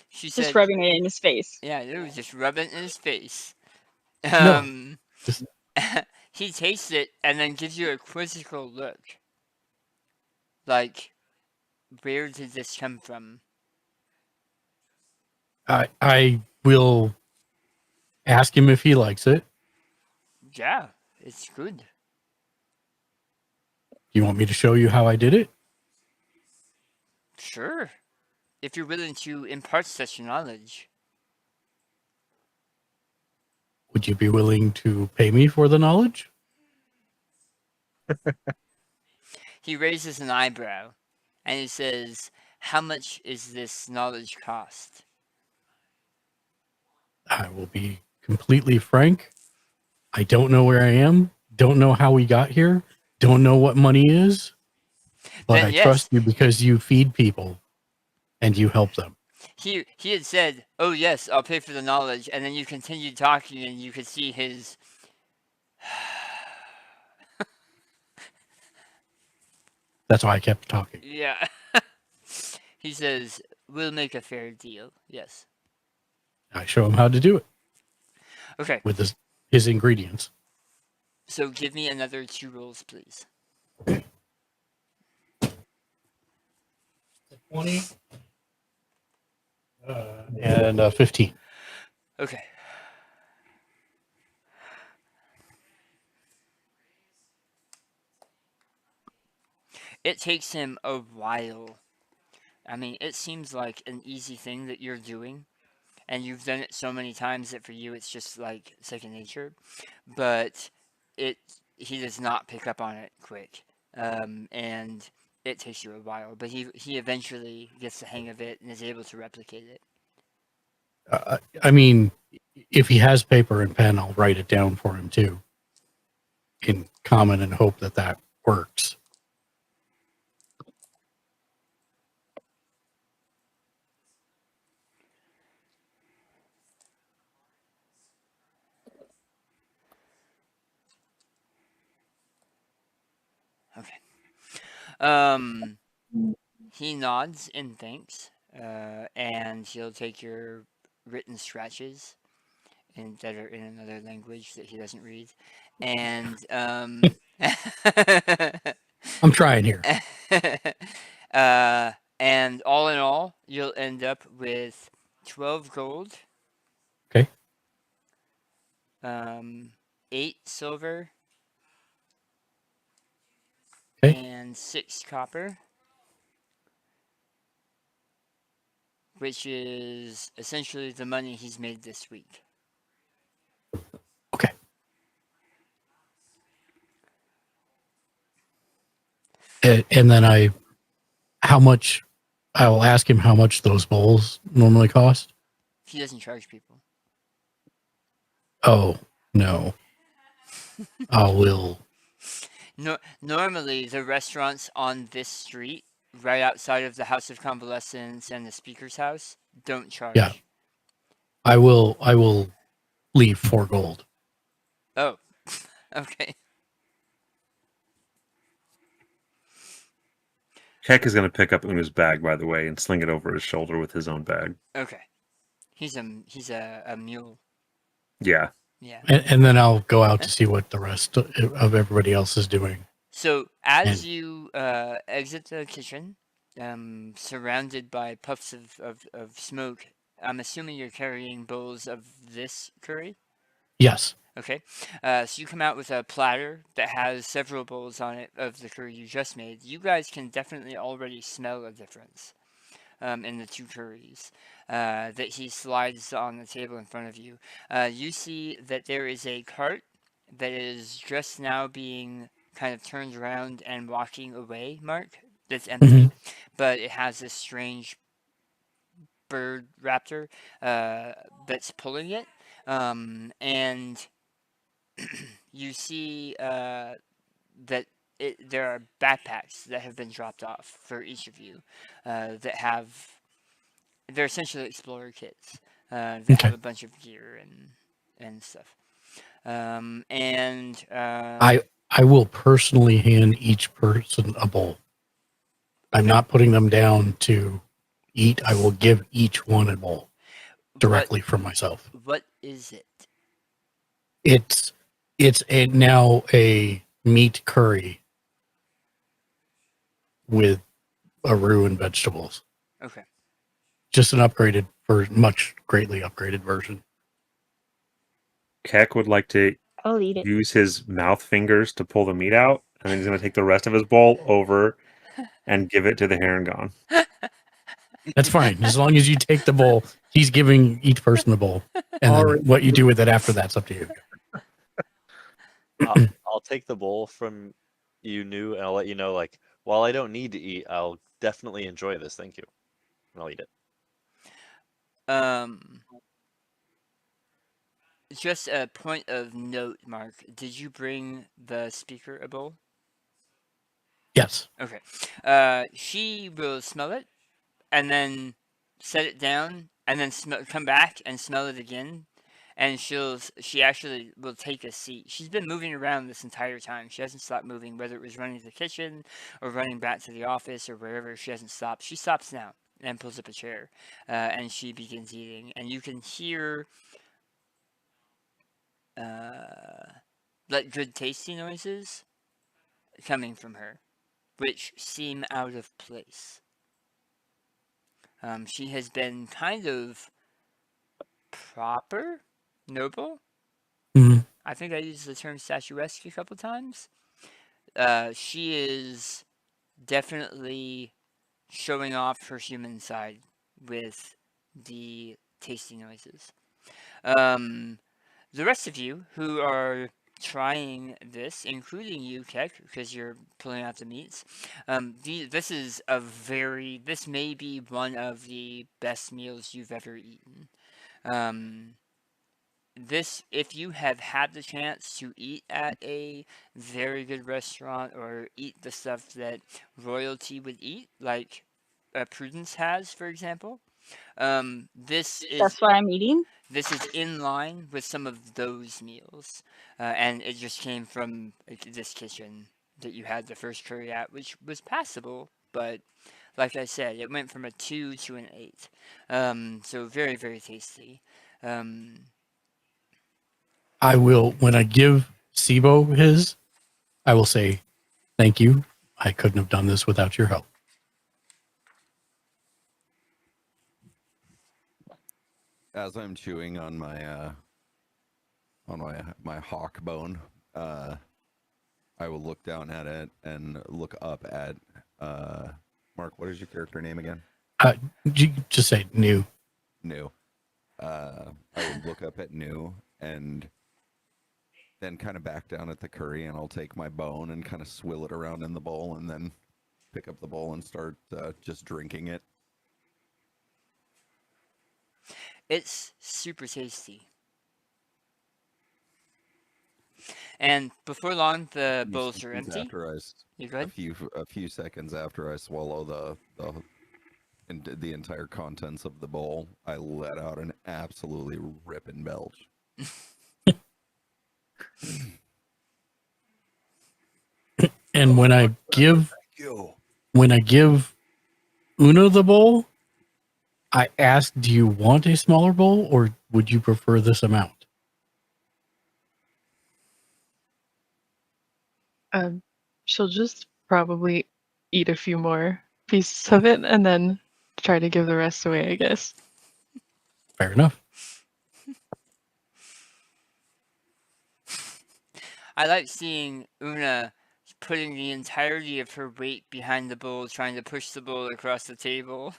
She just said, rubbing it in his face. yeah, it was just rubbing it in his face. No, Um, just he tastes it and then gives you a quizzical look. Like, where did this come from? I will ask him if he likes it. Yeah, it's good. Do you want me to show you how I did it? Sure. If you're willing to impart such knowledge. Would you be willing to pay me for the knowledge? He raises an eyebrow and he says, "How much is this knowledge cost?" I will be completely frank. I don't know where I am. Don't know how we got here. Don't know what money is. But Then I yes. trust you because you feed people and you help them. He had said, "Oh yes, I'll pay for the knowledge," and then you continued talking, and you could see his. That's why I kept talking. Yeah. He says, "We'll make a fair deal." Yes. I show him how to do it Okay. with his ingredients. So give me another 2 rolls, please. 20 and 15. Okay. It takes him a while. I mean, it seems like an easy thing that you're doing, and you've done it so many times that for you it's just like second nature. But he does not pick up on it quick, and it takes you a while. But he eventually gets the hang of it and is able to replicate it. I mean, if he has paper and pen, I'll write it down for him too, in common, and hope that that works. Okay. He nods in thanks, and he'll take your written scratches that are in another language that he doesn't read, and I'm trying here. and all in all, you'll end up with 12 gold, Okay. 8 silver, Okay. and 6 copper, which is essentially the money he's made this week. Okay. And then I will ask him how much those bowls normally cost. He doesn't charge people. Oh, no. I will. No, normally the restaurants on this street, right outside of the House of Convalescence and the Speaker's House, don't charge. Yeah. I will leave 4 gold. Oh, okay. Keck is going to pick up Una's bag, by the way, and sling it over his shoulder with his own bag. Okay. He's a mule. Yeah. Yeah. And then I'll go out to see what the rest of everybody else is doing. So as you exit the kitchen, surrounded by puffs of smoke, I'm assuming you're carrying bowls of this curry? Yes. Okay. So you come out with a platter that has several bowls on it of the curry you just made. You guys can definitely already smell a difference in the 2 curries that he slides on the table in front of you. You see that there is a cart that is just now being kind of turned around and walking away, Mark, that's empty, but it has this strange bird raptor that's pulling it. And you see that there are backpacks that have been dropped off for each of you that have. They're essentially explorer kits that have a bunch of gear and stuff. I will personally hand each person a bowl. I'm not putting them down to eat. I will give each one a bowl directly from myself. What is it? It's now a meat curry with a roux and vegetables. Okay. Just an much greatly upgraded version. Keck would like to I'll eat it. use his mouth fingers to pull the meat out, and then he's going to take the rest of his bowl over and give it to the Harengon. That's fine. As long as you take the bowl, he's giving each person a bowl. And then what you do with it after that's up to you. I'll take the bowl from you, and I'll let you know, like, while I don't need to eat, I'll definitely enjoy this. Thank you. And I'll eat it. Just a point of note, Mark. Did you bring the speaker a bowl? Yes. Okay. She will smell it, and then set it down, and then come back and smell it again. And she actually will take a seat. She's been moving around this entire time. She hasn't stopped moving, whether it was running to the kitchen or running back to the office or wherever. She hasn't stopped. She stops now and pulls up a chair, and she begins eating. And you can hear like good tasty noises coming from her, which seem out of place. She has been kind of proper, noble. I think I used the term statuesque a couple times. She is definitely showing off her human side with the tasty noises. The rest of you who are trying this, including you, Keck, because you're pulling out the meats, this may be one of the best meals you've ever eaten. If you have had the chance to eat at a very good restaurant or eat the stuff that royalty would eat, like Prudence has, for example, that's what I'm eating. This is in line with some of those meals, and it just came from this kitchen that you had the first curry at, which was passable, but like I said, it went from a 2 to an 8. So very, very tasty. I will, when I give Sibo his, I will say, thank you. I couldn't have done this without your help. As I'm chewing on my hawk bone, I will look down at it and look up at Mark. What is your character name again? Just say new. New. I would look up at New and then kind of back down at the curry, and I'll take my bone and kind of swill it around in the bowl, and then pick up the bowl and start just drinking it. It's super tasty. And before long, the bowls are empty. You go ahead. A few seconds after I swallow the entire contents of the bowl, I let out an absolutely ripping belch. And when I give Una the bowl, I ask, do you want a smaller bowl or would you prefer this amount? She'll just probably eat a few more pieces of it and then try to give the rest away, I guess. Fair enough. I like seeing Una putting the entirety of her weight behind the bowl, trying to push the bowl across the table.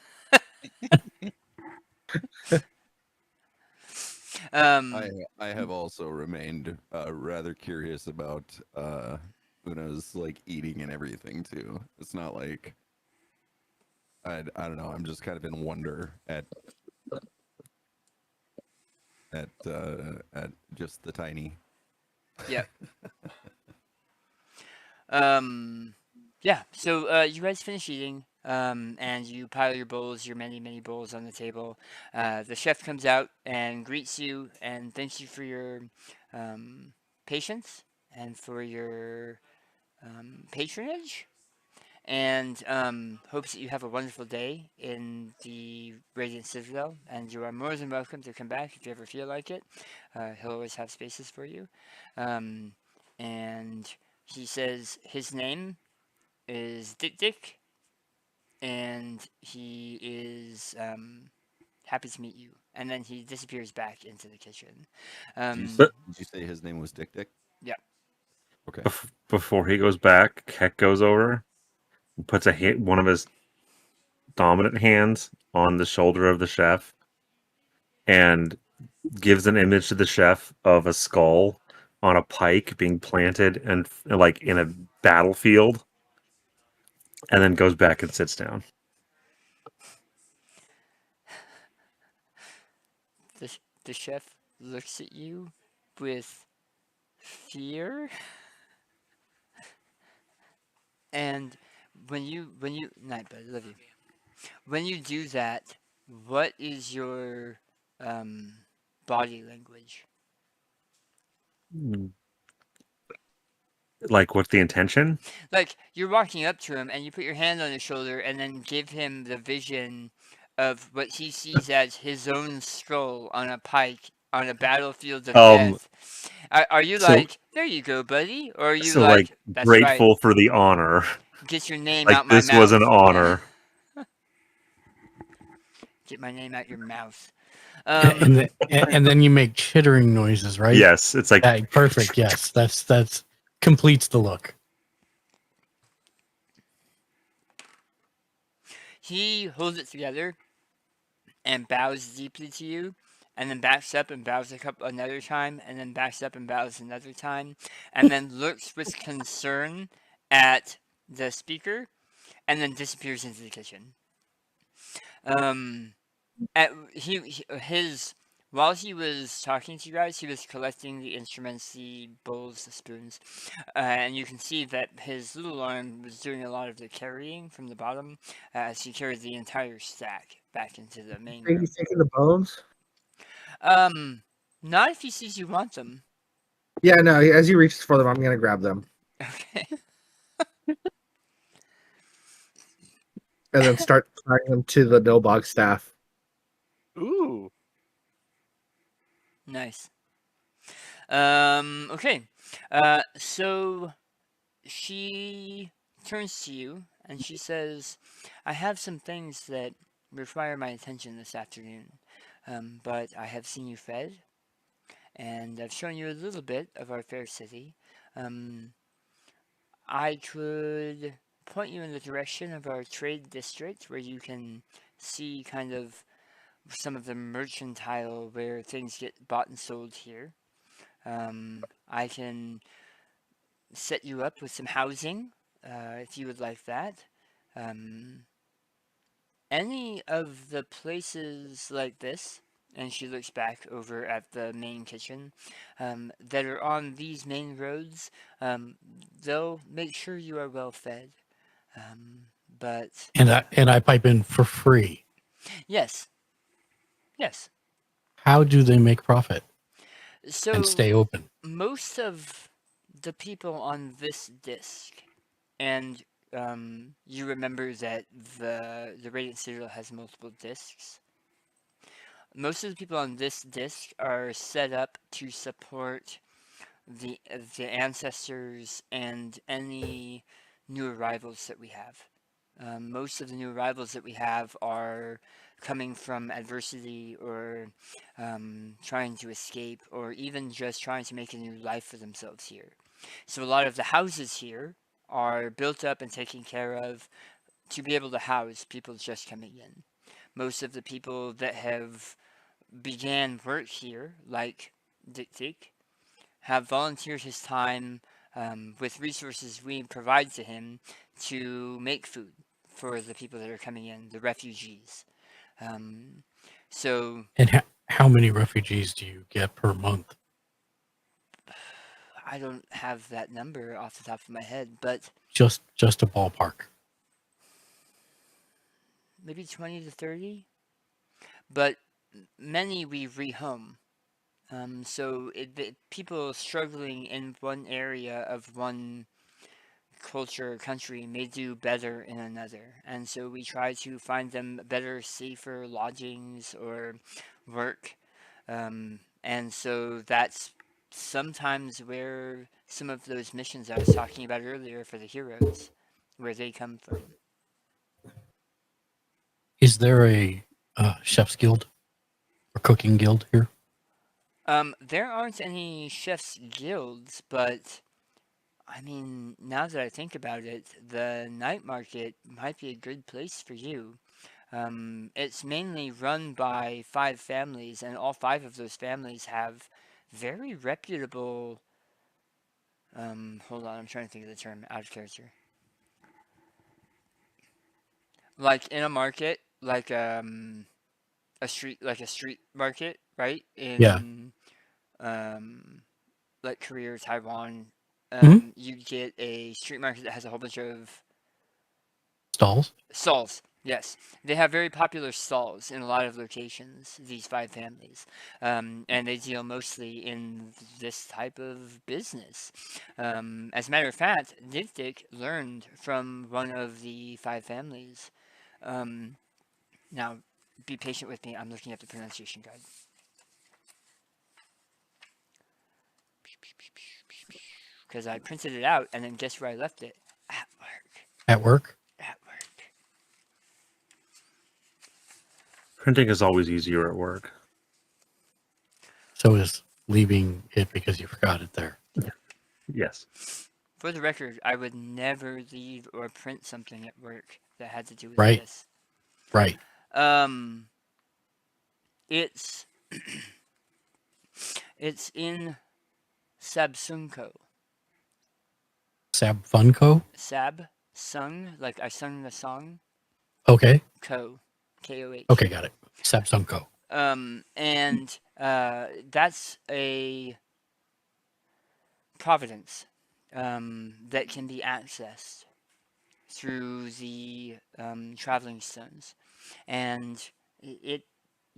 I have also remained rather curious about Una's like eating and everything too. It's not like I don't know. I'm just kind of in wonder at just the tiny. Yep. Yeah. So you guys finish eating, and you pile your bowls, your many bowls on the table. The chef comes out and greets you and thanks you for your patience and for your patronage, and hopes that you have a wonderful day in the Radiant Citadel. And you are more than welcome to come back if you ever feel like it. He'll always have spaces for you. And he says his name is Dick, and he is happy to meet you. And then he disappears back into the kitchen. Did you say his name was Dick? Yeah. Okay. Before he goes back, Keck goes over and puts one of his dominant hands on the shoulder of the chef and gives an image to the chef of a skull on a pike being planted and like in a battlefield, and then goes back and sits down. The chef looks at you with fear, and when you night bud, I love you. When you do that, what is your body language? Like, what's the intention? Like, you're walking up to him and you put your hand on his shoulder and then give him the vision of what he sees as his own skull on a pike on a battlefield of death. Are you like, there you go, buddy? Or are you so like, that's grateful right, for the honor? get your name Like, out my mouth. this was an honor. Get my name out your mouth. And then you make chittering noises, right? Yes, it's like perfect. Yes, that's completes the look. He holds it together and bows deeply to you, and then backs up and bows another time, and then backs up and bows another time, and then looks with concern at the speaker, and then disappears into the kitchen. While he was talking to you guys, he was collecting the instruments, the bowls, the spoons, and you can see that his little arm was doing a lot of the carrying from the bottom as he carried the entire stack back into the main room. Are you taking the bones? Not if he sees you want them. Yeah, no. As he reaches for them, I'm gonna grab them. Okay. and then start tying them to the Nobog staff. Ooh. Nice. Okay. So she turns to you and she says, I have some things that require my attention this afternoon, but I have seen you fed, and I've shown you a little bit of our fair city. I could point you in the direction of our trade district where you can see kind of some of the mercantile where things get bought and sold here. I can set you up with some housing if you would like that. Any of the places like this, and she looks back over at the main kitchen, that are on these main roads, they'll make sure you are well fed. But And I pipe in for free. yes, yes. How do they make profit So and stay open? most of the people on this disc, and you remember that the Radiant Citadel has multiple discs. Most of the people on this disc are set up to support the ancestors and any new arrivals that we have. Most of the new arrivals that we have are coming from adversity or trying to escape or even just trying to make a new life for themselves here. So a lot of the houses here are built up and taken care of to be able to house people just coming in. Most of the people that have began work here, like Dick, have volunteered his time with resources we provide to him to make food for the people that are coming in, the refugees. So And how many refugees do you get per month? I don't have that number off the top of my head, but Just a ballpark. maybe 20 to 30. But many we rehome. So people struggling in one area of one culture or country may do better in another, and so we try to find them better, safer lodgings or work, and so that's sometimes where some of those missions I was talking about earlier for the heroes, where they come from. Is there a chef's guild or cooking guild here? There aren't any chef's guilds, but I mean, now that I think about it, the night market might be a good place for you. It's mainly run by 5 families, and all 5 of those families have very reputable. Hold on, I'm trying to think of the term out of character. Like in a market, like a street market, right? Yeah. In like Korea, Taiwan, Mhm. you get a street market that has a whole bunch of Stalls? stalls. Yes, they have very popular stalls in a lot of locations, these 5 families, and they deal mostly in this type of business. As a matter of fact, Dick learned from one of the 5 families. Now, be patient with me, I'm looking at the pronunciation guide. Because I printed it out, and then guess where I left it? At work. At work? At work. Printing is always easier at work. So is leaving it because you forgot it there. Yes. For the record, I would never leave or print something at work that had to do with Right. this. Right. It's it's in Sabsunko. Sabfunco? Sab sung, like I sung the song. Okay. Ko, Koh. Okay, got it. Sabsunco. And that's a providence that can be accessed through the traveling stones, and they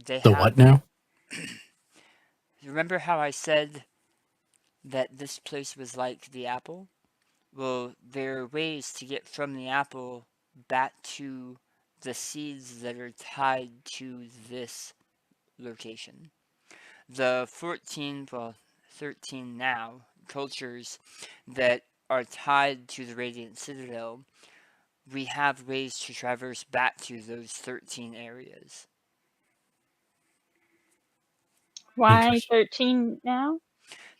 The have. what now? Remember how I said that this place was like the apple? Well, there are ways to get from the apple back to the seeds that are tied to this location. The 13 now cultures that are tied to the Radiant Citadel, we have ways to traverse back to those 13 areas. Why 13 now?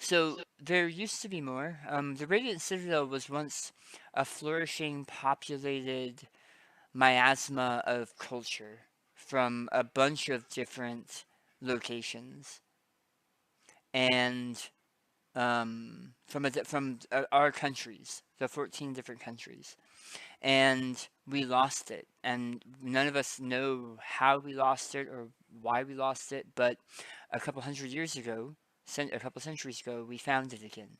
So there used to be more. The Radiant Citadel was once a flourishing, populated miasma of culture from a bunch of different locations, and from our countries, the 14 different countries, and we lost it, and none of us know how we lost it or why we lost it. But a couple centuries ago, we found it again,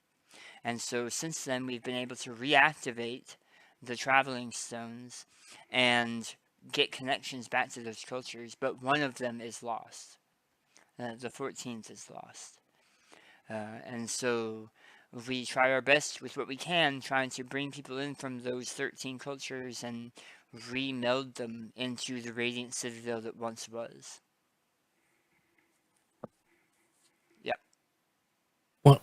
and so since then we've been able to reactivate the traveling stones and get connections back to those cultures. But one of them is lost. The 14th is lost. And so we try our best with what we can, trying to bring people in from those 13 cultures and remeld them into the Radiant Citadel that once was. Yep.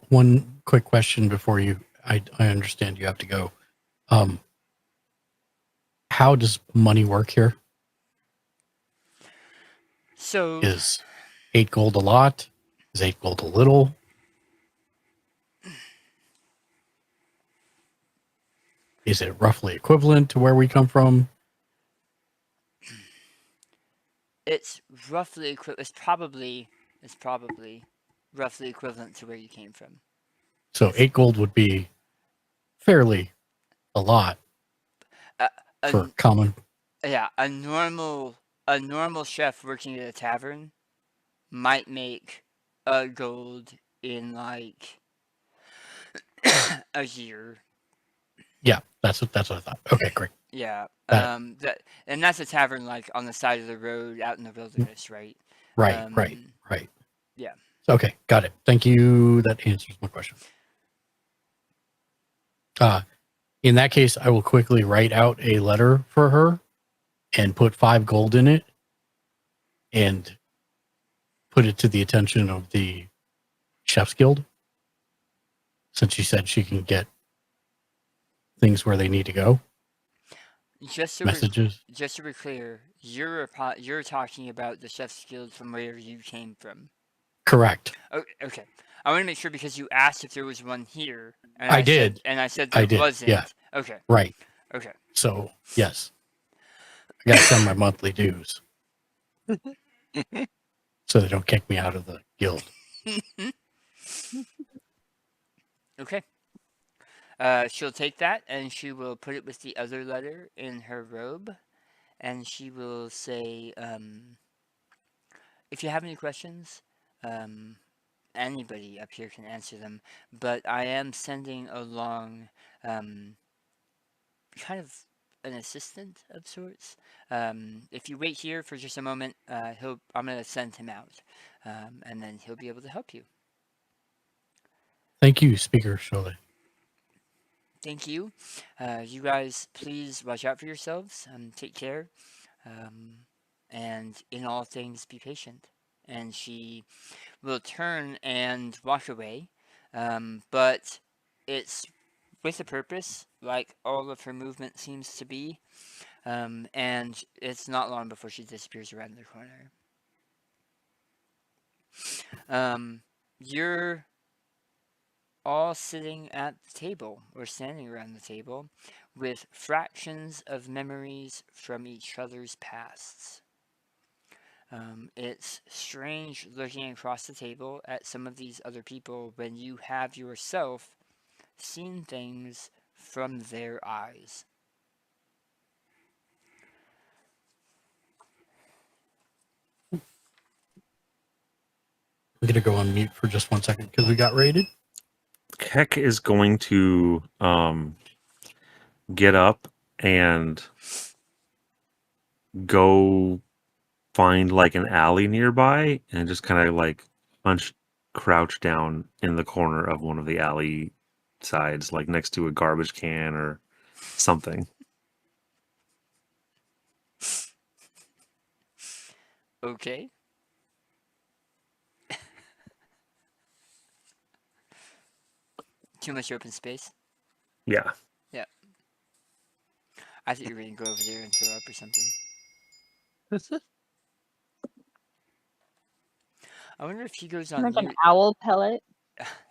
One quick question before I understand you have to go. How does money work here? So is 8 gold a lot? Is 8 gold a little? Is it roughly equivalent to where we come from? It's roughly it's probably roughly equivalent to where you came from. So 8 gold would be fairly a lot for common. Yeah, a normal chef working at a tavern might make a gold in like a year. Yeah, that's what I thought. Okay, great. Yeah, and that's a tavern like on the side of the road out in the wilderness, right? Right. Yeah. Okay, got it. Thank you. That answers my question. In that case, I will quickly write out a letter for her and put 5 gold in it and put it to the attention of the Chef's Guild, since she said she can get things where they need to go. Just so messages. Just to be clear, you're talking about the Chef's Guild from where you came from. Correct. Okay. I want to make sure because you asked if there was one here, and I did. I said there wasn't. Yeah. Okay. Right. Okay. So yes, I got to send my monthly dues, so they don't kick me out of the guild. Okay. She'll take that and she will put it with the other letter in her robe, and she will say, if you have any questions, anybody up here can answer them, but I am sending along kind of an assistant of sorts. If you wait here for just a moment, I'm going to send him out, and then he'll be able to help you. Thank you, Speaker Shole. Thank you. You guys, please watch out for yourselves. Take care. And in all things, be patient. And she will turn and walk away. But it's with a purpose, like all of her movement seems to be. And it's not long before she disappears around the corner. You're all sitting at the table or standing around the table with fractions of memories from each other's pasts. It's strange looking across the table at some of these other people when you have yourself seen things from their eyes. I'm going to go on mute for just 1 second because we got raided. Keck is going to get up and go find like an alley nearby and just kind of like crouch down in the corner of one of the alley sides, like next to a garbage can or something. Okay. Too much open space. Yeah. Yeah. I thought you were gonna go over there and throw up or something. I wonder if he goes on Like an mute. owl pellet.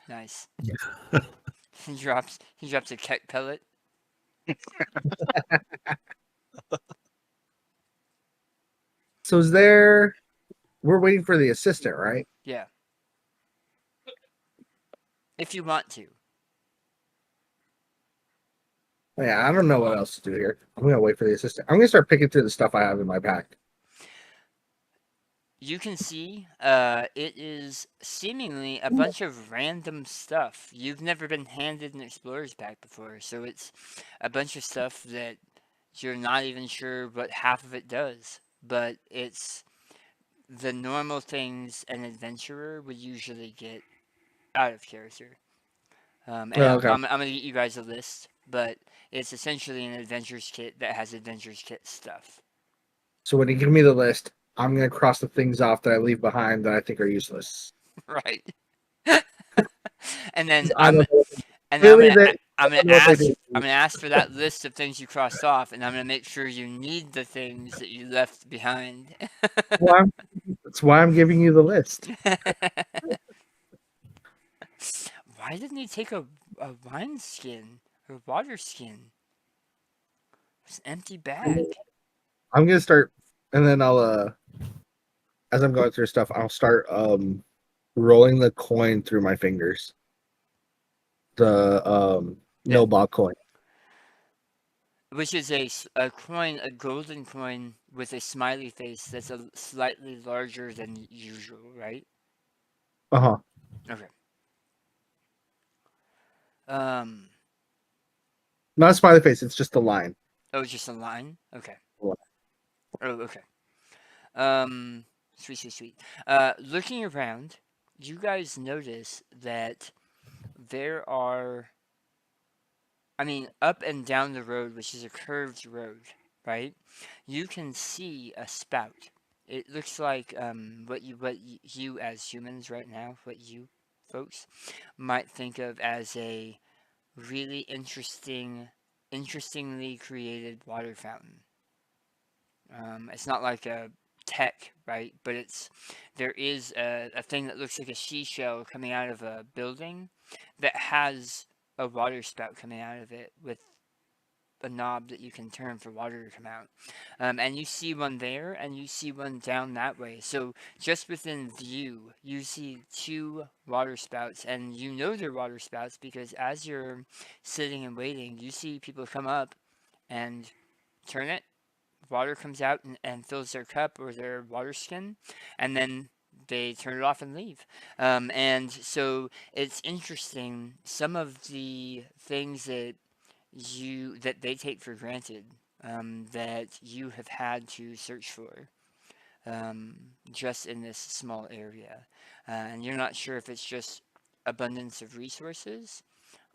Nice. He drops a keck pellet. So is there? We're waiting for the assistant, right? Yeah. If you want to. Yeah, I don't know what else to do here. I'm gonna wait for the assistant. I'm gonna start picking through the stuff I have in my pack. You can see it is seemingly a bunch of random stuff. You've never been handed an explorer's pack before, so it's a bunch of stuff that you're not even sure what half of it does. But it's the normal things an adventurer would usually get out of character. And Okay. I'm going to get you guys a list, but it's essentially an adventurer's kit that has adventurer's kit stuff. So when you give me the list, I'm gonna cross the things off that I leave behind that I think are useless. Right. And then I I'm don't know. and then Really, I'm I gonna don't know what they ask do. I'm gonna ask for that list of things you crossed off, and I'm gonna make sure you need the things that you left behind. That's why I'm giving you the list. Why didn't he take a wine skin or water skin? It's an empty bag. I'm gonna start, and then I'll as I'm going through stuff, I'll start rolling the coin through my fingers. The no bob coin. Which is a coin, a golden coin with a smiley face that's a slightly larger than usual, right? Uh-huh. Okay. Not a smiley face, it's just a line. Oh, just a line? Okay. Line. Oh, okay. Sweet. Looking around, you guys notice that there are, I mean, up and down the road, which is a curved road, right? You can see a spout. It looks like what you as humans right now, what you folks might think of as a really interestingly created water fountain. It's not like a tech, right? But there is a thing that looks like a seashell coming out of a building that has a water spout coming out of it with a knob that you can turn for water to come out. And you see one there, and you see one down that way. So just within view, you see two water spouts, and you know they're water spouts because as you're sitting and waiting, you see people come up and turn it. Water comes out and fills their cup or their water skin, and then they turn it off and leave. And so it's interesting. Some of the things that they take for granted, that you have had to search for, just in this small area, and you're not sure if it's just abundance of resources,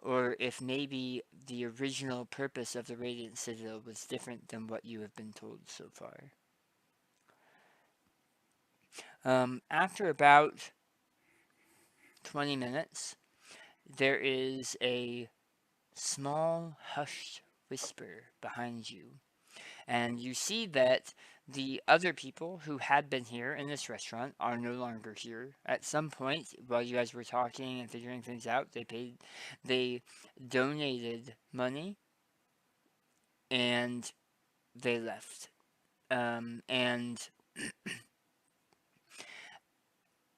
or if maybe the original purpose of the Radiant Citadel was different than what you have been told so far. After about 20 minutes, there is a small hushed whisper behind you, and you see that the other people who had been here in this restaurant are no longer here. At some point, while you guys were talking and figuring things out, they donated money, and they left. And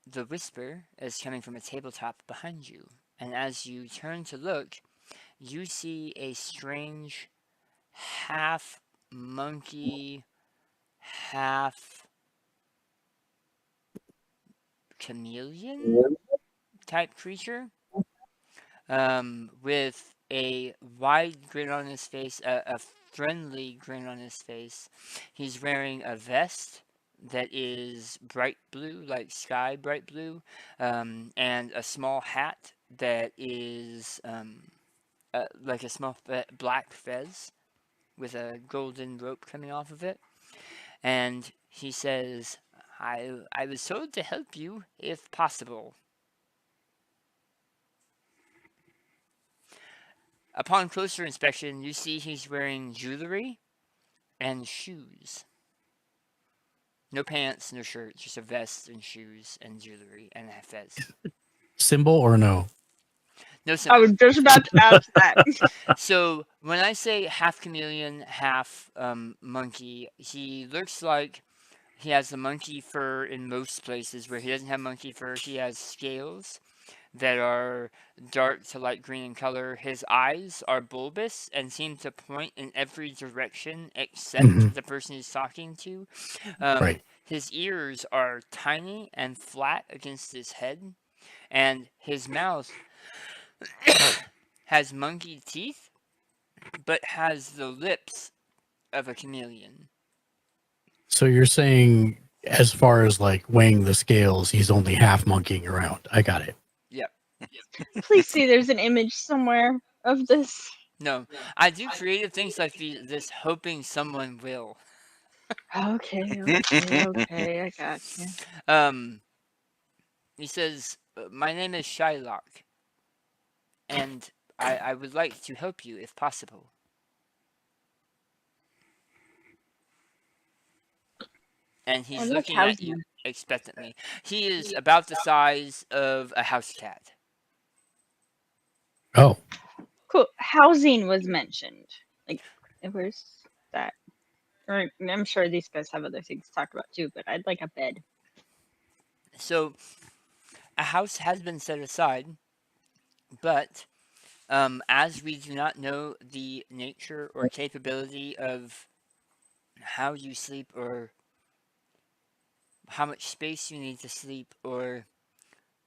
the whisper is coming from a tabletop behind you, and as you turn to look, you see a strange half monkey, half chameleon type creature, with a wide grin on his face, a friendly grin on his face. He's wearing a vest that is bright blue, like sky bright blue, and a small hat that is like a small black fez with a golden rope coming off of it. And he says, I was told to help you if possible. Upon closer inspection, you see he's wearing jewelry and shoes. No pants, no shirt, just a vest and shoes and jewelry and a fez. Symbol or no? No I symbol. was just about to ask that. So when I say half chameleon, half monkey, he looks like he has the monkey fur in most places. Where he doesn't have monkey fur, he has scales that are dark to light green in color. His eyes are bulbous and seem to point in every direction except Mhm. the person he's talking to. Right. His ears are tiny and flat against his head, and his mouth has monkey teeth, but has the lips of a chameleon. So you're saying, as far as like weighing the scales, he's only half monkeying around. I got it. Yep. Please see, there's an image somewhere of this. No, I do creative things like this, hoping someone will. Okay, I got you. He says, "My name is Shylock, and I would like to help you if possible." And he's looking at you expectantly. He is about the size of a house cat. Oh, Cool. Housing was mentioned. Like, where's that? Or I'm sure these guys have other things to talk about too, but I'd like a bed. So, a house has been set aside, but as we do not know the nature or capability of how you sleep or how much space you need to sleep or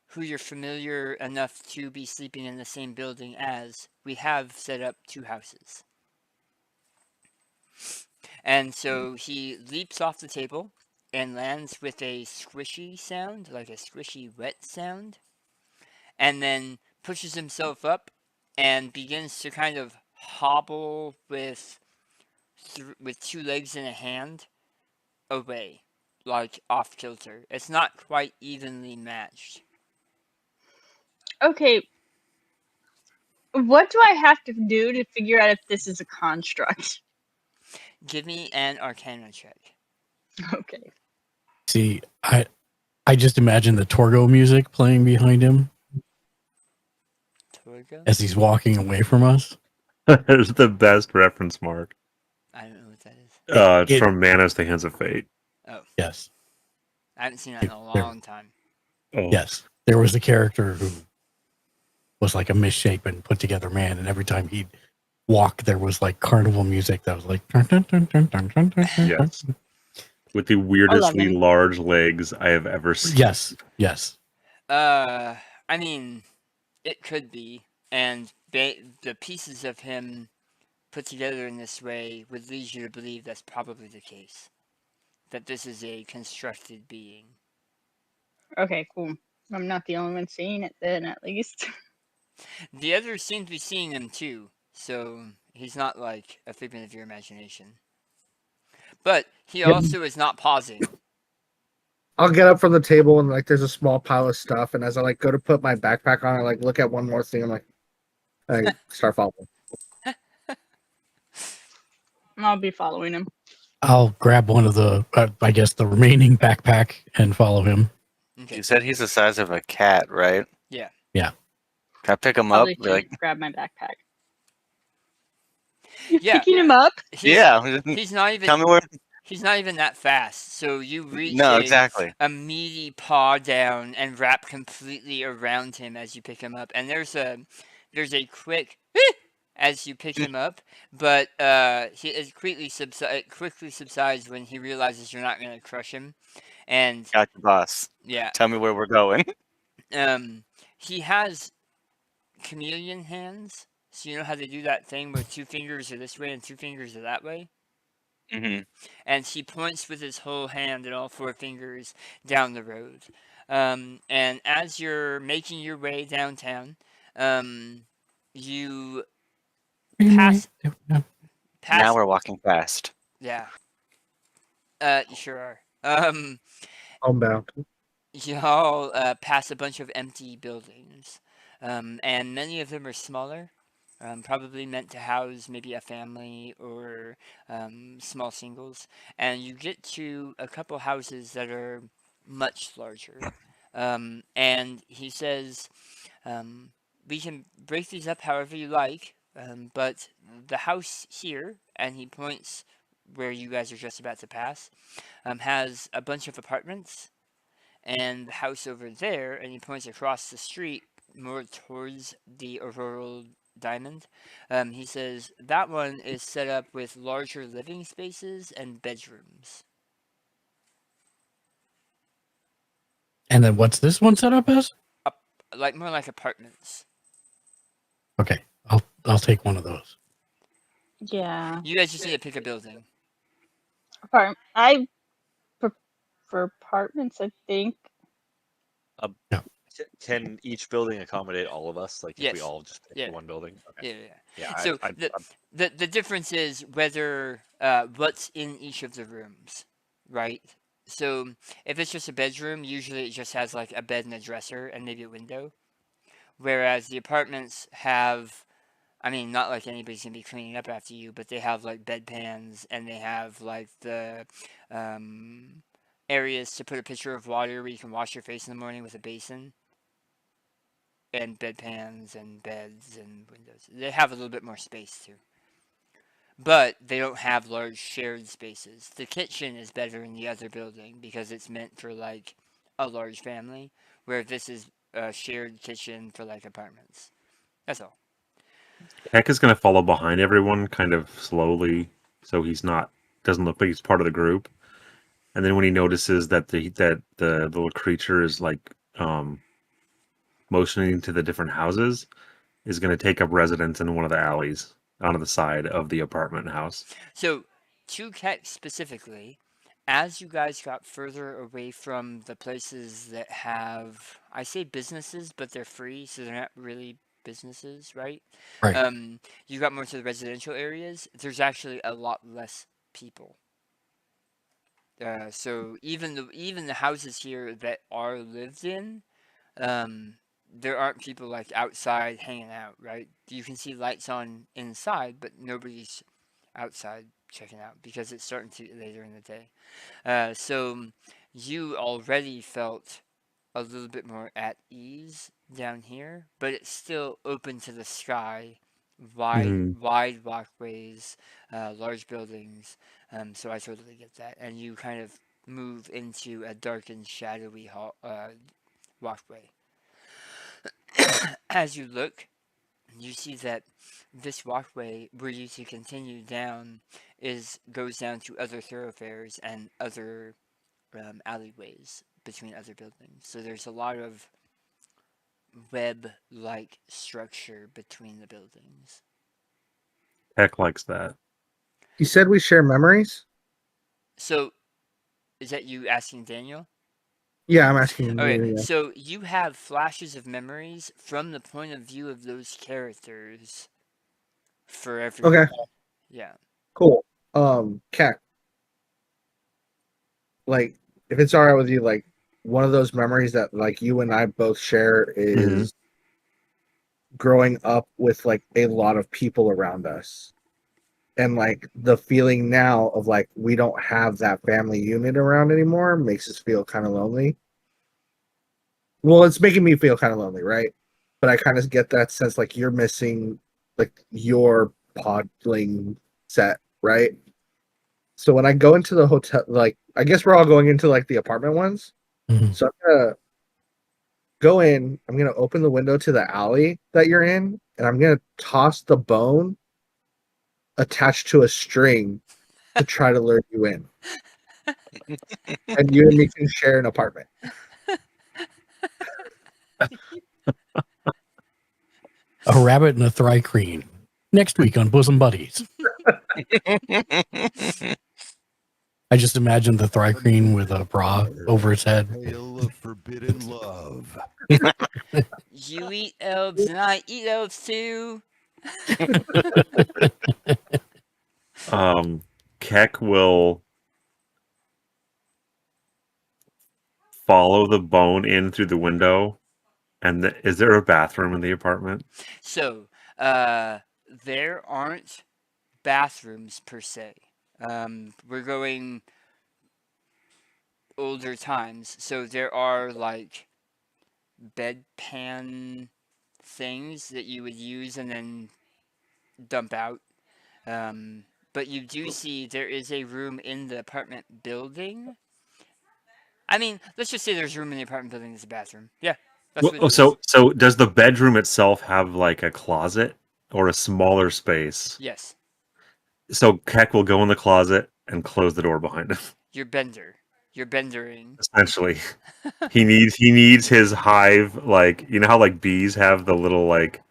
who you're familiar enough to be sleeping in the same building as, we have set up 2 houses. And so he leaps off the table and lands with a squishy sound, like a squishy wet sound, and then pushes himself up and begins to kind of hobble with 2 legs and a hand away, like off kilter. It's not quite evenly matched. Okay. What do I have to do to figure out if this is a construct? Give me an Arcana check. Okay. see, I just imagine the Torgo music playing behind him Torgo? as he's walking away from us. There's the best reference, Mark. I don't know what that is. It's It- from Manos: The Hands of Fate. Oh, Yes, I haven't seen that in a There- long time. Oh, yes. There was a character who was like a misshapen, put together man, and every time he'd walk, there was like carnival music that was like. Dun, dun, dun, dun, dun, dun, dun, dun. Yes. With the weirdestly him. large legs I have ever seen. Yes, yes. I mean, it could be, and the pieces of him put together in this way would lead you to believe that's probably the case. That this is a constructed being. Okay, cool. I'm not the only one seeing it then, at least. The others seem to be seeing him too, so he's not like a figment of your imagination. But he Yep. also is not pausing. I'll get up from the table and like there's a small pile of stuff, and as I like go to put my backpack on, I like look at one more thing. I'm like, I start following. I'll be following him. I'll grab one of the, I guess, the remaining backpack and follow him. Okay. You said he's the size of a cat, right? Yeah. Yeah. Can I pick him up? Probably Be like, grab my backpack. Yeah. Picking him up? yeah. He's not even. Tell me where. He's not even that fast. So you reach No, exactly. a meaty paw down and wrap completely around him as you pick him up. And there's a quick as you pick him up, but it quickly subsides when he realizes you're not going to crush him. And Got you, boss. yeah, Tell me where we're going. he has chameleon hands. So you know how they do that thing where 2 fingers are this way and 2 fingers are that way? hmm And he points with his whole hand and all 4 fingers down the road. And as you're making your way downtown, you pass. Now we're walking fast. Yeah. You sure are. Homebound. y'all pass a bunch of empty buildings, and many of them are smaller, probably meant to house maybe a family or small singles. And you get to a couple houses that are much larger. And he says, we can break these up however you like, but the house here, and he points where you guys are just about to pass, has a bunch of apartments, and the house over there, and he points across the street more towards the Auroral Diamond. He says that one is set up with larger living spaces and bedrooms. And then what's this one set up as? Like more like apartments. Okay, I'll take one of those. Yeah. You guys just need to pick a building. I prefer apartments, I think. Can each building accommodate all of us? Like if we Yes. all just pick Yeah. one building? Okay. Yeah. Yeah. So the difference is whether what's in each of the rooms, right? So if it's just a bedroom, usually it just has like a bed and a dresser and maybe a window. Whereas the apartments have, I mean, not like anybody's gonna be cleaning up after you, but they have like bedpans and they have like the areas to put a pitcher of water where you can wash your face in the morning with a basin. And bedpans and beds and windows. They have a little bit more space too. But they don't have large shared spaces. The kitchen is better in the other building because it's meant for like a large family, where this is a shared kitchen for like apartments. That's all. Heck is going to follow behind everyone kind of slowly, so doesn't look like he's part of the group. And then when he notices that the little creature is like motioning to the different houses, is going to take up residence in one of the alleys on the side of the apartment house. So, to Keck specifically, as you guys got further away from the places that have, I say businesses, but they're free, so they're not really businesses, right? Right. You got more to the residential areas. There's actually a lot less people. So even the houses here that are lived in, there aren't people like outside hanging out, right? You can see lights on inside, but nobody's outside checking out because it's starting to later in the day. So you already felt a little bit more at ease down here, but it's still open to the sky, wide walkways, large buildings. So I totally get that, and you kind of move into a dark and shadowy walkway. As you look, you see that this walkway, were you to continue down, goes down to other thoroughfares and other alleyways between other buildings. So there's a lot of web-like structure between the buildings. Heck likes that. You said we share memories? So, is that you asking Daniel? Yeah, I'm asking Okay, you. Yeah. so you have flashes of memories from the point of view of those characters for everyone. Okay. Yeah. Cool. Cat. Like, if it's all right with you, like one of those memories that like you and I both share is growing up with like a lot of people around us. And like the feeling now of like we don't have that family unit around anymore makes us feel kind of lonely. Well, it's making me feel kind of lonely, right? But I kind of get that sense like you're missing like your podling set, right? So when I go into the hotel, like I guess we're all going into like the apartment ones. Mhm. So I'm gonna go in. I'm gonna open the window to the alley that you're in, and I'm gonna toss the bone attached to a string to try to lure you in. And you and me can share an apartment. A rabbit and a thri-kreen. Next week on Bosom Buddies. I just imagine the thri-kreen with a bra over its head. Tale of forbidden love. You eat elves and I eat elves too. Keck will follow the bone in through the window. And is there a bathroom in the apartment? So, there aren't bathrooms per se. We're going older times, so there are like bedpan things that you would use and then dump out. But you do see there is a room in the apartment building. I mean, let's just say there's room in the apartment building as a bathroom. Yeah, that's what it is. So does the bedroom itself have like a closet or a smaller space? Yes, So Keck will go in the closet and close the door behind him. you're bendering. Essentially, he needs his hive, like you know how like bees have the little like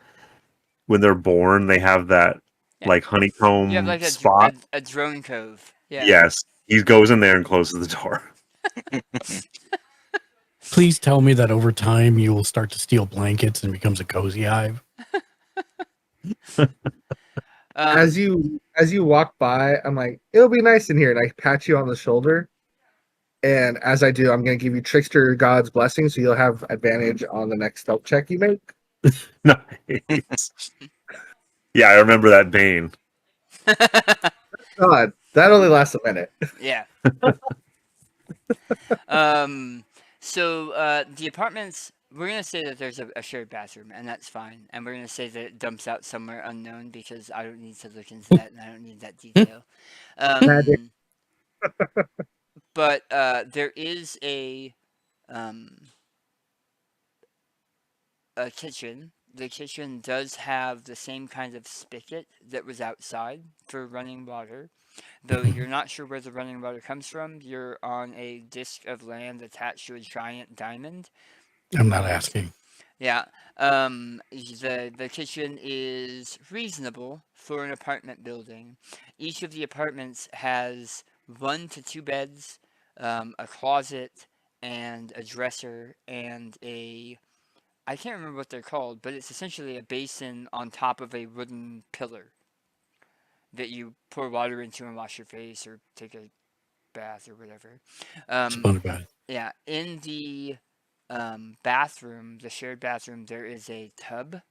when they're born they have that Yeah. like honeycomb You have like spot. a drone cove. Yeah. Yes, he goes in there and closes the door. Please tell me that over time you will start to steal blankets and it becomes a cozy hive. As you walk by, I'm like, it'll be nice in here, and I pat you on the shoulder. And as I do, I'm going to give you Trickster God's blessing, so you'll have advantage on the next stealth check you make. Nice. Yeah, I remember that Bane. God, that only lasts a minute. Yeah. So the apartments, we're gonna say that there's a shared bathroom, and that's fine. And we're gonna say that it dumps out somewhere unknown because I don't need to look into that, and I don't need that detail. Magic. But there is a kitchen. The kitchen does have the same kind of spigot that was outside for running water. Though you're not sure where the running water comes from, you're on a disc of land attached to a giant diamond. I'm not asking. Yeah. The kitchen is reasonable for an apartment building. Each of the apartments has 1 to 2 beds, a closet, and a dresser, and I can't remember what they're called, but it's essentially a basin on top of a wooden pillar that you pour water into and wash your face or take a bath or whatever. Yeah, in the bathroom, the shared bathroom, there is a tub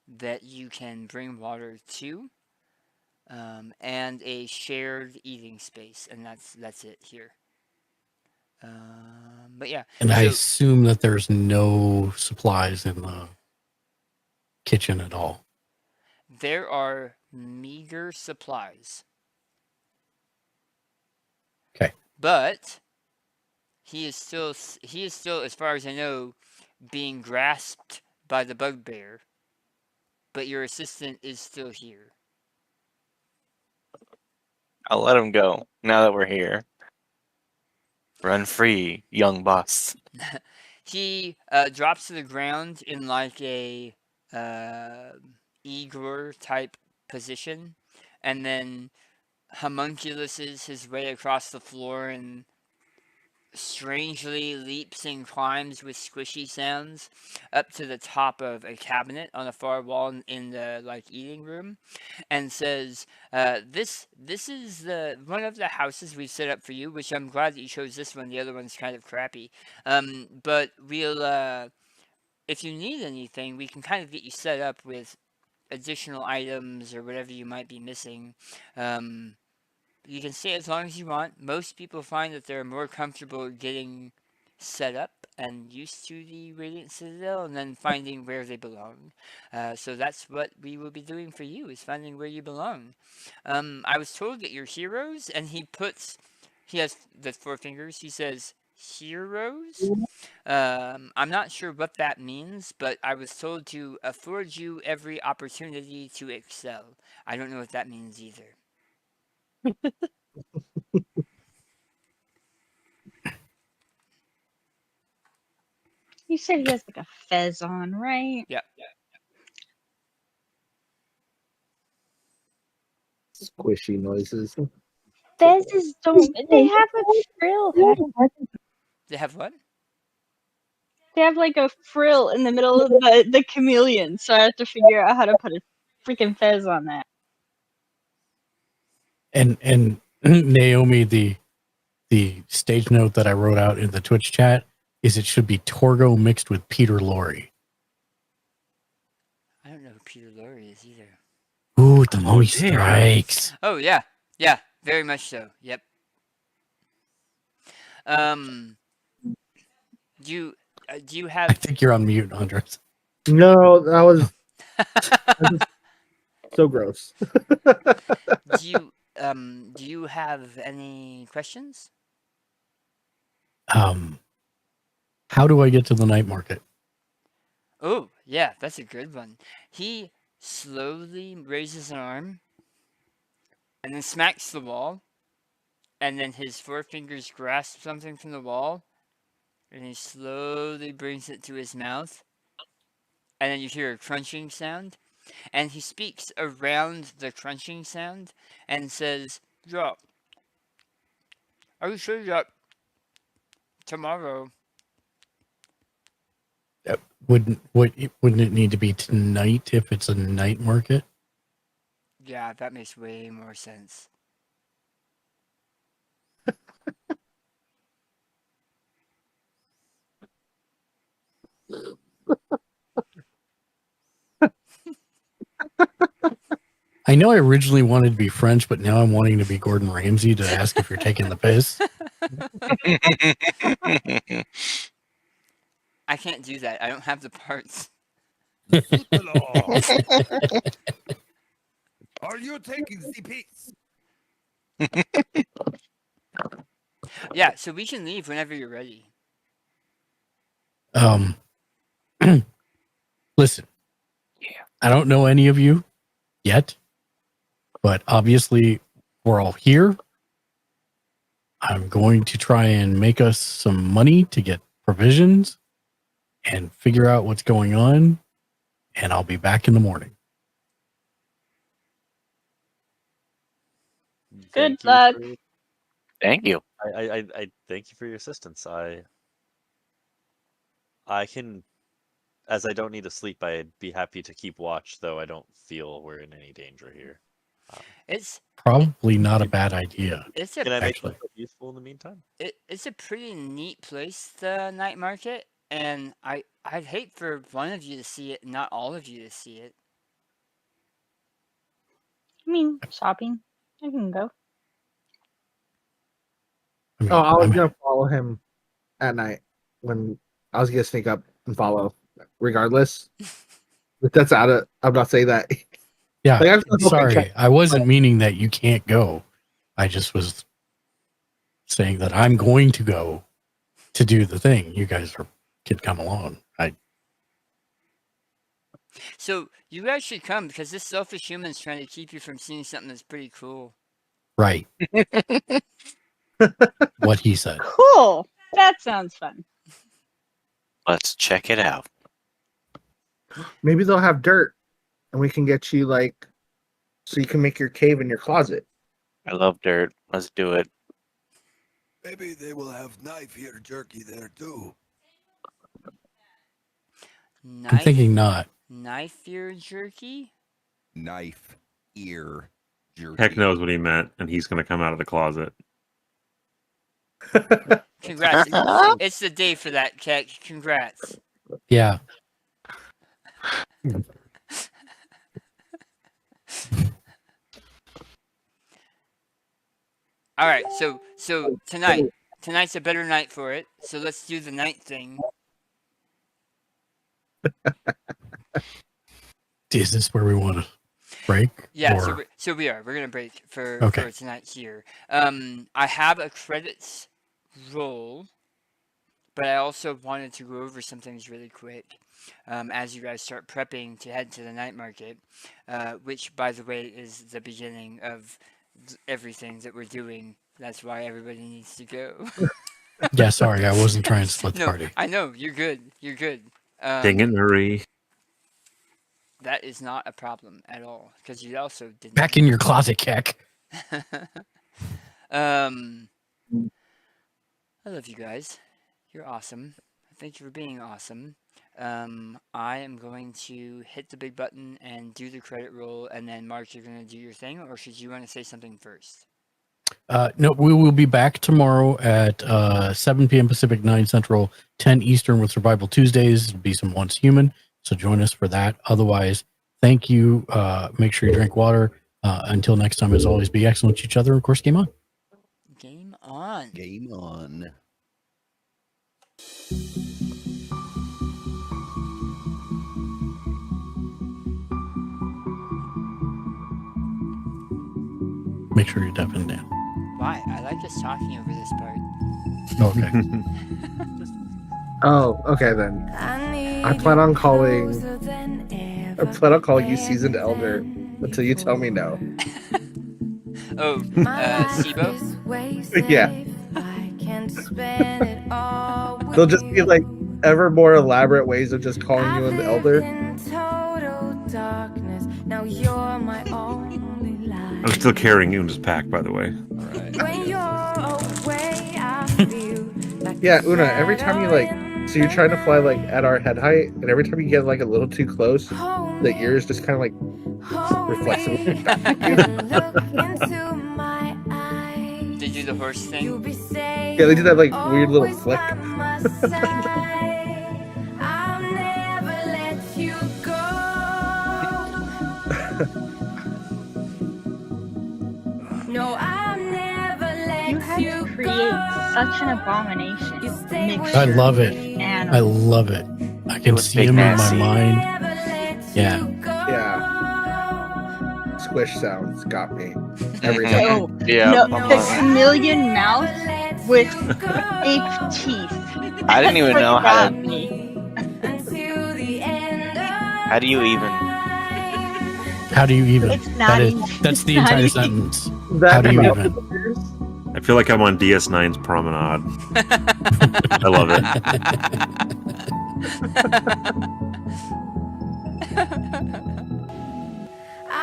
that you can bring water to, and a shared eating space, and that's it here. But yeah. And I assume that there's no supplies in the kitchen at all. There are meager supplies. Okay. But he is still, as far as I know, being grasped by the bugbear. But your assistant is still here. I'll let him go now that we're here. Run free, young boss. He drops to the ground in like a Igor type position, and then homunculuses his way across the floor and strangely leaps and climbs with squishy sounds up to the top of a cabinet on a far wall in the like eating room, and says, this is the one of the houses we've set up for you, which I'm glad that you chose this one. The other one's kind of crappy, but we'll if you need anything, we can kind of get you set up with additional items or whatever you might be missing. You can stay as long as you want. Most people find that they're more comfortable getting set up and used to the Radiant Citadel and then finding where they belong. So that's what we will be doing for you, is finding where you belong. I was told that you're heroes, and he has the 4 fingers. He says, heroes? I'm not sure what that means, but I was told to afford you every opportunity to excel. I don't know what that means either. You said he has like a fez on, right? Yeah. Squishy noises. Fezzes don't. They have a frill. They have what? They have like a frill in the middle of the chameleon, so I have to figure out how to put a freaking fez on that. And Naomi, the stage note that I wrote out in the Twitch chat is it should be Torgo mixed with Peter Lorre. I don't know who Peter Lorre is either. Ooh, the Oh, Mummy damn. Strikes. Oh yeah, yeah, very much so. Yep. Do you I have think you're on mute, Andres. No, that was so gross. do you have any questions? How do I get to the night market? Oh, yeah, that's a good one. He slowly raises an arm and then smacks the wall, and then his forefingers grasp something from the wall, and he slowly brings it to his mouth, and then you hear a crunching sound, and he speaks around the crunching sound and says, "Yeah, are you sure that tomorrow?" Wouldn't it need to be tonight if it's a night market? Yeah, that makes way more sense. I know I originally wanted to be French, but now I'm wanting to be Gordon Ramsay to ask if you're taking the piss. I can't do that. I don't have the parts. Are you taking the piece? Yeah, so we can leave whenever you're ready. Listen, I don't know any of you yet, but obviously we're all here. I'm going to try and make us some money to get provisions and figure out what's going on, and I'll be back in the morning. Good Thank you luck. for- Thank you. I thank you for your assistance. I can, as I don't need to sleep, I'd be happy to keep watch, though I don't feel we're in any danger here. It's Probably not a bad idea. it's Can a I make Actually. myself useful in the meantime? it's a pretty neat place, the night market, and I'd hate for one of you to see it, not all of you to see it. I mean, shopping. I can go. I mean, Oh, I was I'm- gonna follow him at night when I was gonna sneak up and follow, regardless. But that's out of. I'm not saying that. yeah, Like, I'm still hoping sorry. Jack- I wasn't meaning that you can't go. I just was saying that I'm going to go to do the thing. You guys can come along. So you guys should come because this selfish human's trying to keep you from seeing something that's pretty cool. Right. What he said. Cool. That sounds fun. Let's check it out. Maybe they'll have dirt, and we can get you like, so you can make your cave in your closet. I love dirt. Let's do it. Maybe they will have knife ear jerky there too. I'm thinking not. Knife ear jerky? Knife ear jerky. Heck knows what he meant, and he's going to come out of the closet. Congrats. It's the day for that, Keck. Congrats. Yeah. All right, so tonight's a better night for it. So let's do the night thing. Is this where we want to break? Yeah, Or- so we are. We're gonna break for Okay. tonight here. I have a credits roll, but I also wanted to go over some things really quick as you guys start prepping to head to the night market, which, by the way, is the beginning of everything that we're doing. That's why everybody needs to go. Yeah, sorry, I wasn't trying to split the No, party. I know you're good. You're good. Dang it, Marie. That is not a problem at all because you also didn't. Back in your closet, Keck. I love you guys. You're awesome. Thank you for being awesome. I am going to hit the big button and do the credit roll, and then Mark, you're going to do your thing, or should you want to say something first? No, we will be back tomorrow at 7 p.m. Pacific, 9 Central, 10 Eastern with Survival Tuesdays. It'll be some Once Human, so join us for that. Otherwise, thank you. Make sure you drink water. Until next time, as always, be excellent to each other. Of course, game on. Game on. Game on. Make sure you're deaf and down. Why? I like just talking over this part. Okay. Oh, okay then. I plan on calling you seasoned elder until you tell me no. Oh, Sibo? Yeah. They'll just be like ever more elaborate ways of just calling you an elder. I'm still carrying Una's pack, by the way. Yeah, Una, every time you so you're trying to fly like at our head height, and every time you get like a little too close, the ears just kind of like reflexively back at you. Did you do the horse thing? Yeah, they do that like weird little flick. No, I'll never let you create such an abomination. I love it. Animals. I love it. I can was see big him in my nasty. mind. Yeah. Yeah. Squish sounds got me every time. Oh, Yeah. no, I'm the on- chameleon mouth with fake teeth. I didn't even know how Got to. me. How do you even? How do you even? It's not even- That's the it's not entire even- sentence. That How do you mouth even? of yours? I feel like I'm on DS9's Promenade. I love it.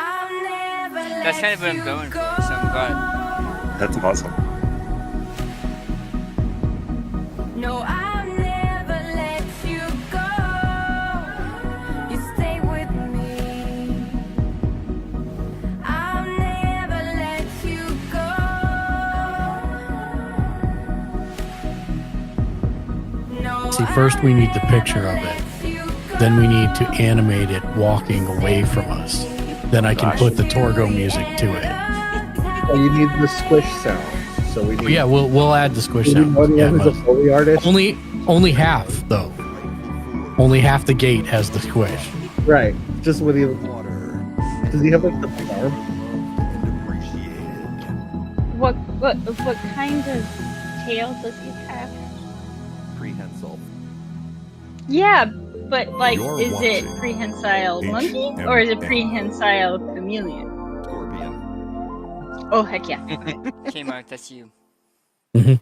That's kind of what I'm going for, so I'm glad. That's awesome. No, I'll never let you go. You stay with me. I'll never let you go. No, See, first we need the picture of it. Then we need to animate it walking away from us. Then I can put the Torgo music to it. Well, you need the squish sound. So we need. Yeah, we'll add the squish we need sound. one Yeah, who's a Foley artist. only half though. Only half the gate has the squish. Right. Just with you. Water. Does he have like the farm? And appreciated. What kind of tail does he have? Prehensile. Yeah, but like, You're is it watching prehensile monkey or is it prehensile chameleon? Scorpion. Oh heck yeah! Okay, Mark, that's you. Mhm.